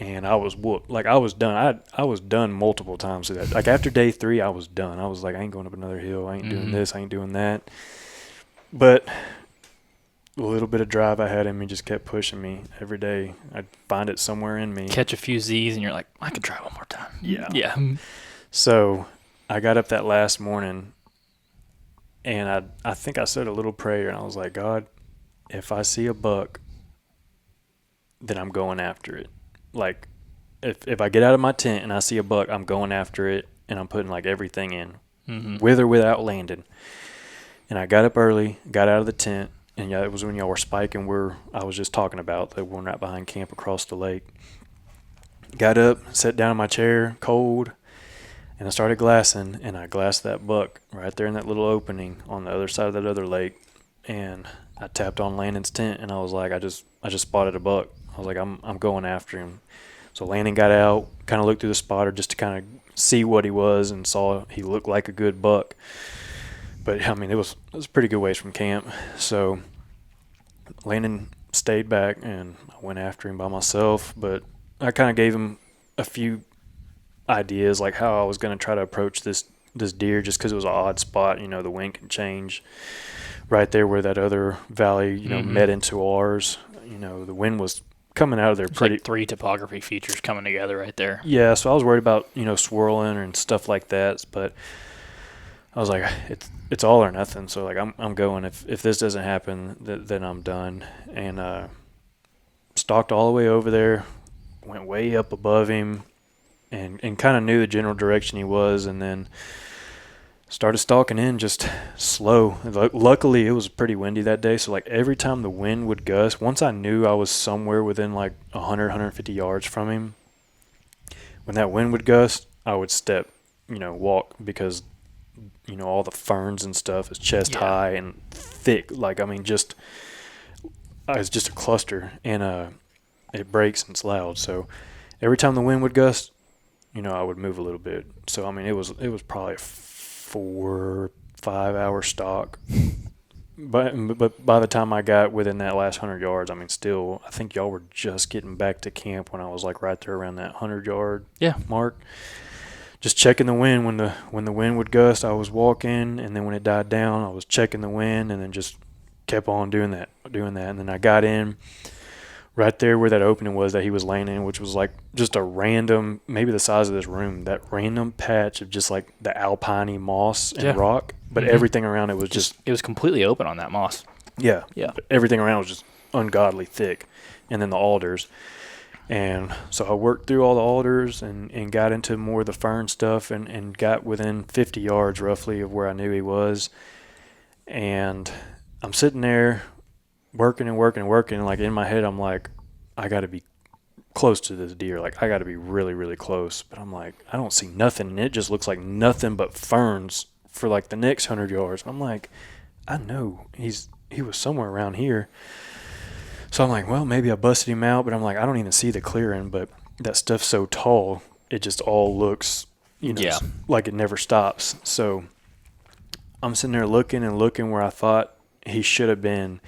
and I was whooped. Like, I was done. I was done multiple times with that. Like, after day 3, I was done. I was like, I ain't going up another hill. I ain't doing this. I ain't doing that. But a little bit of drive I had in me just kept pushing me every day. I'd find it somewhere in me. Catch a few Z's, and you're like, I could try one more time. Yeah. So I got up that last morning, and I think I said a little prayer, and I was like, God, if I see a buck, then I'm going after it. Like, if I get out of my tent and I see a buck, I'm going after it, and I'm putting, like, everything in, with or without landing. And I got up early, got out of the tent, and yeah, it was when y'all were spiking where I was just talking about, the one right behind camp across the lake. Got up, sat down in my chair, cold, and I started glassing, and I glassed that buck right there in that little opening on the other side of that other lake. And I tapped on Landon's tent, and I was like, I just spotted a buck. I was like, I'm going after him. So Landon got out, kind of looked through the spotter just to kind of see what he was, and saw he looked like a good buck. But I mean, it was a pretty good ways from camp. So Landon stayed back, and I went after him by myself. But I kind of gave him a few ideas, like how I was going to try to approach this deer, just because it was an odd spot. You know, the wind can change right there where that other valley, you know, met into ours. You know, the wind was coming out of there pretty. Like 3 topography features coming together right there. Yeah, so I was worried about, you know, swirling and stuff like that. But I was like, it's all or nothing. So like I'm going. If this doesn't happen, then I'm done. And stalked all the way over there, went way up above him, and kind of knew the general direction he was, and then started stalking in just slow. Luckily, it was pretty windy that day, so like every time the wind would gust, once I knew I was somewhere within like 100, 150 yards from him, when that wind would gust, I would step, you know, walk, because, you know, all the ferns and stuff is chest high and thick. Like, I mean, just it's just a cluster, and it breaks and it's loud. So every time the wind would gust, you know, I would move a little bit. So I mean, it was probably 4-5 hour stalk. But by the time I got within that last 100 yards, I mean, still, I think y'all were just getting back to camp when I was like right there around that 100-yard mark. Just checking the wind. When the wind would gust, I was walking, and then when it died down, I was checking the wind, and then just kept on doing that. And then I got in right there where that opening was that he was laying in, which was like just a random, maybe the size of this room, that random patch of just like the alpine moss and rock, but everything around it was just it was completely open on that moss. Yeah. Everything around was just ungodly thick, and then the alders. And so I worked through all the alders and got into more of the fern stuff, and got within 50 yards roughly of where I knew he was. And I'm sitting there working, and like in my head I'm like, I got to be close to this deer. Like, I got to be really, really close. But I'm like, I don't see nothing, and it just looks like nothing but ferns for like the next 100 yards. I'm like, I know he was somewhere around here. So I'm like, well, maybe I busted him out, but I'm like, I don't even see the clearing. But that stuff's so tall, it just all looks, you know, like it never stops. So I'm sitting there looking where I thought he should have been,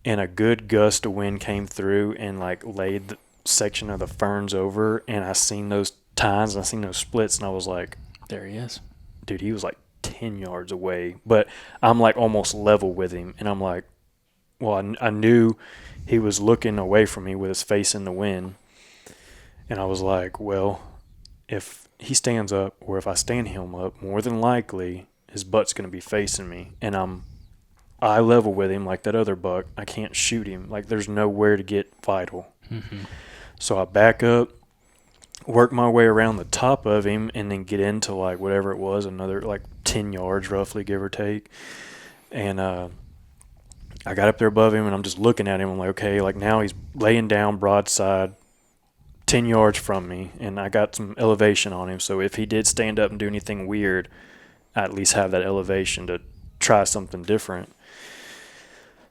and a good gust of wind came through and like laid the section of the ferns over, and I seen those tines and I seen those splits, and I was like, there he is. Dude, he was like 10 yards away, but I'm like almost level with him, and I'm like, well, I knew he was looking away from me with his face in the wind, and I was like, well, if he stands up, or if I stand him up, more than likely his butt's going to be facing me, and I'm eye level with him like that other buck. I can't shoot him. Like, there's nowhere to get vital. So I back up, work my way around the top of him, and then get into like whatever it was, another like 10 yards roughly, give or take. And I got up there above him, and I'm just looking at him. I'm like, okay, like now he's laying down broadside 10 yards from me, and I got some elevation on him. So if he did stand up and do anything weird, I at least have that elevation to try something different.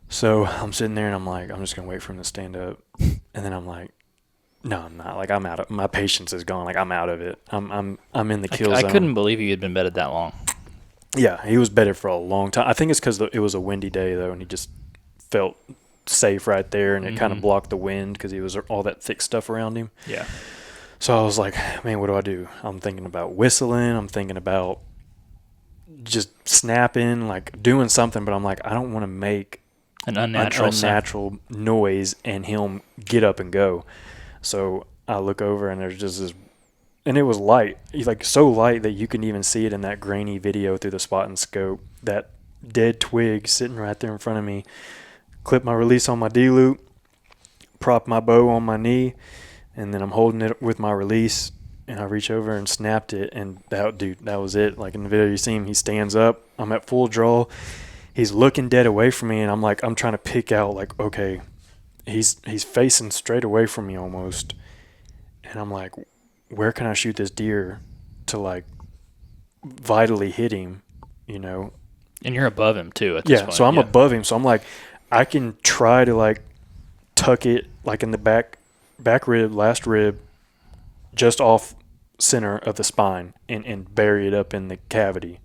So I'm sitting there, and I'm like, I'm just going to wait for him to stand up. And then I'm like, no, I'm not. Like, I'm out of, my patience is gone. Like, I'm out of it. I'm in the kill zone. I couldn't believe you had been bedded that long. Yeah, he was bedded for a long time. I think it's because it was a windy day, though, and he just felt safe right there, and it kind of blocked the wind because he was all that thick stuff around him. Yeah. So I was like, man, what do I do? I'm thinking about whistling. I'm thinking about just snapping, like doing something, but I'm like, I don't want to make An an unnatural sound. unnatural noise and him get up and go. So I look over and there's just this, and it was light, like so light that you can even see it in that grainy video through the spot and scope. That dead twig sitting right there in front of me. Clip my release on my D-loop, prop my bow on my knee, and then I'm holding it with my release, and I reach over and snapped it, and that was it. Like in the video you see him, he stands up, I'm at full draw, he's looking dead away from me, and I'm trying to pick out, like, okay, he's facing straight away from me almost, and I'm like, where can I shoot this deer to, like, vitally hit him, you know? And you're above him too at this Yeah, point. so I'm above him, so I'm like, I can try to, like, tuck it, like, in the back rib, last rib, just off center of the spine, and bury it up in the cavity.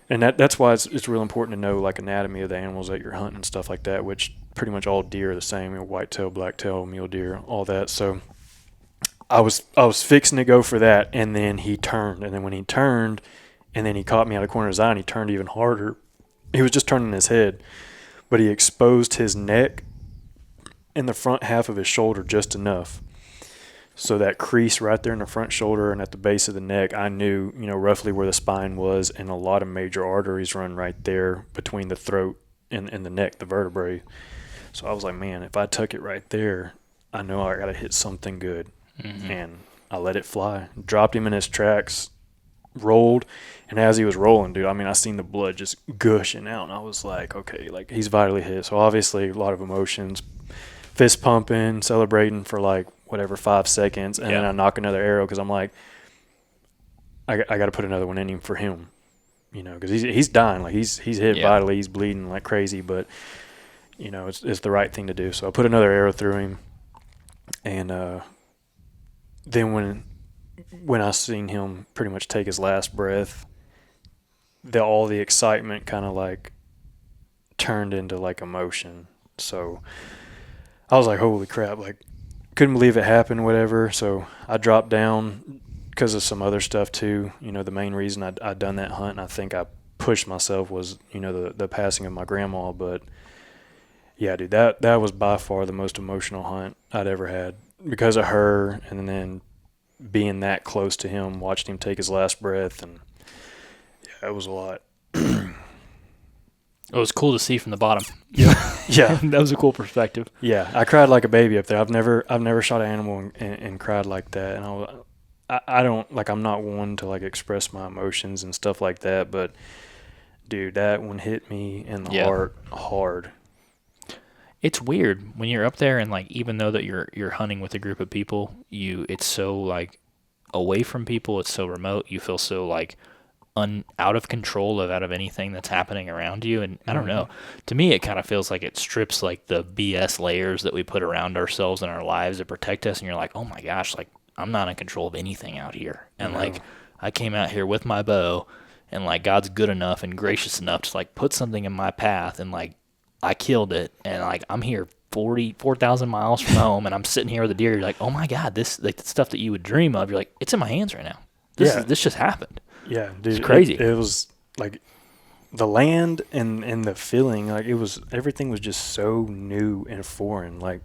And that's why it's real important to know, like, anatomy of the animals that you're hunting and stuff like that, which pretty much all deer are the same, you know, whitetail, blacktail, mule deer, all that. So I was fixing to go for that, and then he turned, and then when he turned, and then he caught me out of the corner of his eye, and he turned even harder. He was just turning his head, but he exposed his neck and the front half of his shoulder just enough. So that crease right there in the front shoulder and at the base of the neck, I knew, you know, roughly where the spine was, and a lot of major arteries run right there between the throat and the neck, the vertebrae. So I was like, man, if I tuck it right there, I know I got to hit something good. Mm-hmm. And I let it fly. Dropped him in his tracks, rolled, and as he was rolling, dude, I mean, I seen the blood just gushing out, and I was like, okay, like, he's vitally hit. So obviously a lot of emotions, fist pumping, celebrating for, like, whatever, 5 seconds, and then I knock another arrow because I'm like, I got to put another one in him for him, you know, because he's dying, like, he's hit vitally, he's bleeding like crazy, but, you know, it's the right thing to do. So I put another arrow through him, and then when I seen him pretty much take his last breath, all the excitement kind of, like, turned into, like, emotion. So I was like, holy crap, like, couldn't believe it happened, whatever. So I dropped down because of some other stuff too. You know, the main reason I'd done that hunt, and I think I pushed myself, was, you know, the passing of my grandma. But yeah, dude, that was by far the most emotional hunt I'd ever had because of her, and then being that close to him, watching him take his last breath, and yeah, it was a lot. It was cool to see from the bottom. Yeah. That was a cool perspective. Yeah, I cried like a baby up there. I've never shot an animal and cried like that. And I don't, like, I'm not one to, like, express my emotions and stuff like that, but dude, that one hit me in the heart hard. It's weird when you're up there, and, like, even though that you're hunting with a group of people, it's so, like, away from people, it's so remote, you feel so, like, out of control out of anything that's happening around you. And I don't know, to me it kind of feels like it strips, like, the BS layers that we put around ourselves and our lives to protect us, and you're like, oh my gosh, like, I'm not in control of anything out here. And like, I came out here with my bow, and, like, God's good enough and gracious enough to, like, put something in my path, and, like, I killed it, and, like, I'm here 4,000 miles from home, and I'm sitting here with a deer. You're like, oh my God, this, like, the stuff that you would dream of, you're like, it's in my hands right now. This just happened. Yeah, dude, it's crazy. It was like the land and the feeling, like, everything was just so new and foreign. Like,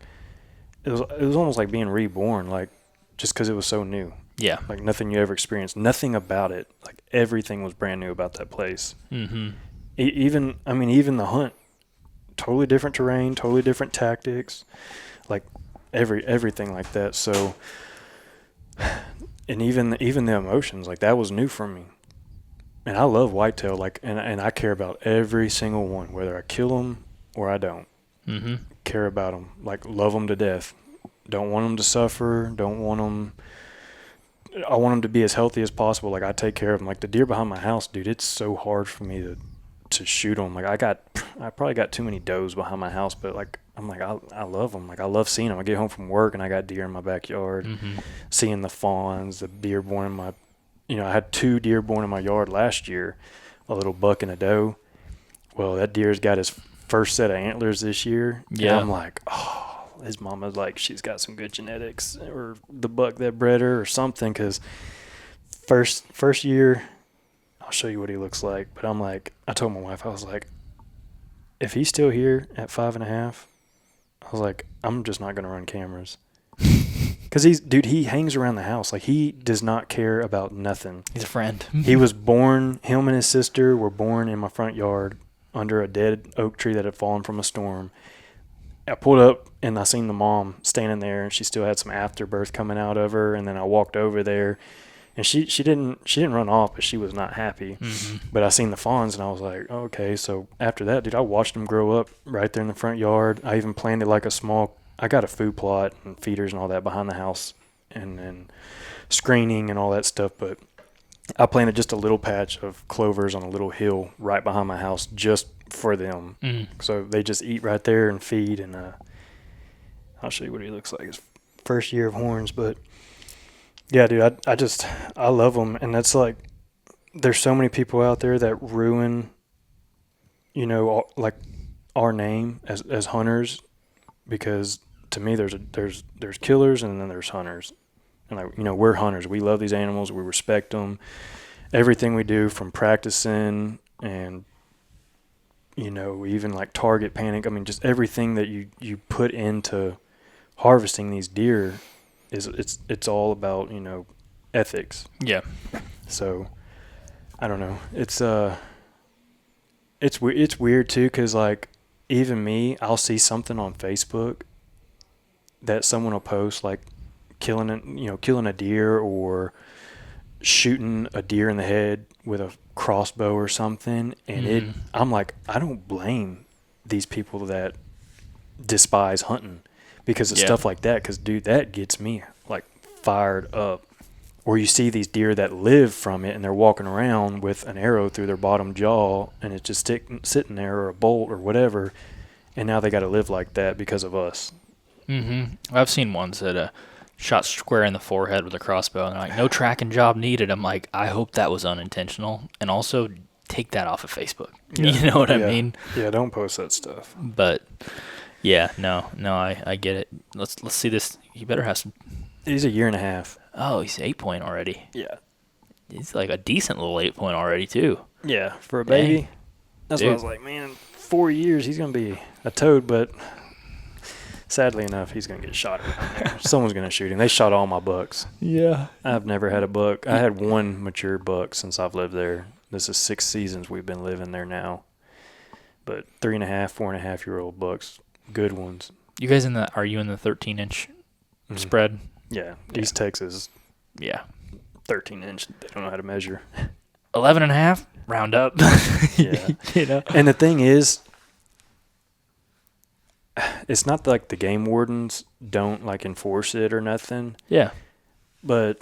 it was almost like being reborn, like, just because it was so new. Yeah. Like, nothing you ever experienced, nothing about it. Like, everything was brand new about that place. Mm-hmm. Even the hunt, totally different terrain, totally different tactics, like, everything like that. So, and even the emotions, like, that was new for me. And I love whitetail, like, and I care about every single one, whether I kill them or I don't. Mm-hmm. Care about them, like, love them to death. Don't want them to suffer. I want them to be as healthy as possible. Like, I take care of them. Like, the deer behind my house, dude, it's so hard for me to shoot them. Like, I probably got too many does behind my house, but, like, I'm like, I love them. Like, I love seeing them. I get home from work and I got deer in my backyard, seeing the fawns, the deer born in my, you know, I had 2 deer born in my yard last year, a little buck and a doe. Well, that deer's got his first set of antlers this year. Yeah. And I'm like, oh, his mama's like, she's got some good genetics, or the buck that bred her or something. Because first year, I'll show you what he looks like. But I'm like, I told my wife, I was like, if he's still here at 5.5, I was like, I'm just not going to run cameras. Because he hangs around the house. Like, he does not care about nothing. He's a friend. He was born, him and his sister were born in my front yard under a dead oak tree that had fallen from a storm. I pulled up and I seen the mom standing there, and she still had some afterbirth coming out of her. And then I walked over there, and she didn't run off, but she was not happy. Mm-hmm. But I seen the fawns, and I was like, oh, okay. So after that, dude, I watched them grow up right there in the front yard. I even planted like I got a food plot and feeders and all that behind the house, and screening and all that stuff. But I planted just a little patch of clovers on a little hill right behind my house just for them. So they just eat right there and feed. And I'll show you what he looks like his first year of horns. But yeah, dude, I love them. And that's like, there's so many people out there that ruin, like our name as hunters, because to me there's killers and then there's hunters. And like, we're hunters. We love these animals. We respect them. Everything we do, from practicing and even like target panic. I mean, just everything that you put into harvesting these deer it's all about ethics. Yeah. So I don't know. It's weird too, because like even me, I'll see something on Facebook that someone will post, like killing a deer or shooting a deer in the head with a crossbow or something, and I'm like, I don't blame these people that despise hunting because of stuff like that, because dude, that gets me like fired up. Or you see these deer that live from it, and they're walking around with an arrow through their bottom jaw, and it's just sitting there, or a bolt or whatever, and now they got to live like that because of us. I've seen ones that shot square in the forehead with a crossbow, and they're like, no tracking job needed. I'm like, I hope that was unintentional, and also take that off of Facebook. Yeah. You know what I mean? Yeah, don't post that stuff. But yeah, no, I get it. Let's see this. You better have some. He's 1.5 years. Oh, he's 8-point already. Yeah. He's like a decent little 8-point already too. Yeah, for a baby. Dang. That's Dude. what I was like, man, in 4 years he's going to be a toad, but sadly enough, he's going to get shot around there. Someone's going to shoot him. They shot all my bucks. Yeah. I've never had a buck. I had one mature buck since I've lived there. This is 6 seasons we've been living there now. But 3.5, 4.5-year-old bucks, good ones. You guys are you in the 13-inch spread? Yeah, East Texas, Yeah. 13-inch. They don't know how to measure. 11.5, round up. Yeah. And the thing is, it's not like the game wardens don't like enforce it or nothing. Yeah. But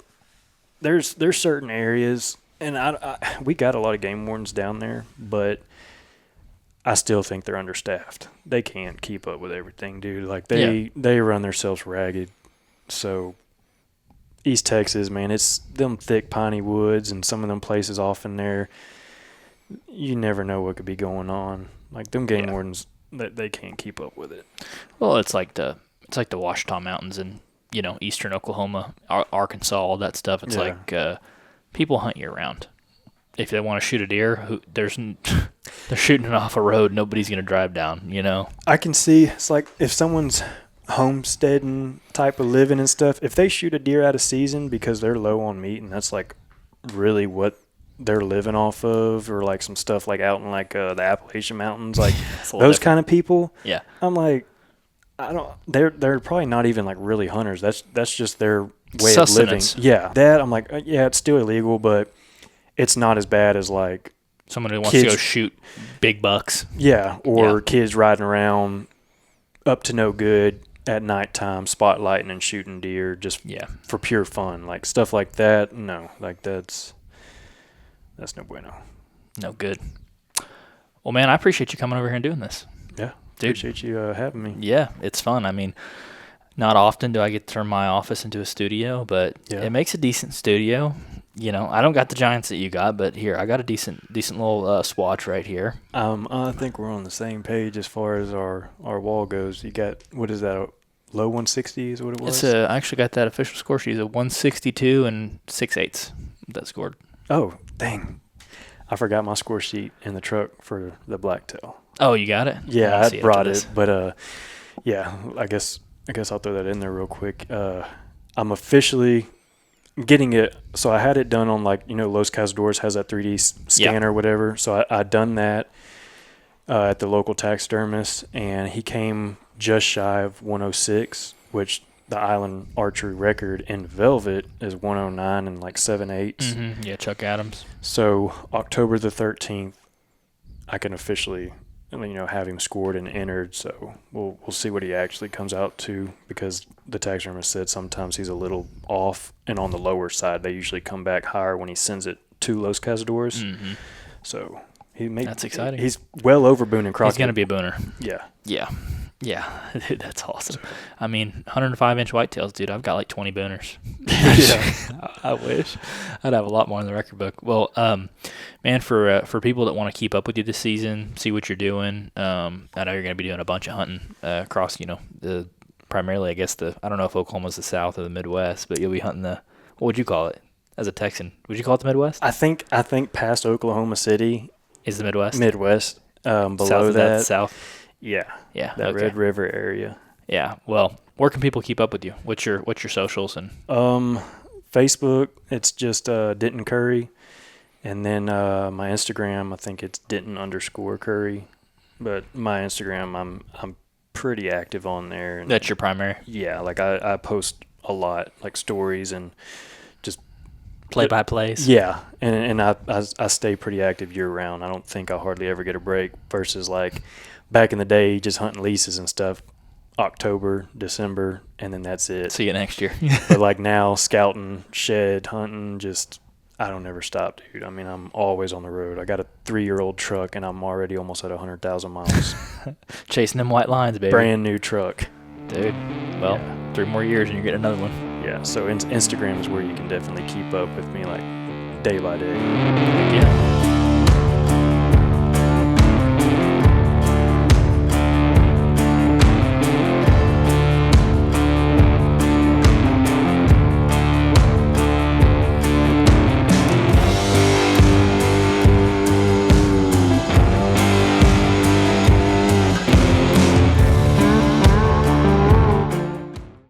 there's certain areas, and we got a lot of game wardens down there, but I still think they're understaffed. They can't keep up with everything, dude. Like they run themselves ragged. So East Texas, man, it's them thick piney woods, and some of them places off in there, you never know what could be going on. Like them game wardens, they can't keep up with it. Well, it's like the Ouachita Mountains in eastern Oklahoma, Arkansas, all that stuff. It's like people hunt year round. If they want to shoot a deer, they're shooting it off a road. Nobody's gonna drive down. I can see it's like if someone's homesteading type of living and stuff, if they shoot a deer out of season because they're low on meat, and that's like really what they're living off of, or like some stuff like out in like the Appalachian Mountains, like those kind of people. Yeah, I'm like, they're probably not even like really hunters. That's just their way of living. Yeah, that I'm like, yeah, it's still illegal, but it's not as bad as like someone who wants to go shoot big bucks. Yeah, or kids riding around up to no good at nighttime, spotlighting and shooting deer just for pure fun, like stuff like that. No, like that's no bueno. No good. Well, man, I appreciate you coming over here and doing this. Yeah, dude. Appreciate you having me. Yeah, it's fun. I mean, not often do I get to turn my office into a studio, but it makes a decent studio. I don't got the giants that you got, but here I got a decent little swatch right here. I think we're on the same page as far as our wall goes. You got, what is that? low 160 is what it was. I actually got that official score sheet. A 162 and 6/8 that scored. Oh, dang. I forgot my score sheet in the truck for the blacktail. Oh, you got it? Yeah, I'll see I it brought after it, this. but yeah, I guess I'll throw that in there real quick. I'm officially getting it. So I had it done on, like, Los Cazadores has that 3D scanner or whatever. So I done that at the local taxidermist, and he came just shy of 106, which the Island Archery record in velvet is 109 and like 7/8. Mm-hmm. Yeah, Chuck Adams. So October the 13th, I can officially, have him scored and entered. So we'll see what he actually comes out to, because the taxidermist said sometimes he's a little off, and on the lower side they usually come back higher when he sends it to Los Cazadores. Mm-hmm. So that's exciting. He's well over Boone and Crockett. He's gonna be a booner. Yeah. Yeah, dude, that's awesome. I mean, 105-inch whitetails, dude. I've got like 20 booners. Yeah. I wish I'd have a lot more in the record book. Well, man, for people that want to keep up with you this season, see what you're doing. I know you're going to be doing a bunch of hunting across, the primarily, I guess I don't know if Oklahoma's the South or the Midwest, but you'll be hunting what would you call it as a Texan? Would you call it the Midwest? I think past Oklahoma City is the Midwest. Midwest. Below South, that, South. Yeah. That okay. Red River area. Yeah. Well, where can people keep up with you? What's your socials and? Facebook, it's just Denton Curry, and then my Instagram, I think it's Denton_Curry, but my Instagram, I'm pretty active on there. And that's your primary. Yeah, like I post a lot, like stories and just play-by-plays. Yeah, and I stay pretty active year round. I don't think I hardly ever get a break versus like back in the day, just hunting leases and stuff. October, December, and then that's it. See you next year. But like now, scouting, shed, hunting, just I don't ever stop, dude. I mean, I'm always on the road. I got a 3-year-old truck, and I'm already almost at 100,000 miles. Chasing them white lines, baby. Brand new truck. Dude, well, 3 more years and you're getting another one. Yeah, so Instagram is where you can definitely keep up with me, like, day by day. Yeah.